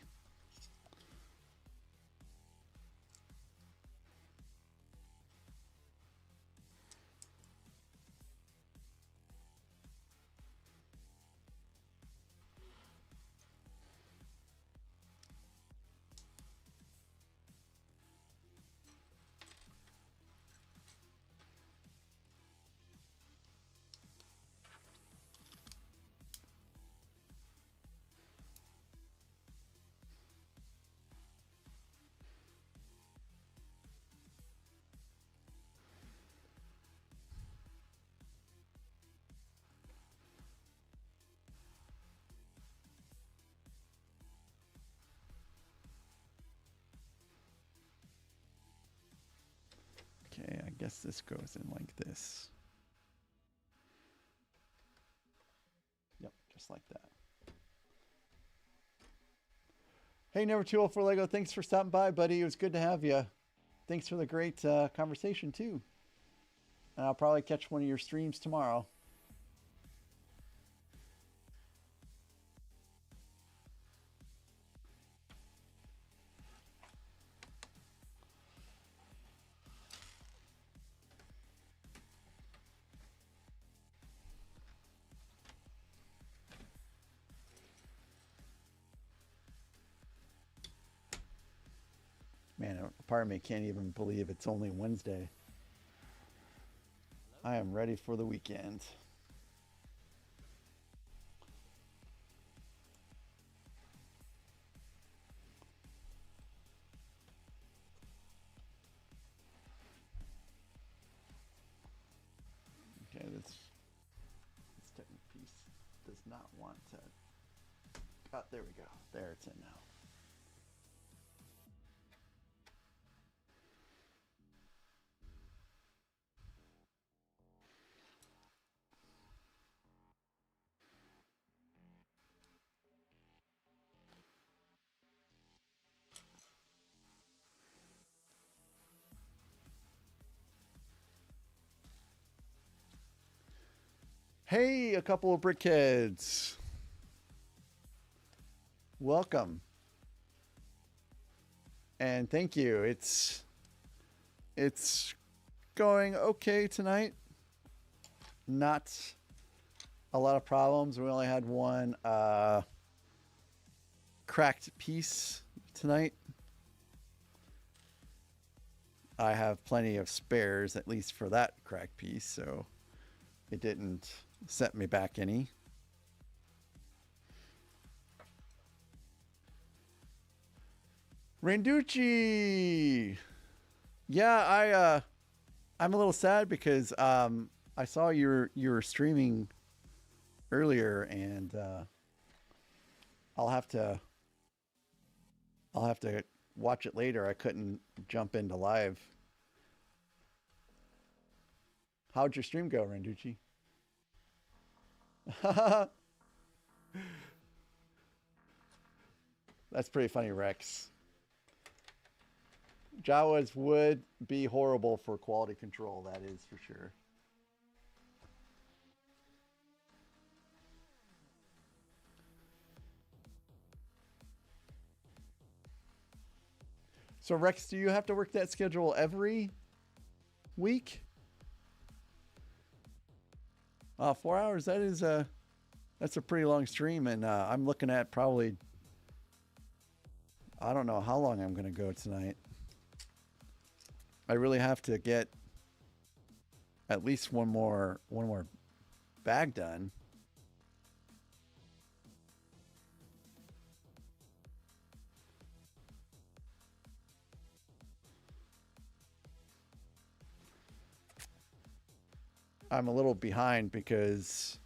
Okay, I guess this goes in like this. Yep, just like that. Hey, Never Too Old for Lego. Thanks for stopping by, buddy. It was good to have you. Thanks for the great conversation, too. And I'll probably catch one of your streams tomorrow. Man, a part of me can't even believe it's only Wednesday. I am ready for the weekend. Okay, this technic piece does not want to. Oh, there we go. There it's in now. Hey, a couple of brickheads. Welcome. And thank you. It's going okay tonight. Not a lot of problems. We only had one cracked piece tonight. I have plenty of spares, at least for that crack piece, so it didn't set me back any. Randucci! Yeah, I'm a little sad because I saw you were streaming earlier, and I'll have to I'll have to watch it later. I couldn't jump into live. How'd your stream go, Randucci? That's pretty funny, Rex. Jawas would be horrible for quality control, that is for sure. So Rex, do you have to work that schedule every week? 4 hours. That's a pretty long stream, and I'm looking at probably I don't know how long I'm gonna go tonight. I really have to get at least one more bag done. I'm a little behind because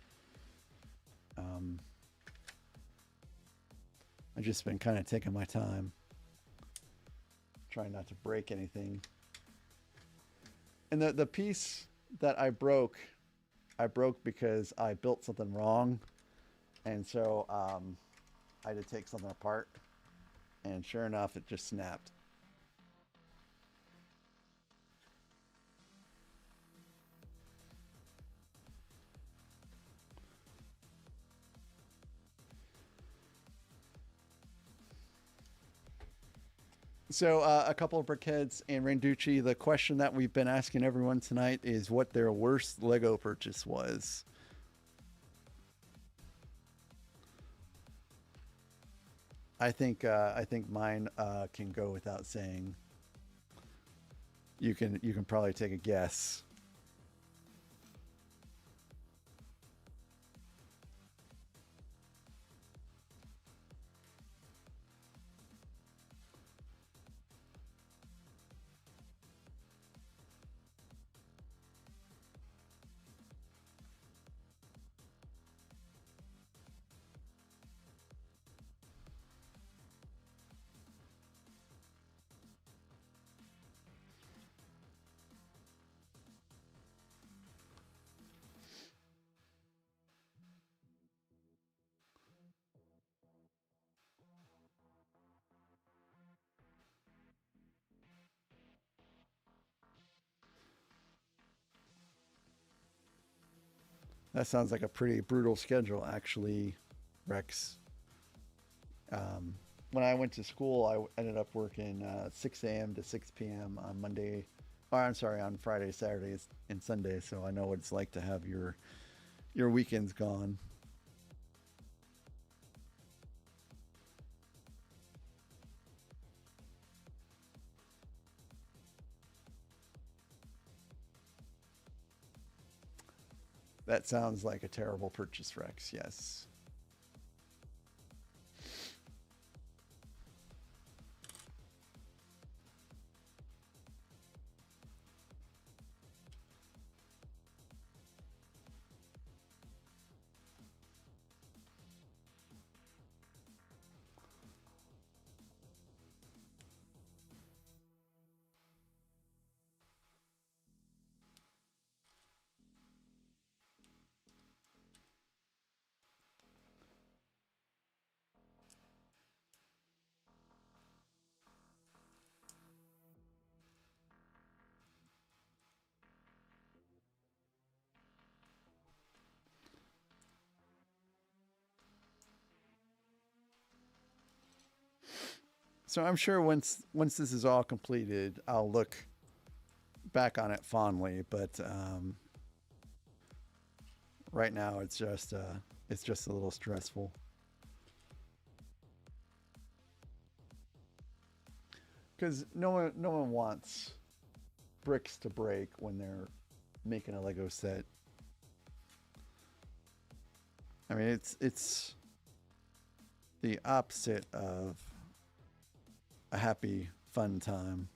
I've just been kind of taking my time, trying not to break anything. And the piece that I broke because I built something wrong, and so I had to take something apart, and sure enough, it just snapped. So a couple of brickheads and Randucci, the question that we've been asking everyone tonight is what their worst Lego purchase was. I think mine can go without saying. You can probably take a guess. That sounds like a pretty brutal schedule, actually, Rex. When I went to school, I ended up working 6 a.m. to 6 p.m. on Monday, or I'm sorry, on Friday, Saturdays, and Sunday. So I know what it's like to have your weekends gone. That sounds like a terrible purchase, Rex. Yes. So I'm sure once this is all completed, I'll look back on it fondly. But right now, it's just a little stressful because no one wants bricks to break when they're making a Lego set. I mean, it's the opposite of a happy, fun time.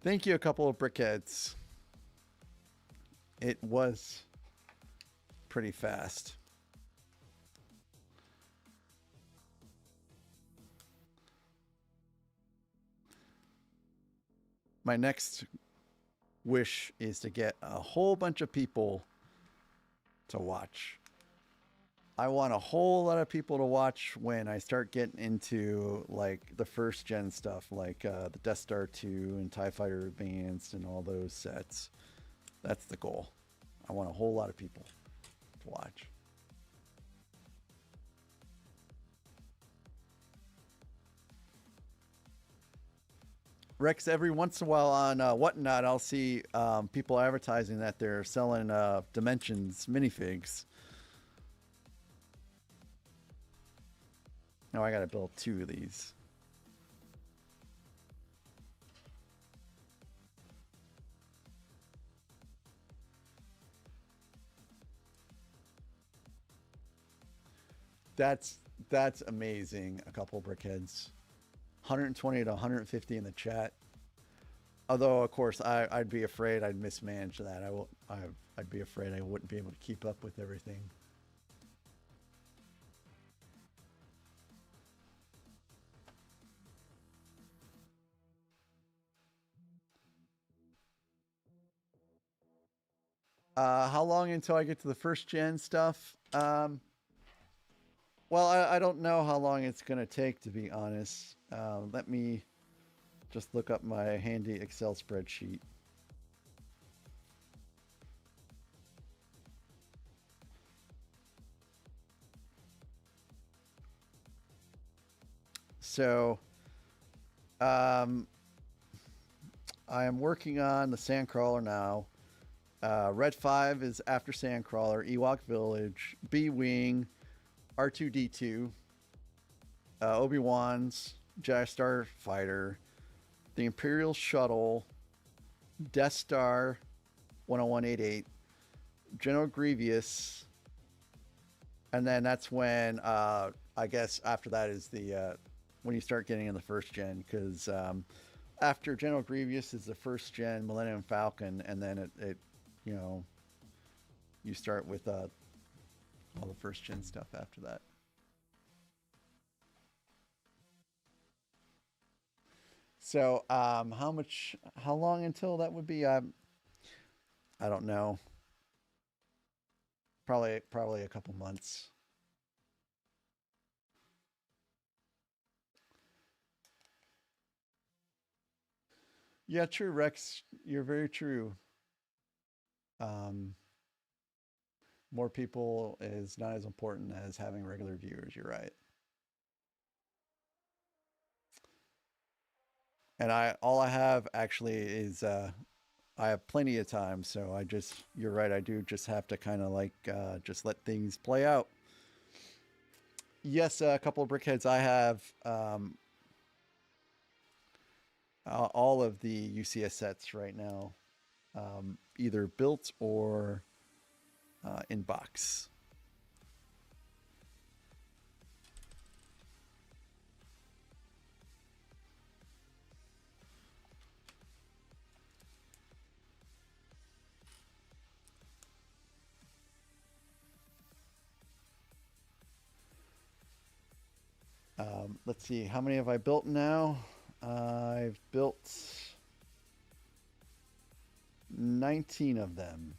Thank you, a couple of brickheads. It was pretty fast. My next wish is to get a whole bunch of people to watch. I want a whole lot of people to watch when I start getting into like the first gen stuff, like the Death Star 2 and TIE Fighter Advanced and all those sets. That's the goal. I want a whole lot of people to watch. Rex, every once in a while on Whatnot, I'll see people advertising that they're selling Dimensions minifigs. Now I gotta build 2 of these. That's amazing. A couple of brickheads, 120 to 150 in the chat. Although of course I'd be afraid I'd mismanage that. I'd be afraid I wouldn't be able to keep up with everything. How long until I get to the first gen stuff? Well, I don't know how long it's going to take, to be honest. Let me just look up my handy Excel spreadsheet. So, I am working on the Sandcrawler now. Red 5 is after Sandcrawler, Ewok Village, B-Wing, R2-D2, Obi-Wan's, Jedi Star Fighter, the Imperial Shuttle, Death Star 10188, General Grievous, and then that's when I guess after that is the when you start getting in the first gen, because after General Grievous is the first gen Millennium Falcon, and then it you know, you start with all the first gen stuff after that. So how long until that would be? I don't know. Probably a couple months. Yeah, true, Rex. You're very true. Um, More people is not as important as having regular viewers. You're right. And all I have actually is I have plenty of time, so you're right. I do just have to kind of like just let things play out. Yes, a couple of brickheads. I have all of the UCS sets right now, either built or in box. Let's see, how many have I built now? I've built 19 of them.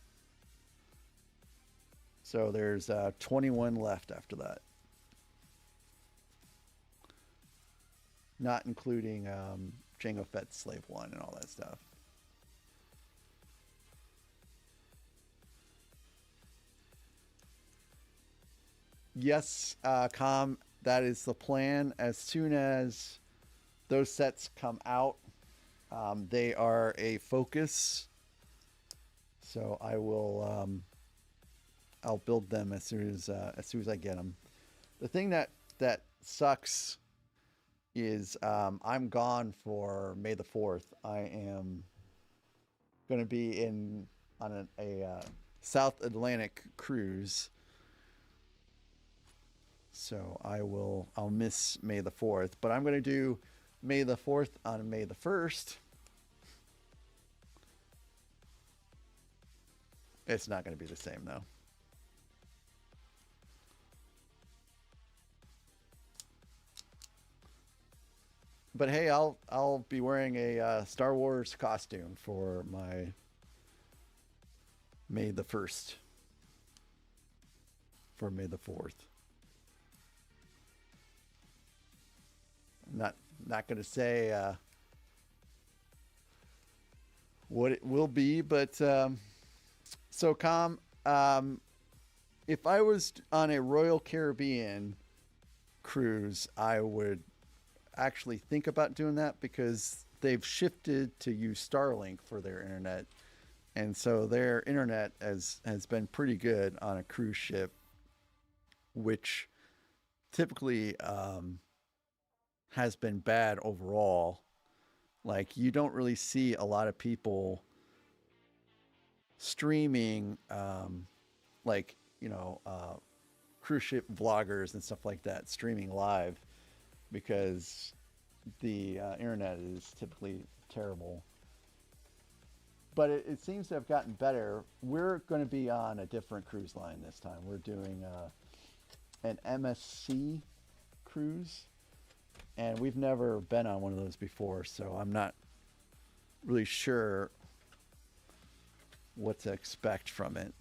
So there's 21 left after that. Not including Jango Fett Slave 1 and all that stuff. Yes, Com, that is the plan. As soon as those sets come out, they are a focus. So I'll build them as soon as I get them. The thing that sucks is I'm gone for May the 4th. I am going to be on a South Atlantic cruise. So I'll miss May the 4th, but I'm going to do May the 4th on May the 1st. It's not going to be the same though. But hey, I'll be wearing a Star Wars costume for my May the 1st for May the 4th. Not going to say what it will be, but so if I was on a Royal Caribbean cruise, I would actually think about doing that because they've shifted to use Starlink for their internet. And so their internet has been pretty good on a cruise ship, which typically has been bad overall. Like, you don't really see a lot of people streaming, like, cruise ship vloggers and stuff like that, streaming live because the internet is typically terrible. But it seems to have gotten better. We're going to be on a different cruise line this time. We're doing an MSC cruise, and we've never been on one of those before, so I'm not really sure what to expect from it.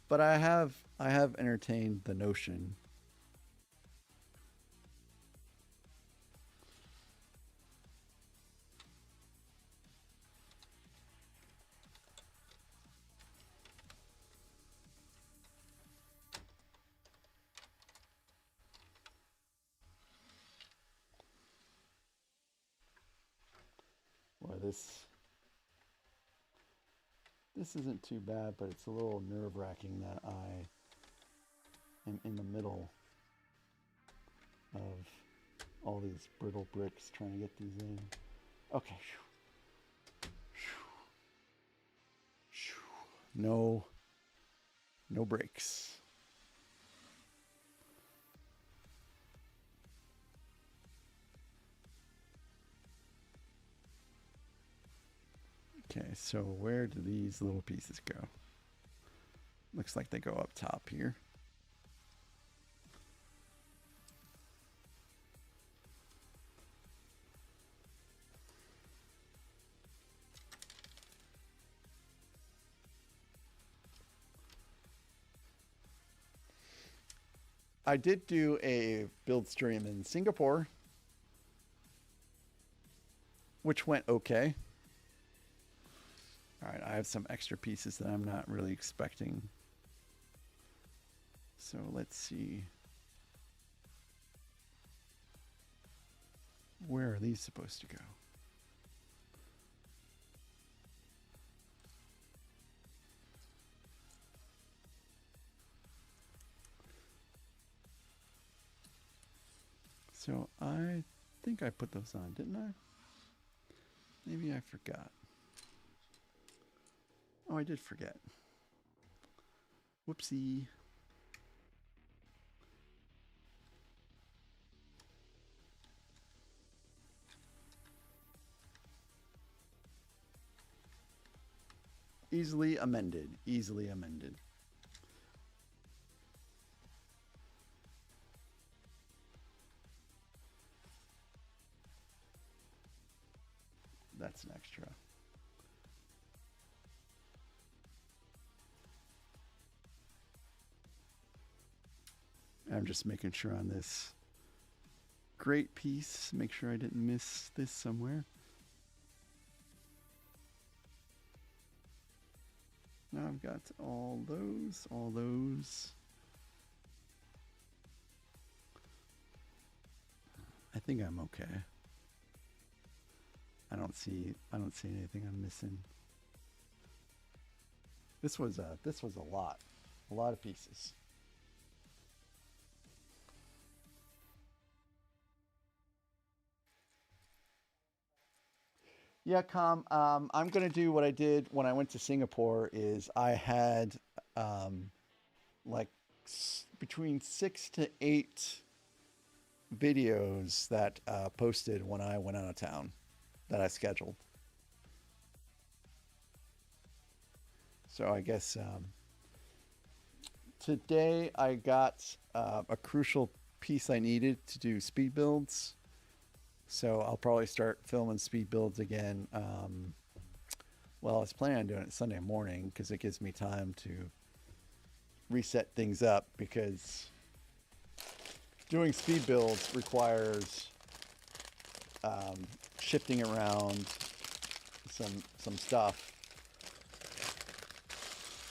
But I have entertained the notion. Boy, this isn't too bad, but it's a little nerve-wracking that I am in the middle of all these brittle bricks trying to get these in. Okay. No breaks. Okay, so where do these little pieces go? Looks like they go up top here. I did do a build stream in Singapore, which went okay. All right, I have some extra pieces that I'm not really expecting. So let's see. Where are these supposed to go? So I think I put those on, didn't I? Maybe I forgot. Oh, I did forget. Whoopsie. Easily amended. Easily amended. That's an extra. I'm just making sure on this great piece, make sure I didn't miss this somewhere. Now I've got all those, all those. I think I'm okay. I don't see anything I'm missing. This was a lot of pieces. Yeah, I'm gonna do what I did when I went to Singapore. Is I had um, like between 6 to 8 videos that posted when I went out of town that I scheduled. So I guess today I got a crucial piece I needed to do speed builds. So I'll probably start filming speed builds again. Well, I was planning on doing it Sunday morning because it gives me time to reset things up because doing speed builds requires um, shifting around some stuff.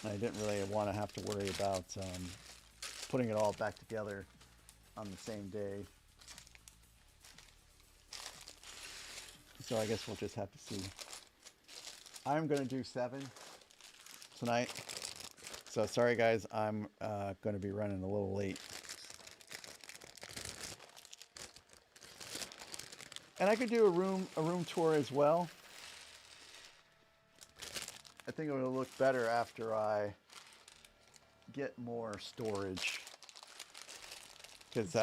And I didn't really want to have to worry about putting it all back together on the same day. So I guess we'll just have to see. I'm going to do 7 tonight. So sorry guys, I'm going to be running a little late. And I could do a room tour as well. I think it will look better after I get more storage. Because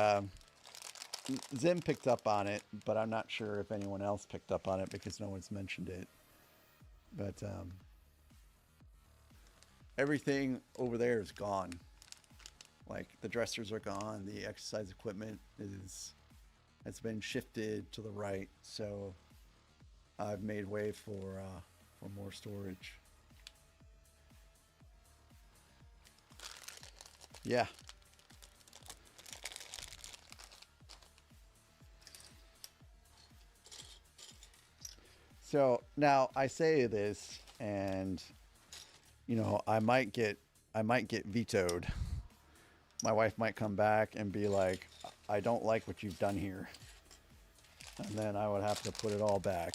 Zim picked up on it, but I'm not sure if anyone else picked up on it because no one's mentioned it. But everything over there is gone. Like the dressers are gone, the exercise equipment has been shifted to the right, so I've made way for more storage. Yeah. So now I say this, and you know, I might get vetoed. My wife might come back and be like, "I don't like what you've done here," and then I would have to put it all back.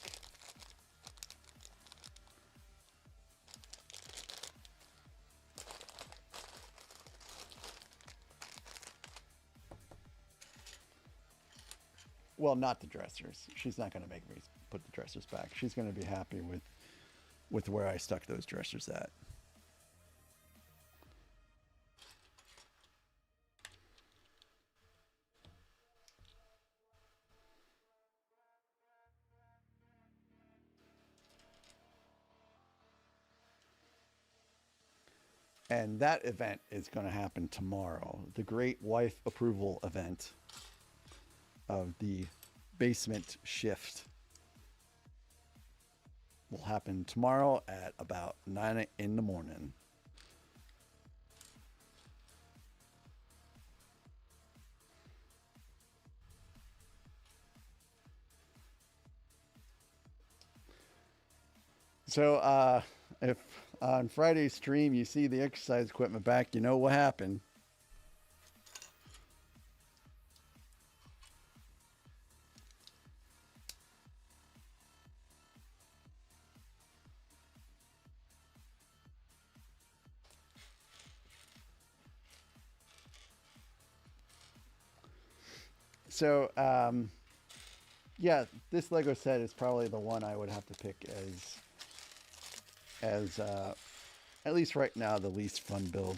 Well, not the dressers. She's not going to make me put the dressers back. She's going to be happy with where I stuck those dressers at. And that event is going to happen tomorrow. The Great Wife Approval event of the basement shift will happen tomorrow at about 9 in the morning. So if on Friday's stream you see the exercise equipment back, you know what happened. So yeah, this Lego set is probably the one I would have to pick as at least right now the least fun build.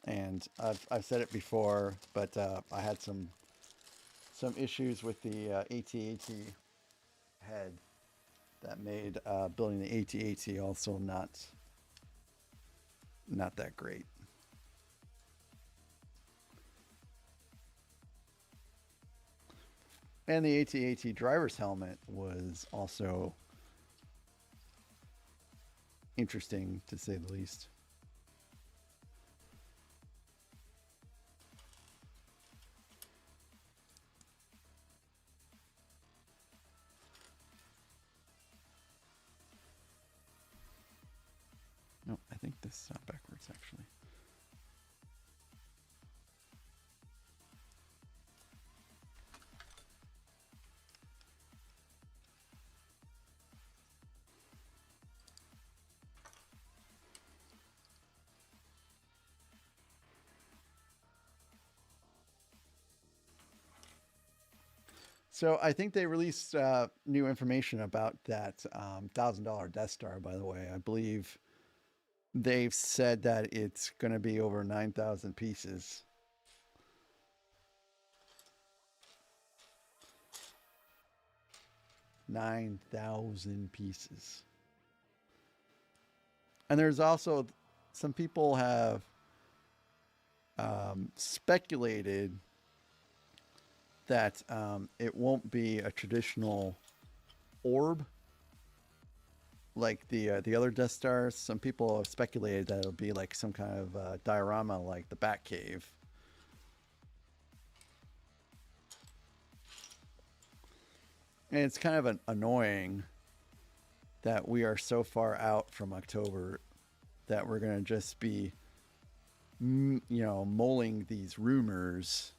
And I've said it before, but I had some issues with the AT-AT head that made building the AT-AT also not that great. And the AT-AT driver's helmet was also interesting, to say the least. No, I think this is backwards, actually. So I think they released new information about that $1,000 Death Star. By the way, I believe they've said that it's going to be over 9,000 pieces. 9,000 pieces. And there's also some people have speculated that it won't be a traditional orb like the other Death Stars. Some people have speculated that it'll be like some kind of diorama like the Batcave. And it's kind of annoying that we are so far out from October that we're going to just be, mulling these rumors.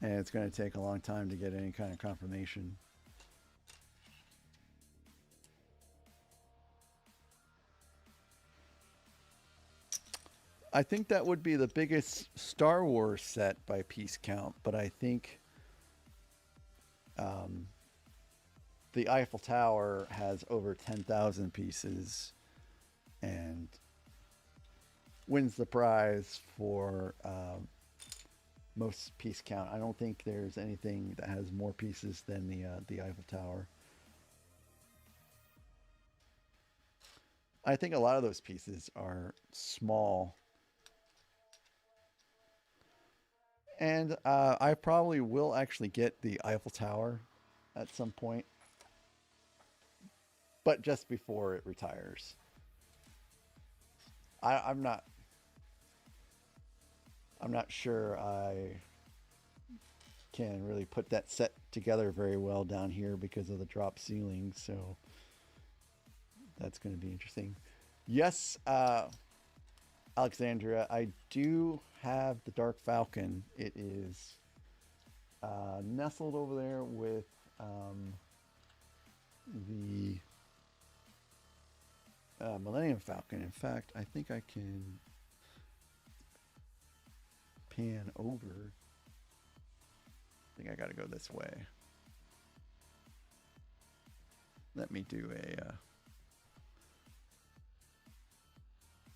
And it's going to take a long time to get any kind of confirmation. I think that would be the biggest Star Wars set by piece count, but I think the Eiffel Tower has over 10,000 pieces and wins the prize for most piece count. I don't think there's anything that has more pieces than the Eiffel Tower. I think a lot of those pieces are small. And I probably will actually get the Eiffel Tower at some point, but just before it retires. I'm not sure I can really put that set together very well down here because of the drop ceiling. So that's going to be interesting. Yes, Alexandria, I do have the Dark Falcon. It is nestled over there with the Millennium Falcon. In fact, I think I can pan over. I think I got to go this way. Let me do a...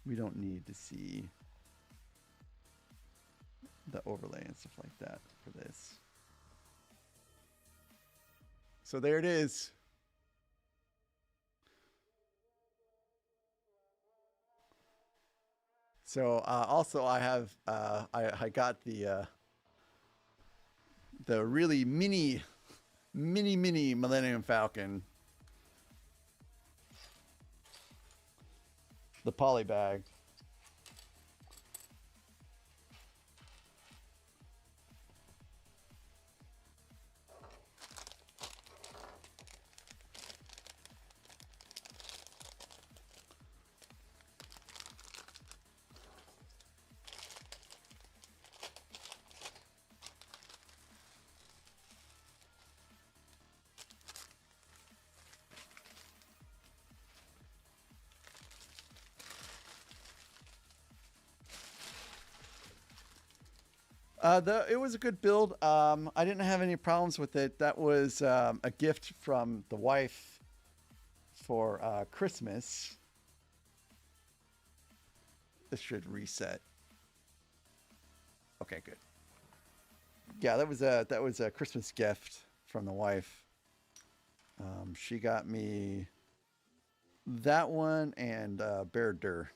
we don't need to see the overlay and stuff like that for this. So there it is. So also I have I got the really mini Millennium Falcon, the poly bag. It was a good build. I didn't have any problems with it. That was a gift from the wife for Christmas. This should reset. Okay, good. Yeah, that was a Christmas gift from the wife. She got me that one and Bear Dur.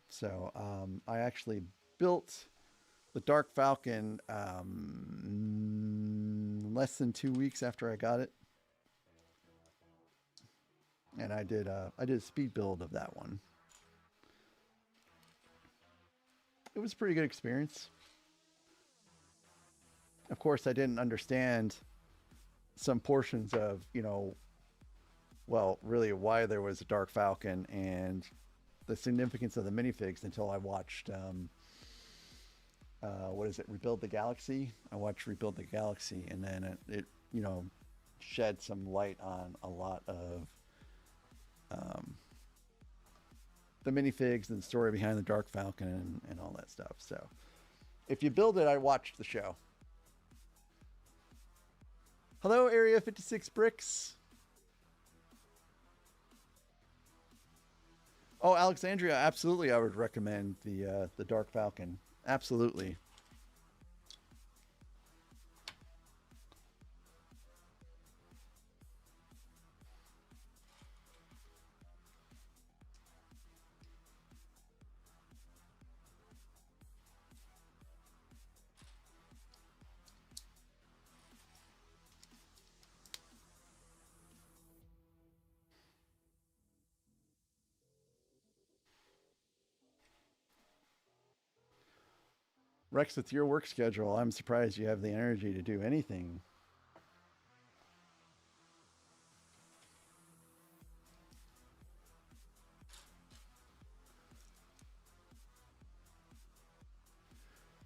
So I actually built the Dark Falcon less than 2 weeks after I got it, and I did a speed build of that one. It was a pretty good experience. Of course, I didn't understand some portions of, well, really why there was a Dark Falcon and the significance of the minifigs until I watched what is it, Rebuild the Galaxy. I watched Rebuild the Galaxy, and then it shed some light on a lot of the minifigs and the story behind the Dark Falcon and all that stuff. So If you build it, I watch the show. Hello, Area 56 Bricks. Oh, Alexandria, absolutely. I would recommend the Dark Falcon. Absolutely. Rex, with your work schedule, I'm surprised you have the energy to do anything.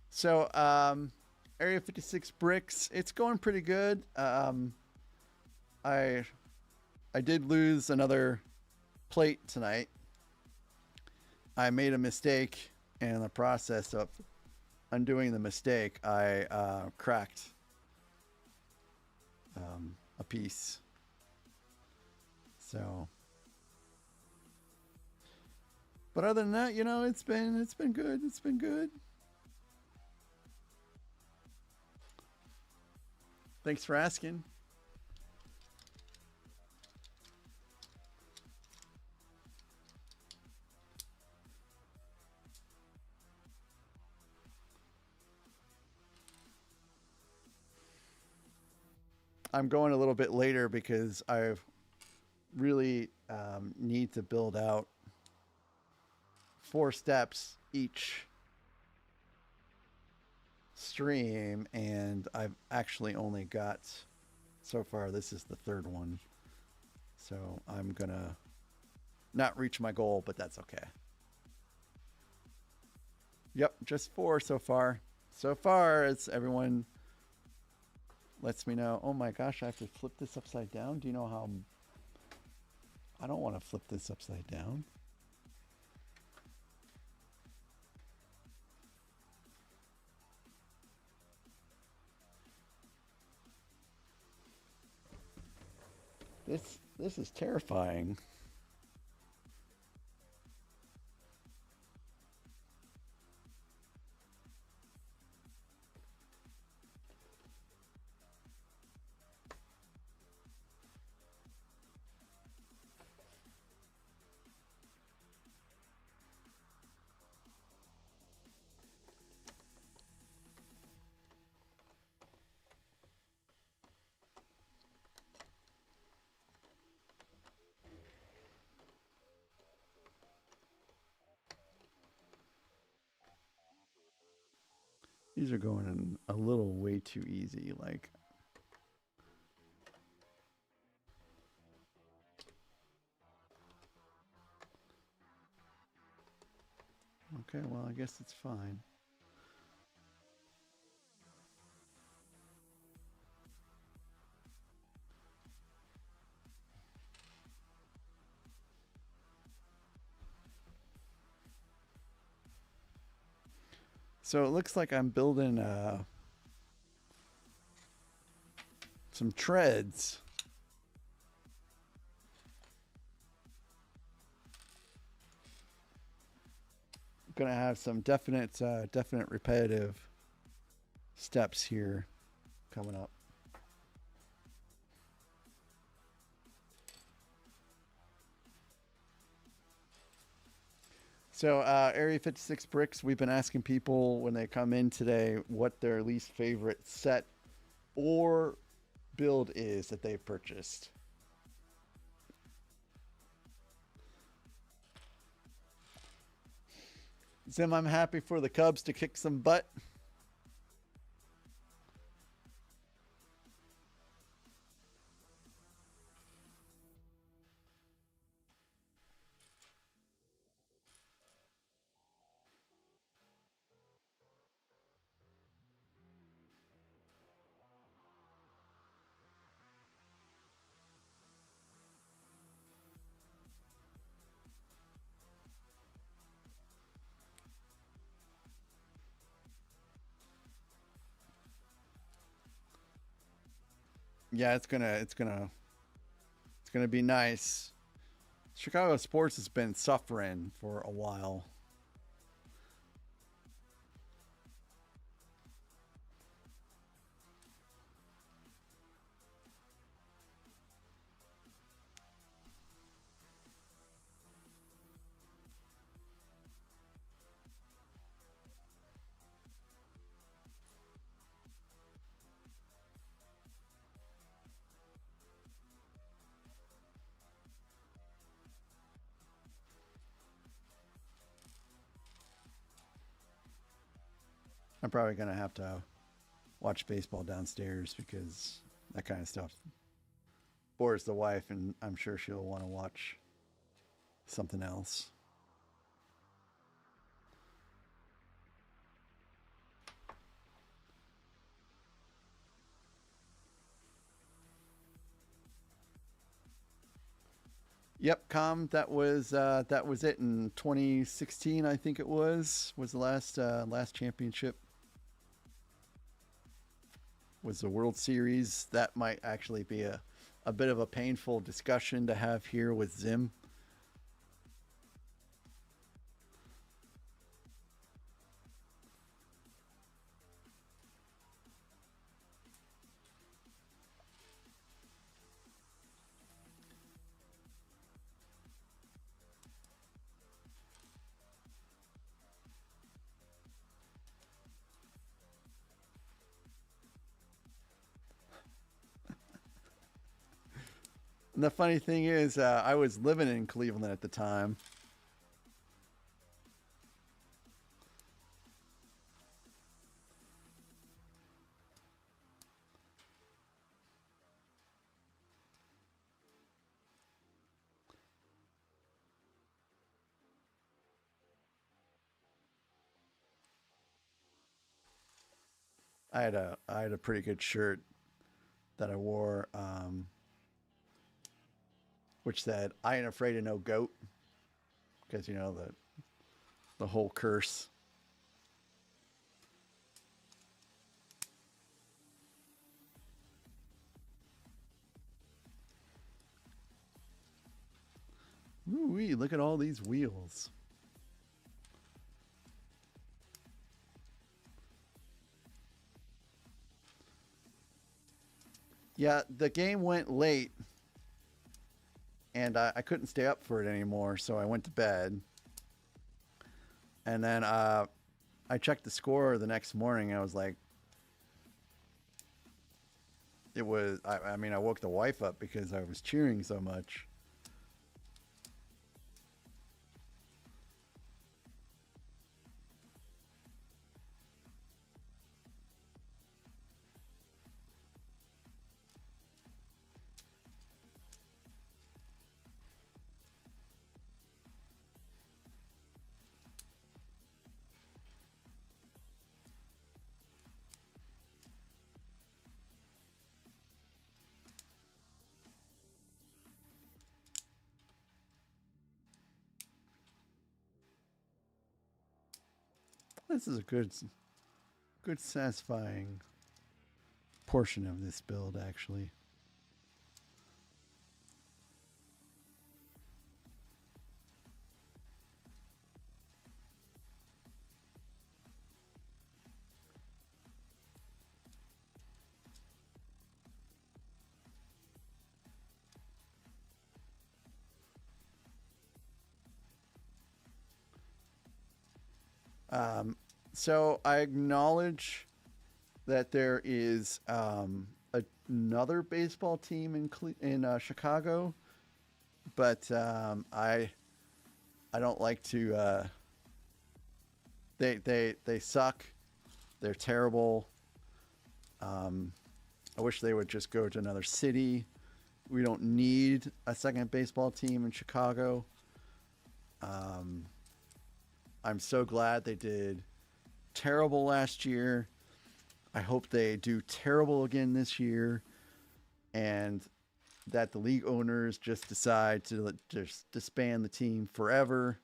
So, Area 56 Bricks, it's going pretty good. I I did lose another plate tonight. I made a mistake, and in the process of undoing the mistake, I cracked a piece. So, but other than that, it's been good. It's been good. Thanks for asking. I'm going a little bit later because I really need to build out 4 steps each stream, and I've actually only got, so far, this is the 3rd one. So I'm going to not reach my goal, but that's okay. Yep, just 4 so far. So far, it's everyone lets me know. Oh my gosh, I have to flip this upside down. Do you know how? I don't want to flip this upside down. This is terrifying. These are going a little way too easy. Like, okay, well, I guess it's fine. So it looks like I'm building some treads. Gonna have some definite repetitive steps here coming up. So Area 56 Bricks, we've been asking people when they come in today what their least favorite set or build is that they've purchased. Zim, I'm happy for the Cubs to kick some butt. Yeah, it's gonna be nice. Chicago sports has been suffering for a while. I'm probably gonna have to watch baseball downstairs because that kind of stuff bores the wife, and I'm sure she'll want to watch something else. Yep, that was it in 2016. I think it was the last championship was the World Series. That might actually be a bit of a painful discussion to have here with Zim. And the funny thing is, I was living in Cleveland at the time. I had a pretty good shirt that I wore, which said "I ain't afraid of no goat," because you know the whole curse. Ooh wee! Look at all these wheels. Yeah, the game went late, and I couldn't stay up for it anymore, so I went to bed. And then I checked the score the next morning. I was like, it was. I mean, I woke the wife up because I was cheering so much. This is a good, satisfying portion of this build, actually. Um, so I acknowledge that there is another baseball team in Chicago, but I don't like to. They suck. They're terrible. Um, I wish they would just go to another city. We don't need a second baseball team in Chicago. Um, I'm so glad they did terrible last year. I hope they do terrible again this year, and that the league owners just decide to just disband the team forever.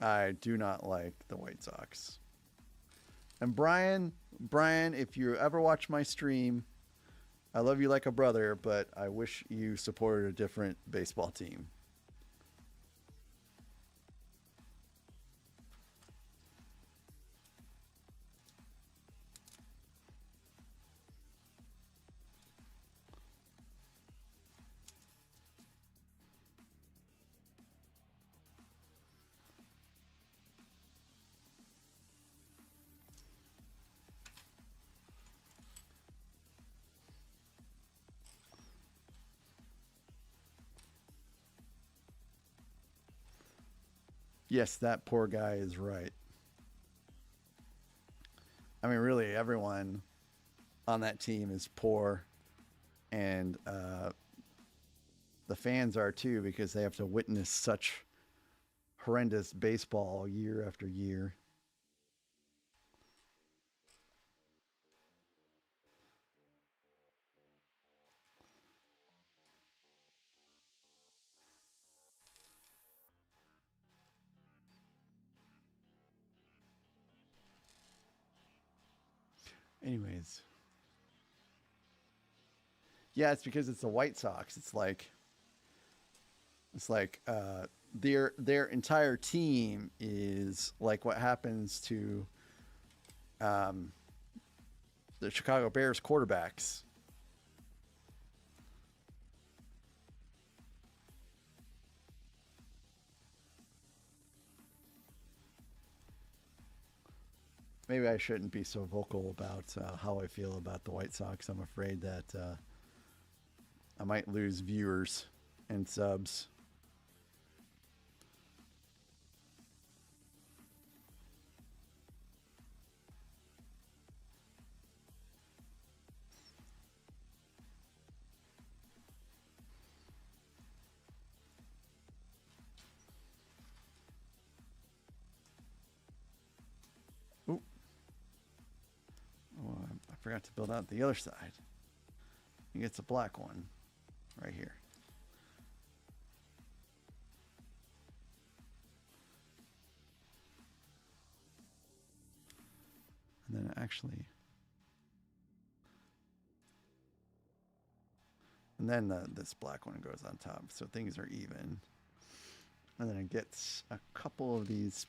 I do not like the White Sox. And Brian, if you ever watch my stream, I love you like a brother, but I wish you supported a different baseball team. Yes, that poor guy is right. I mean, really, everyone on that team is poor, and the fans are too because they have to witness such horrendous baseball year after year. Anyways, yeah, it's because it's the White Sox. It's like their entire team is like what happens to um, the Chicago Bears quarterbacks. Maybe I shouldn't be so vocal about how I feel about the White Sox. I'm afraid that I might lose viewers and subs. Ooh, oh, I forgot to build out the other side. I think it's a black one right here. And then actually, and then this black one goes on top, so things are even. And then it gets a couple of these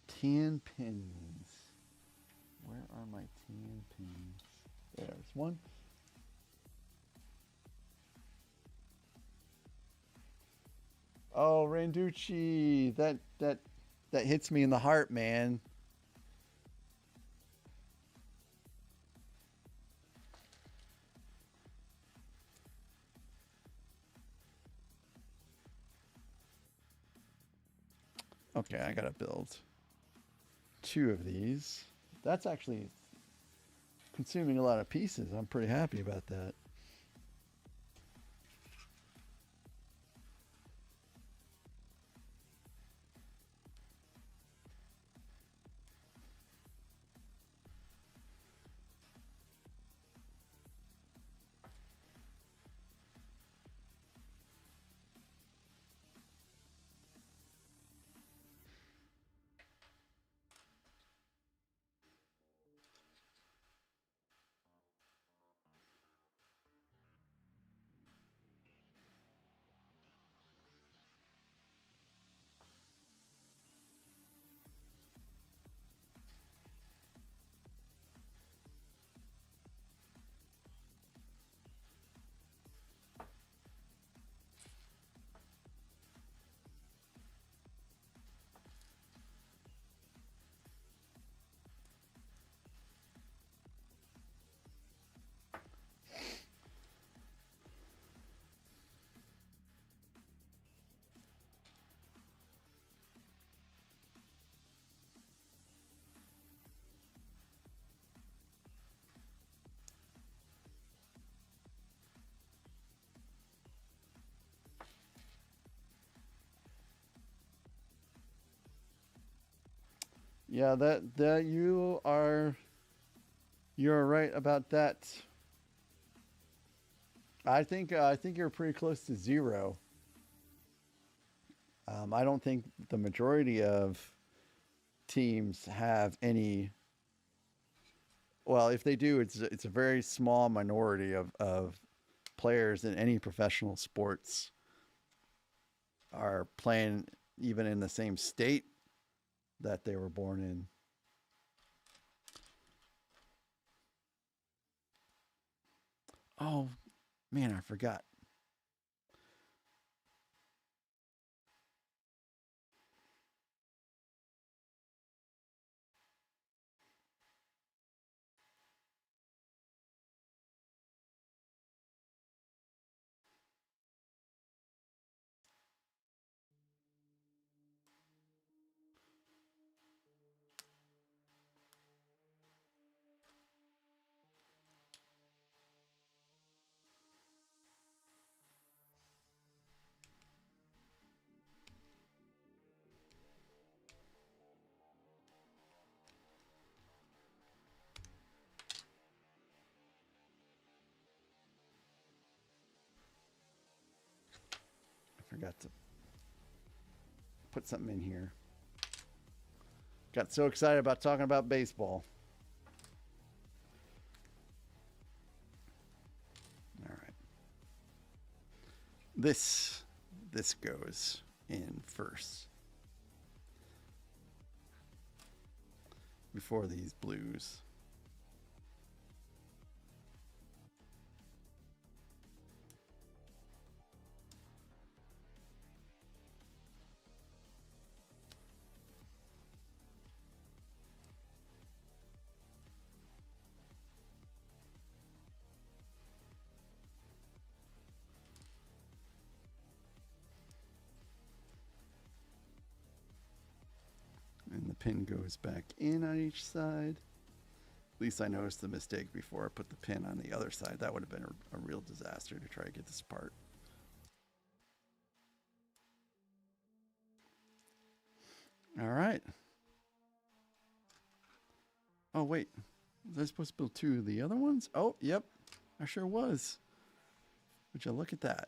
tan pins. Where are my tan pins? There's one. Oh, Randucci, that hits me in the heart, man. Okay, I gotta build two of these. That's actually consuming a lot of pieces. I'm pretty happy about that. Yeah, that you're right about that. I think you're pretty close to zero. I don't think the majority of teams have any. Well, if they do, it's a very small minority of players in any professional sports are playing even in the same state that they were born in. Oh man, I forgot. I forgot to put something in here. Got so excited about talking about baseball. All right. This goes in first before these blues. And the pin goes back in on each side. At least I noticed the mistake before I put the pin on the other side. That would have been a real disaster to try to get this apart. All right. Oh, wait. Was I supposed to build two of the other ones? Oh, yep. I sure was. Would you look at that?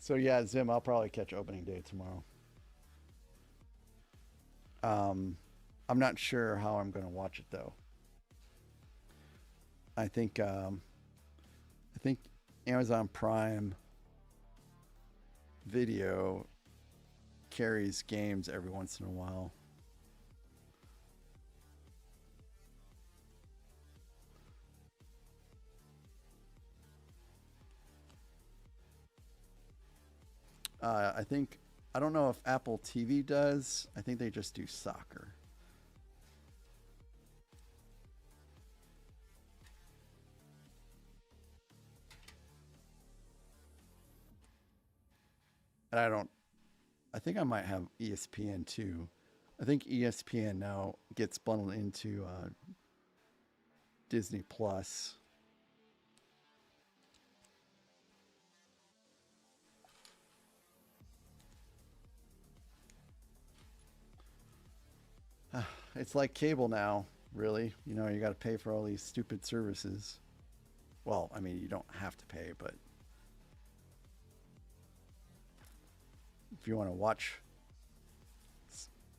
So yeah, Zim, I'll probably catch opening day tomorrow. Um, I'm not sure how I'm going to watch it though. I think I think Amazon Prime Video carries games every once in a while. I think I don't know if Apple TV does. I think they just do soccer. And I don't. I think I might have ESPN too. I think ESPN now gets bundled into Disney Plus. It's like cable now, really. You know, you got to pay for all these stupid services. Well, I mean, you don't have to pay, but if you want to watch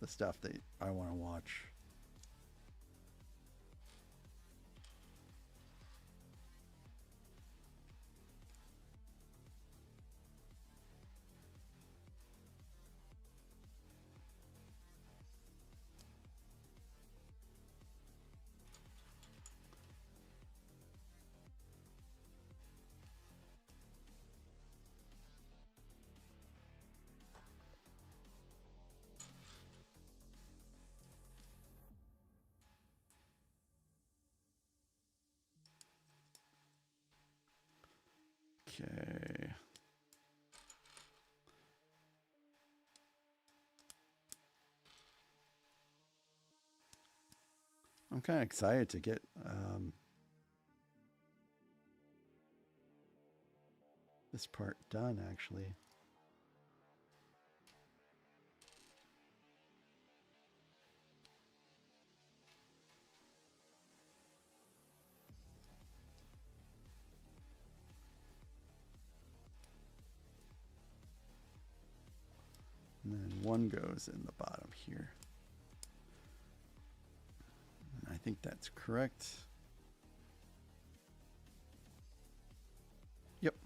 the stuff that I want to watch. Okay. I'm kind of excited to get this part done, actually. And then one goes in the bottom here. And I think that's correct. Yep.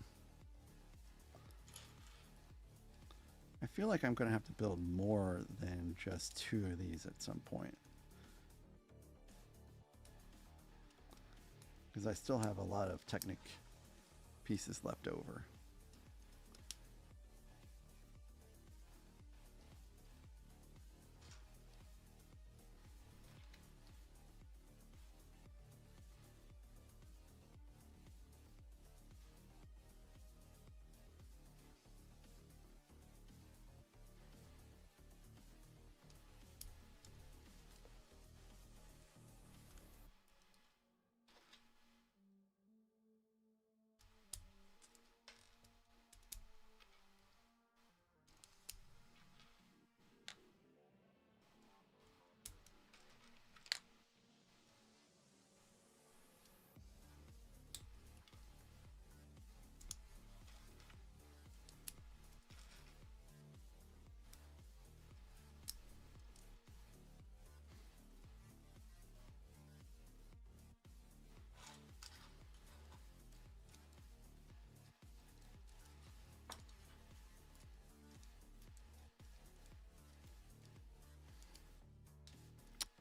I feel like I'm going to have to build more than just 2 of these at some point. Because I still have a lot of Technic pieces left over.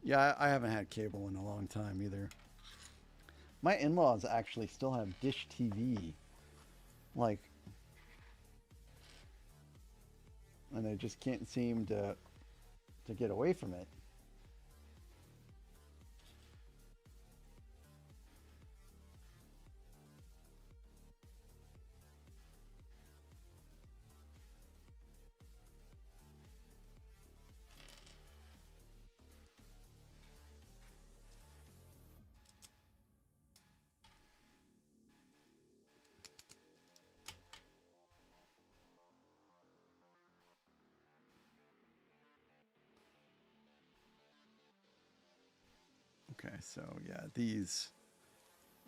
Yeah, I haven't had cable in a long time either. My in-laws actually still have Dish TV. Like, and they just can't seem to get away from it. Okay, so yeah, these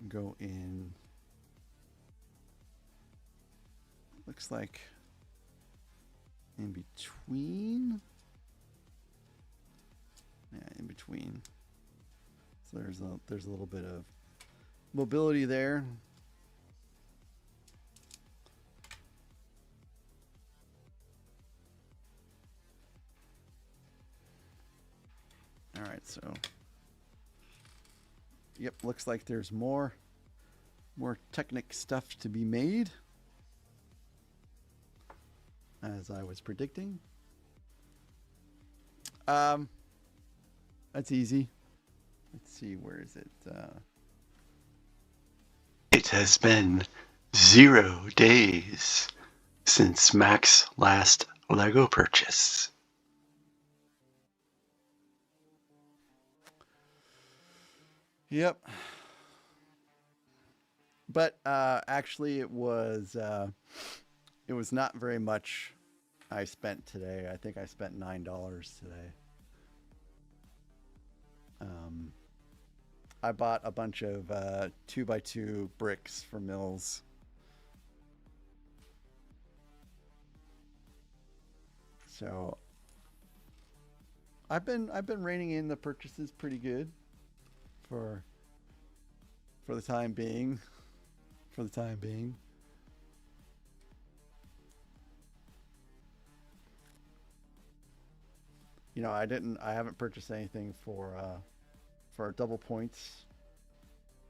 go in. Looks like in between. Yeah, in between. So there's a little bit of mobility there. All right, so yep, looks like there's more Technic stuff to be made, as I was predicting. That's easy. Let's see, where is it? It has been 0 days since Mac's last Lego purchase. Yep. But actually, it was not very much I spent today. I think I spent $9 today. I bought a bunch of 2x2 bricks for Mills. So I've been reining in the purchases pretty good for the time being. For the time being. You know, I haven't purchased anything for double points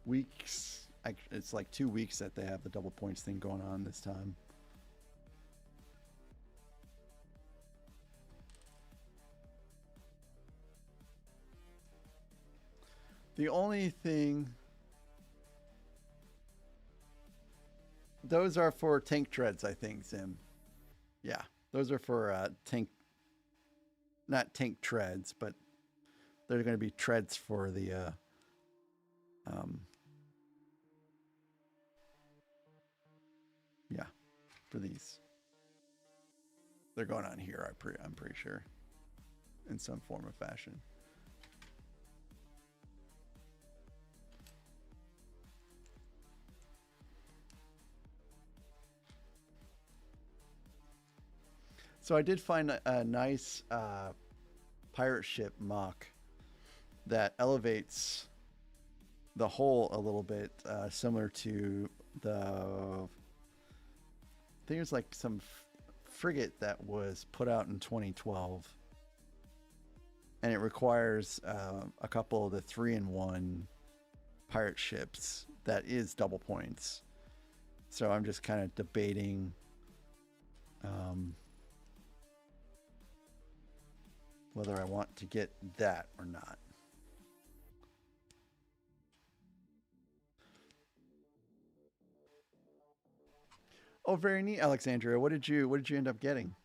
weeks. It's like 2 weeks that they have the double points thing going on this time. The only thing, those are for tank treads, I think, Sim. Yeah, those are for tank, not tank treads, but they're going to be treads for the yeah, for these. They're going on here, I'm pretty sure, in some form or fashion. So I did find a nice pirate ship mock that elevates the hull a little bit, similar to the. I think it was like some frigate that was put out in 2012, and it requires a couple of the 3-in-1 pirate ships that is double points. So I'm just kind of debating whether I want to get that or not. Oh, very neat, Alexandria. What did you end up getting?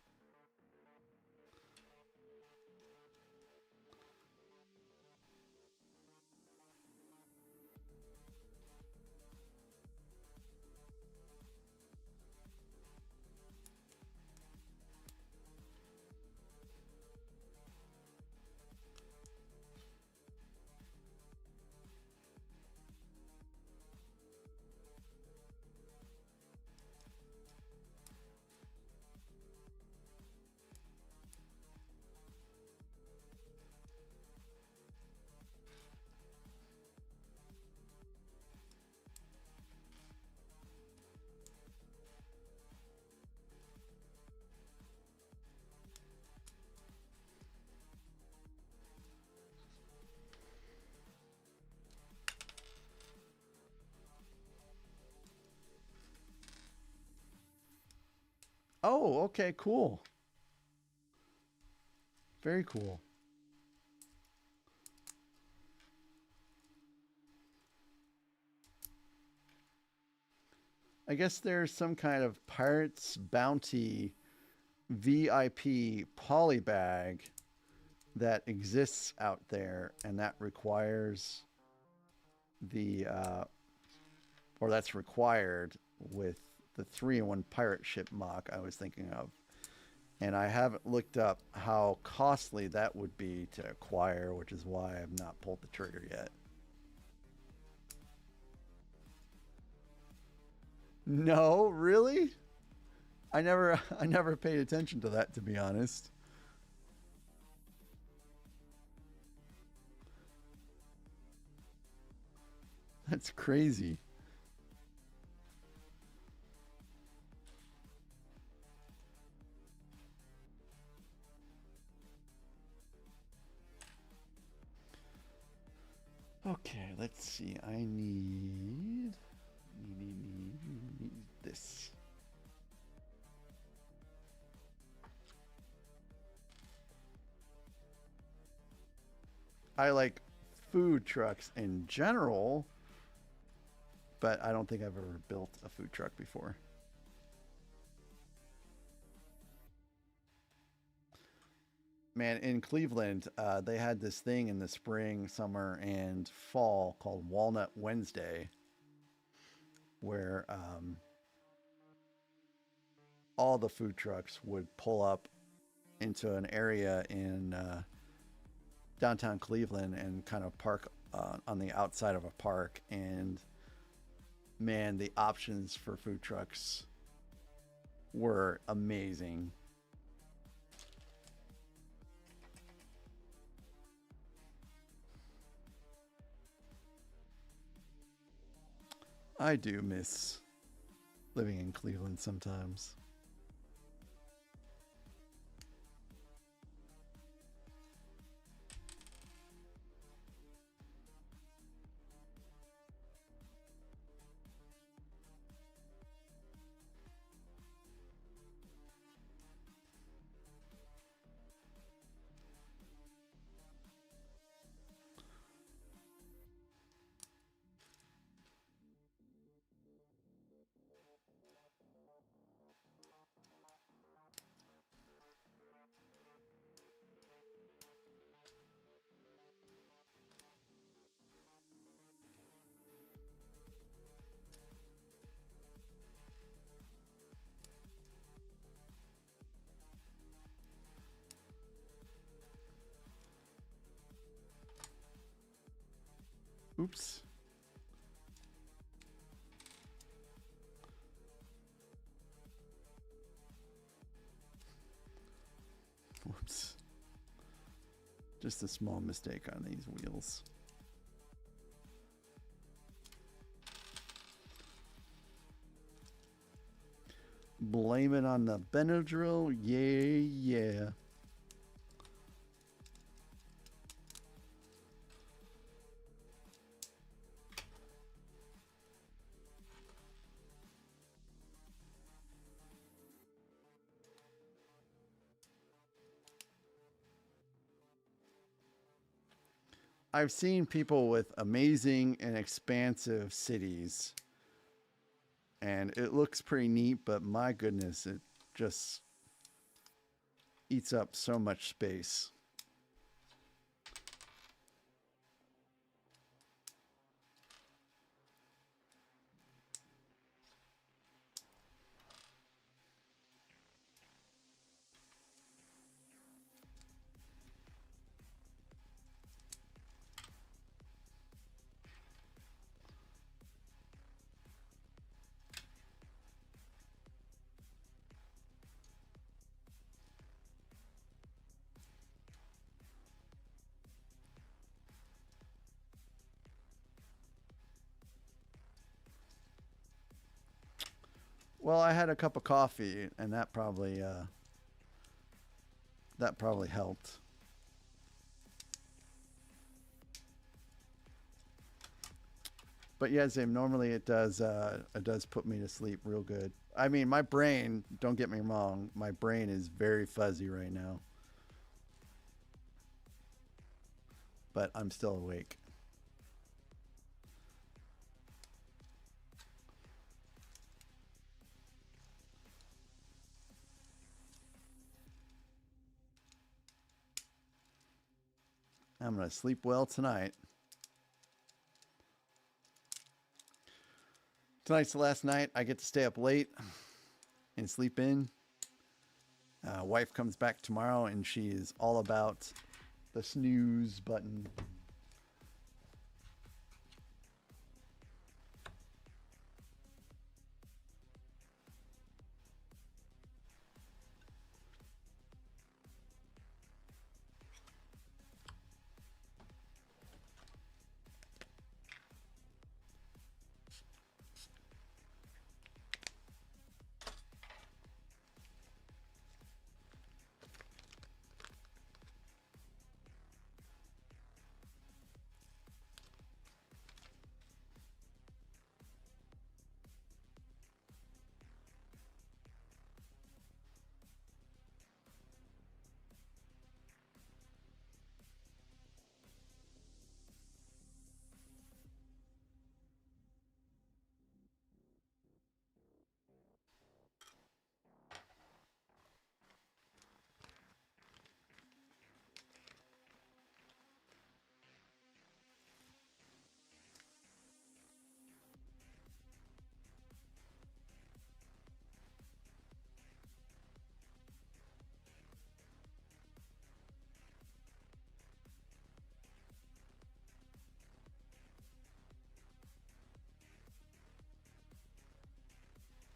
Oh, okay, cool. Very cool. I guess there's some kind of Pirates Bounty VIP polybag that exists out there, and that requires the or that's required with the 3-in-1 pirate ship mock I was thinking of. And I haven't looked up how costly that would be to acquire, which is why I've not pulled the trigger yet. No, really? I never paid attention to that, to be honest. That's crazy. Okay, let's see. I need this. I like food trucks in general, but I don't think I've ever built a food truck before. Man, in Cleveland, they had this thing in the spring, summer, and fall called Walnut Wednesday, where all the food trucks would pull up into an area in downtown Cleveland and kind of park on the outside of a park. And man, the options for food trucks were amazing. I do miss living in Cleveland sometimes. Oops. Whoops. Just a small mistake on these wheels. Blame it on the Benadryl. Yeah. I've seen people with amazing and expansive cities, and it looks pretty neat, but my goodness, it just eats up so much space. Well, I had a cup of coffee, and that probably helped. But yeah, Zim, normally it does put me to sleep real good. I mean, my brain, don't get me wrong, my brain is very fuzzy right now. But I'm still awake. I'm going to sleep well tonight. Tonight's the last night. I get to stay up late and sleep in. Wife comes back tomorrow, and she is all about the snooze button.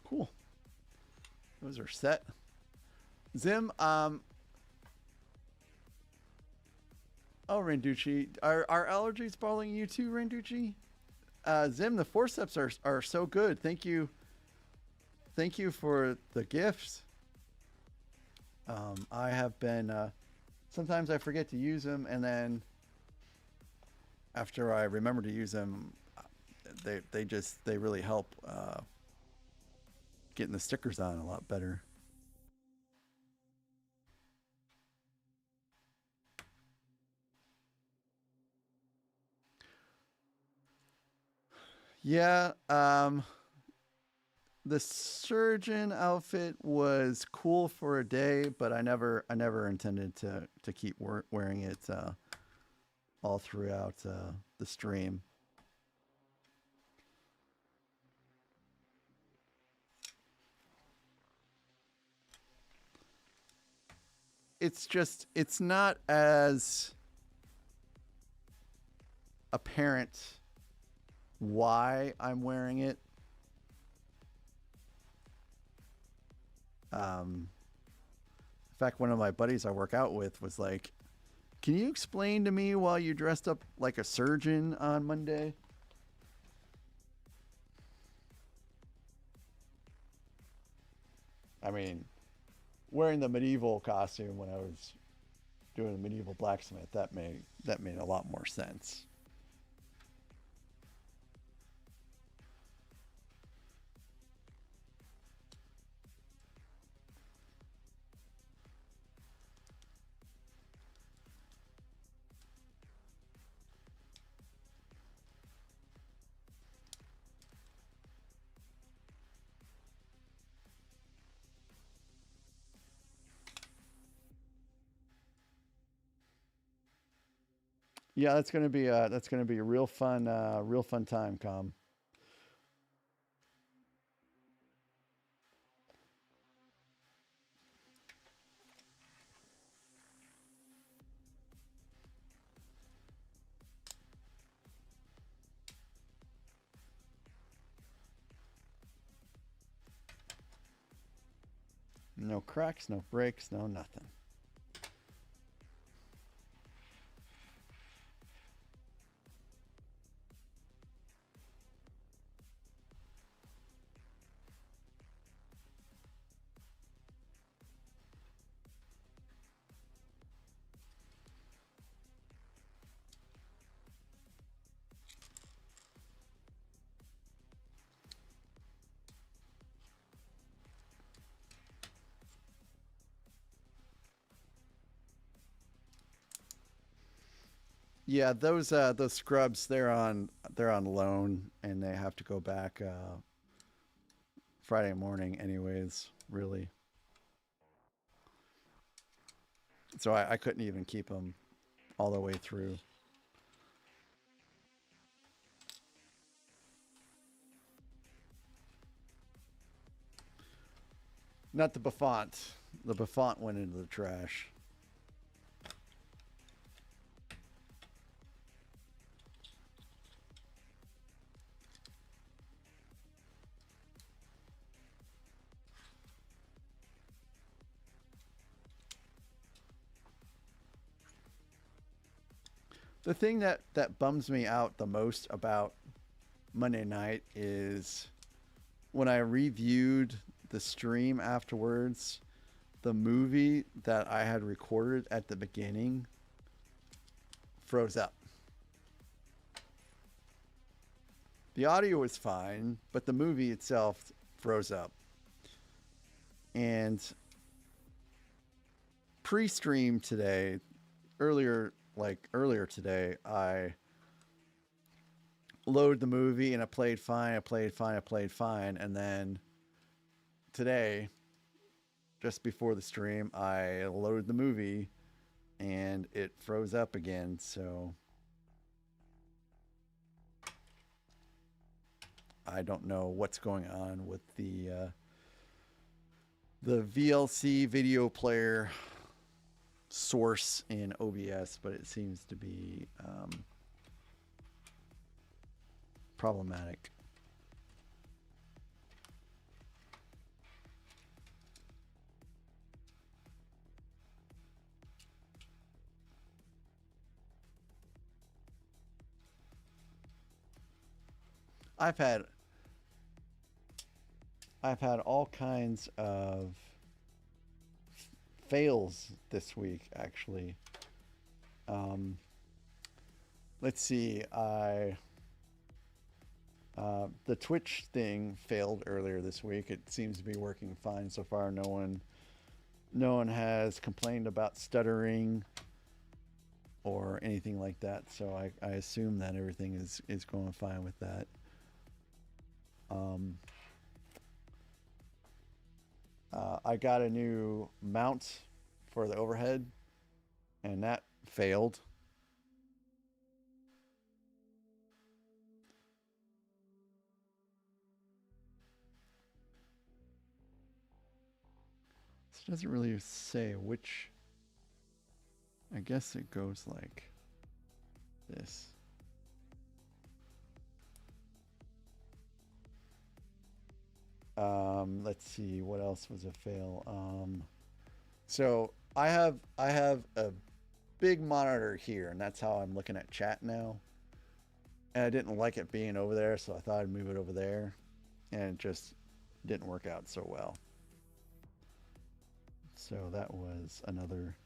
Cool. Those are set. Zim, oh, Randucci, are allergies bothering you too, Randucci? Zim, the forceps are so good. Thank you. Thank you for the gifts. I have been, sometimes I forget to use them, and then after I remember to use them, they really help getting the stickers on a lot better. Yeah, the surgeon outfit was cool for a day, but I never intended to keep wearing it all throughout the stream. It's not as apparent why I'm wearing it. In fact, one of my buddies I work out with was like, "Can you explain to me why you dressed up like a surgeon on Monday?" I mean, wearing the medieval costume when I was doing a medieval blacksmith, that made a lot more sense. Yeah, that's gonna be a real fun time, Com. No cracks, no breaks, no nothing. Yeah, those scrubs they're on loan and they have to go back Friday morning anyways, really. So I couldn't even keep them all the way through. Not the Buffont. The Buffont went into the trash. The thing that bums me out the most about Monday night is when I reviewed the stream afterwards, the movie that I had recorded at the beginning froze up. The audio was fine, but the movie itself froze up. And pre-stream today, earlier today, I load the movie and it played fine, and then today, just before the stream, I loaded the movie and it froze up again. So I don't know what's going on with the VLC video player source in OBS, but it seems to be problematic. I've had I've had all kinds of fails this week, actually. Um, let's see. The Twitch thing failed earlier this week. It seems to be working fine so far. No one has complained about stuttering or anything like that. So I assume that everything is going fine with that. I got a new mount for the overhead, and that failed. This doesn't really say which. I guess it goes like this. Let's see, what else was a fail? So I have a big monitor here, and that's how I'm looking at chat now. And I didn't like it being over there, so I thought I'd move it over there, and it just didn't work out so well. So that was another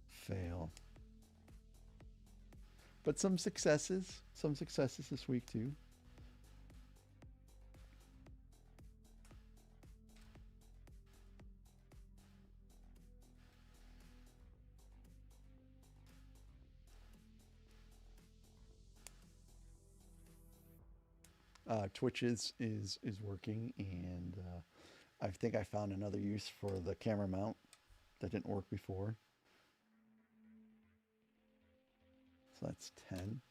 fail. But some successes this week too. Twitch is working, and I think I found another use for the camera mount that didn't work before. So that's 10.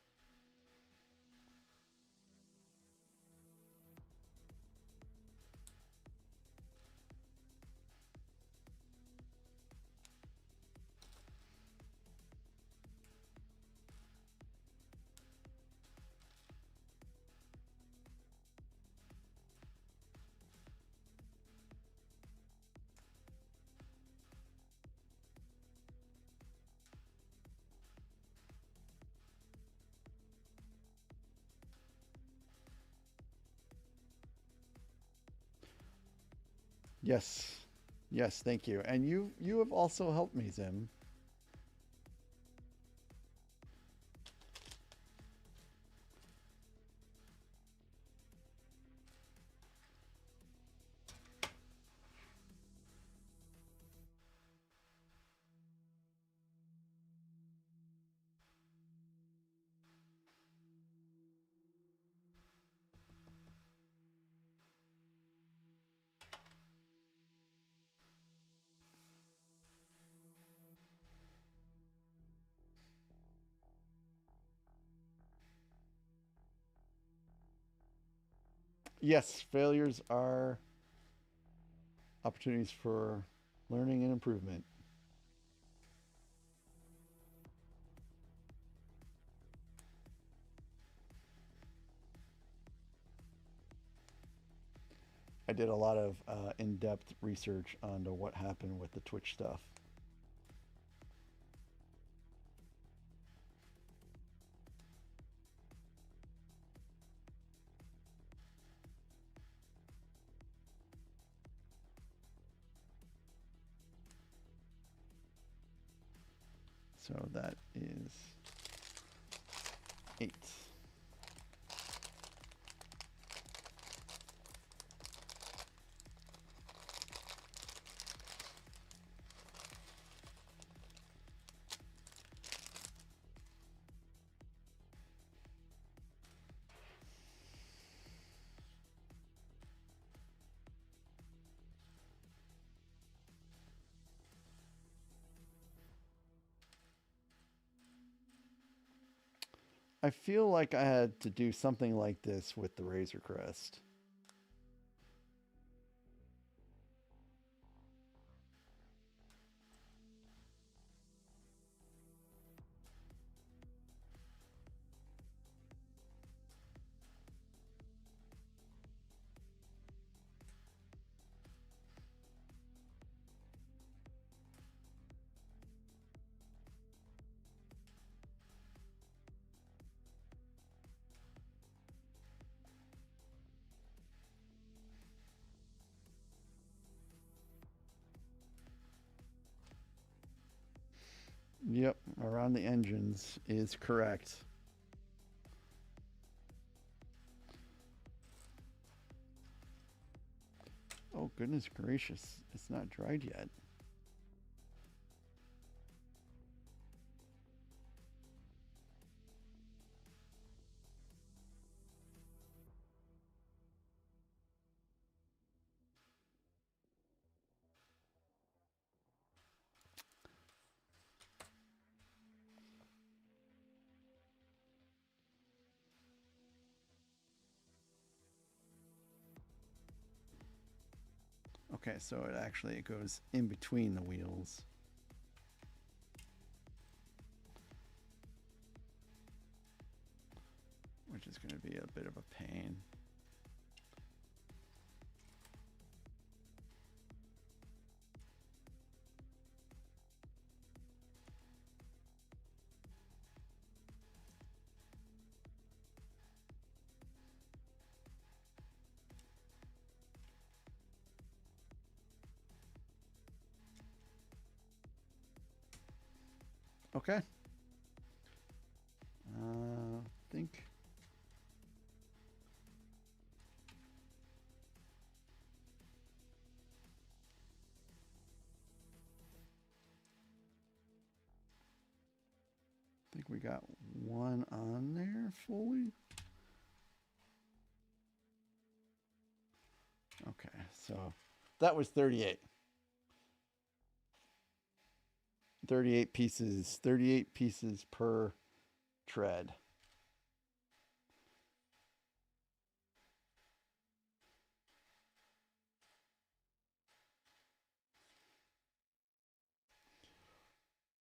Yes. Yes, thank you. And you have also helped me, Zim. Yes, failures are opportunities for learning and improvement. I did a lot of in-depth research onto what happened with the Twitch stuff. So that is 8. I feel like I had to do something like this with the Razor Crest. Yep, around the engines is correct. Oh, goodness gracious. It's not dried yet. Okay, so it goes in between the wheels. Which is going to be a bit of a pain. Okay. Think. I think we got one on there fully. Okay, so that was 38. 38 pieces per tread.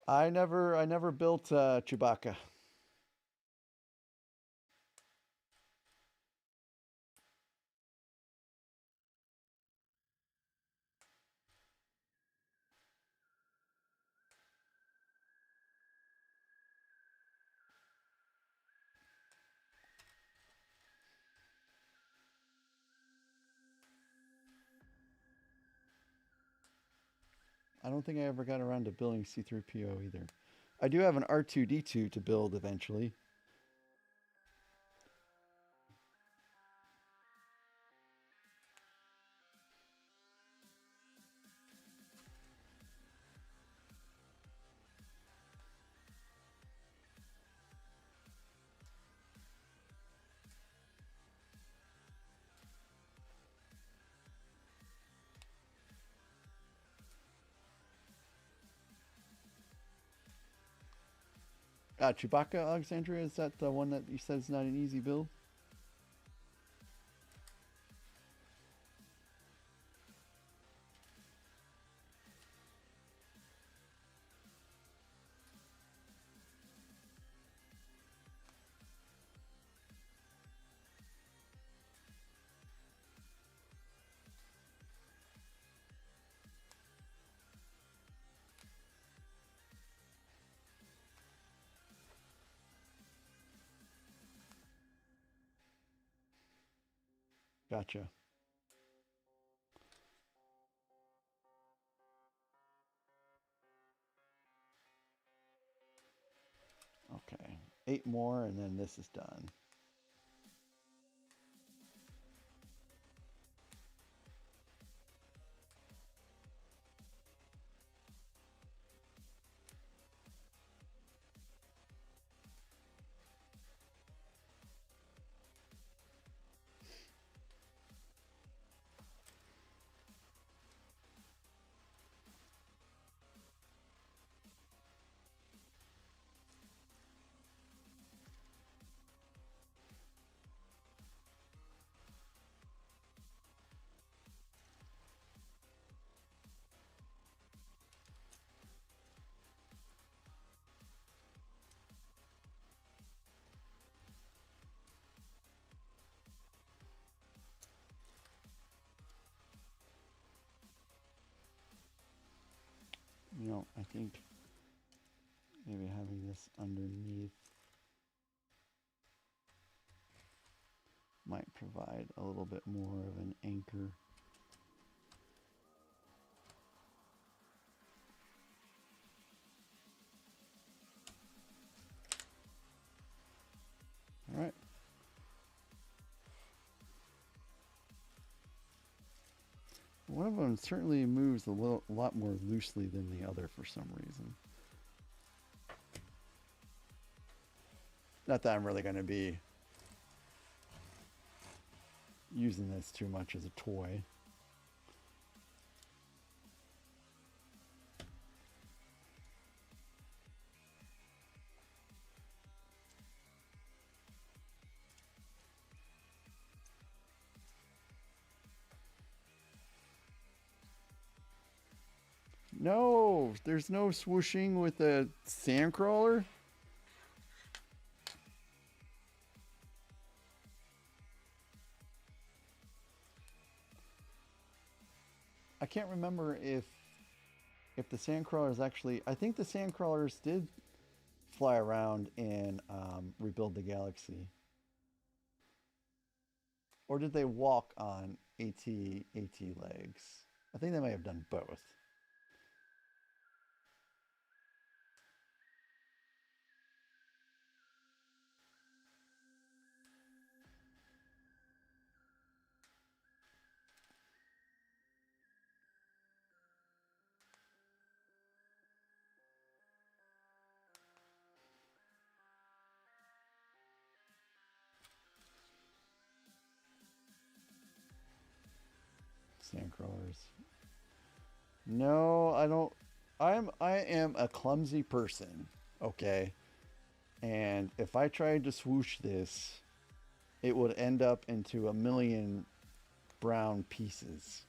I never built Chewbacca. I don't think I ever got around to building C3PO either. I do have an R2D2 to build eventually. Chewbacca, Alexandria, is that the one that you said is not an easy build? Gotcha. Okay, 8 more and then this is done. I think maybe having this underneath might provide a little bit more of an anchor. All right. One of them certainly moves a lot more loosely than the other for some reason. Not that I'm really going to be using this too much as a toy. No, there's no swooshing with a Sandcrawler. I can't remember if the Sandcrawlers actually. I think the Sandcrawlers did fly around and rebuild the galaxy, or did they walk on AT legs? I think they may have done both. Sandcrawlers. No, I don't. I am a clumsy person. Okay. And if I tried to swoosh this, it would end up into a million brown pieces.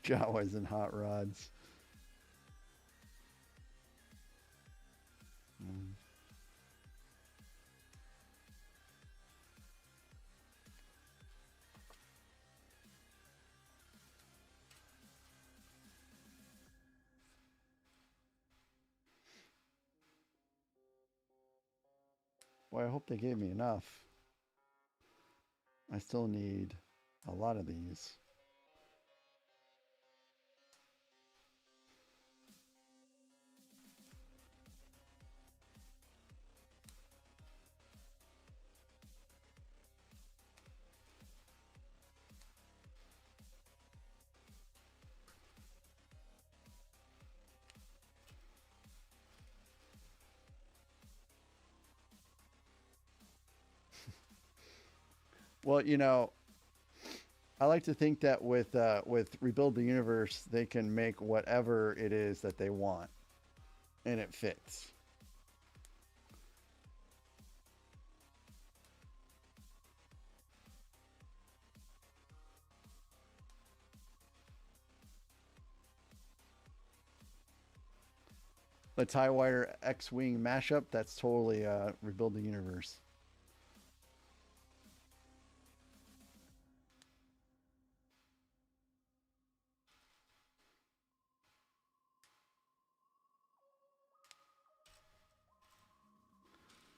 Jawas and hot rods. Mm. Boy, I hope they gave me enough. I still need a lot of these. Well, you know, I like to think that with Rebuild the Universe, they can make whatever it is that they want, and it fits. The TIE Fighter X-Wing mashup, that's totally Rebuild the Universe.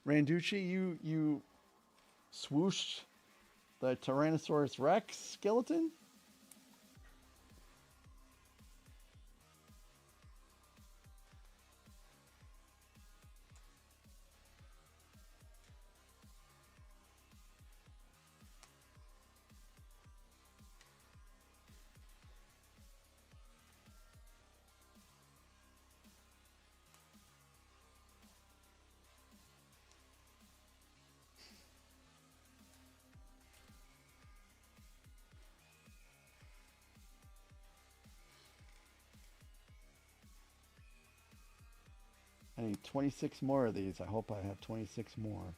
Randucci, you swooshed the Tyrannosaurus Rex skeleton? I need 26 more of these. I hope I have 26 more.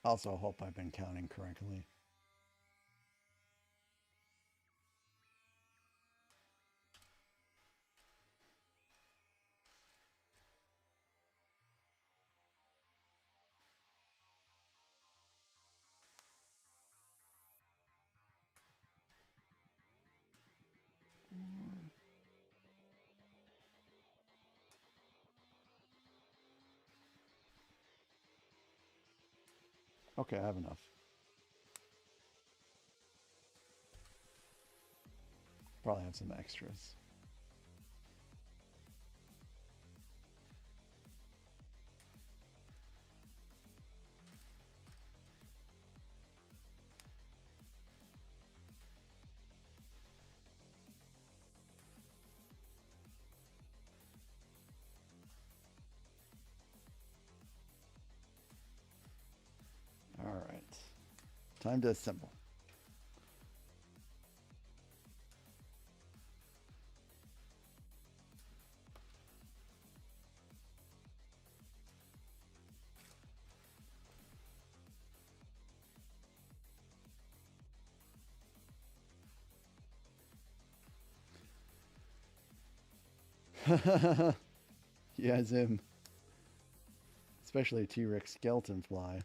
Also, hope I've been counting correctly. Okay, I have enough. Probably have some extras. All right. Time to assemble. Yeah, Zim. Especially T-Rex skeleton fly.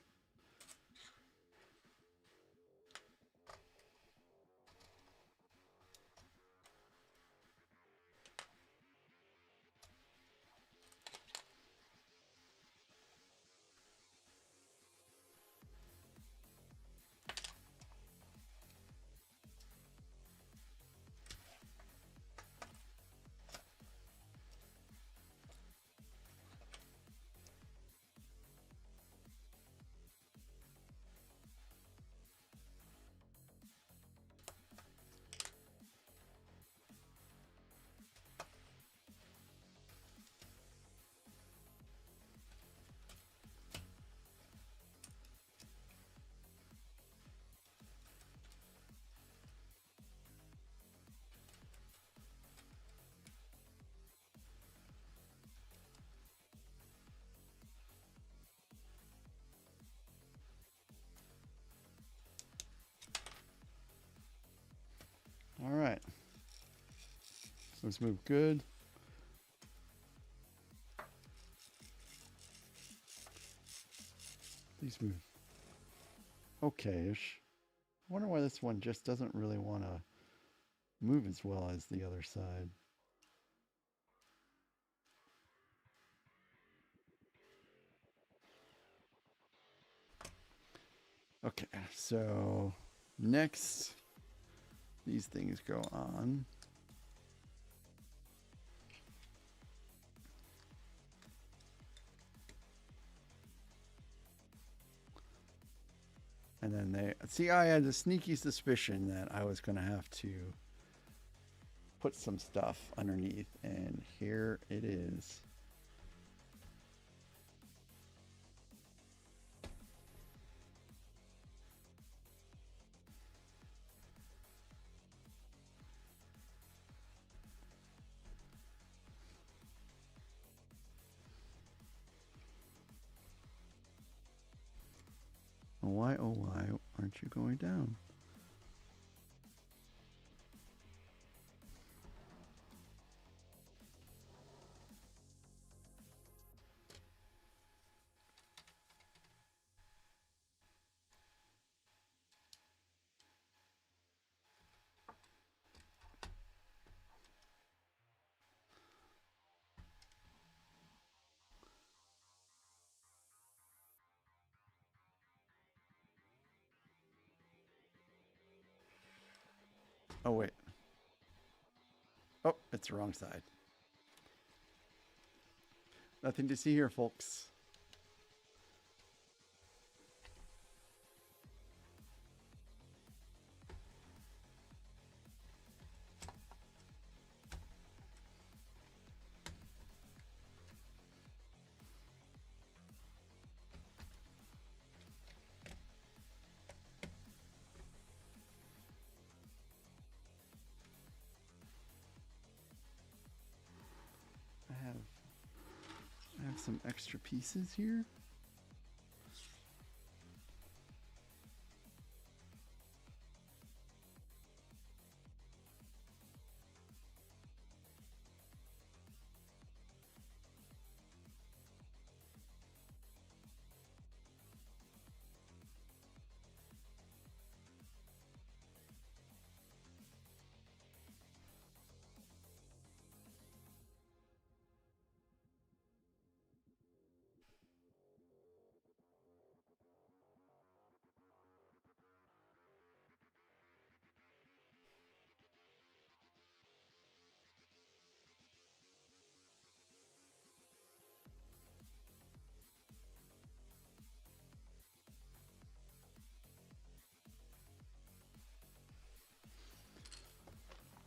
Those move good. These move okay-ish. I wonder why this one just doesn't really want to move as well as the other side. Okay, so next, these things go on. And then they see, I had a sneaky suspicion that I was going to have to put some stuff underneath, and here it is. Why, oh why aren't you going down? Oh wait. Oh, it's the wrong side. Nothing to see here, folks. I have some extra pieces here.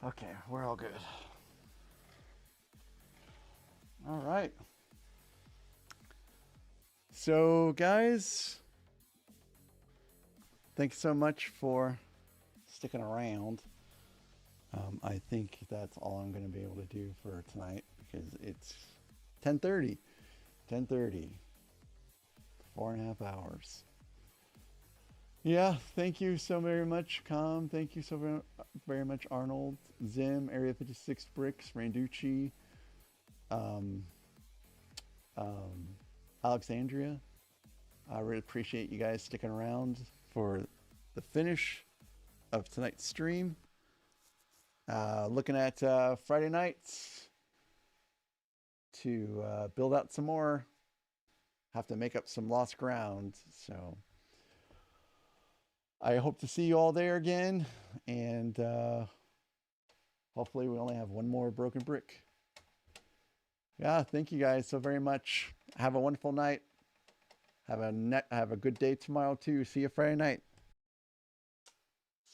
Okay, we're all good. All right. So, guys, thanks so much for sticking around. I think that's all I'm going to be able to do for tonight because it's 10:30. 10:30. 4.5 hours. Yeah, thank you so very much, Com. Thank you so very much, Arnold, Zim, Area 56 Bricks, Randucci, Alexandria. I really appreciate you guys sticking around for the finish of tonight's stream. Looking at Friday nights to build out some more. Have to make up some lost ground, so I hope to see you all there again, and hopefully we only have one more broken brick. Yeah, thank you guys so very much. Have a wonderful night. Have a good day tomorrow too. See you Friday night.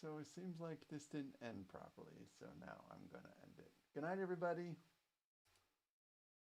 So it seems like this didn't end properly, so now I'm gonna end it. Good night, everybody.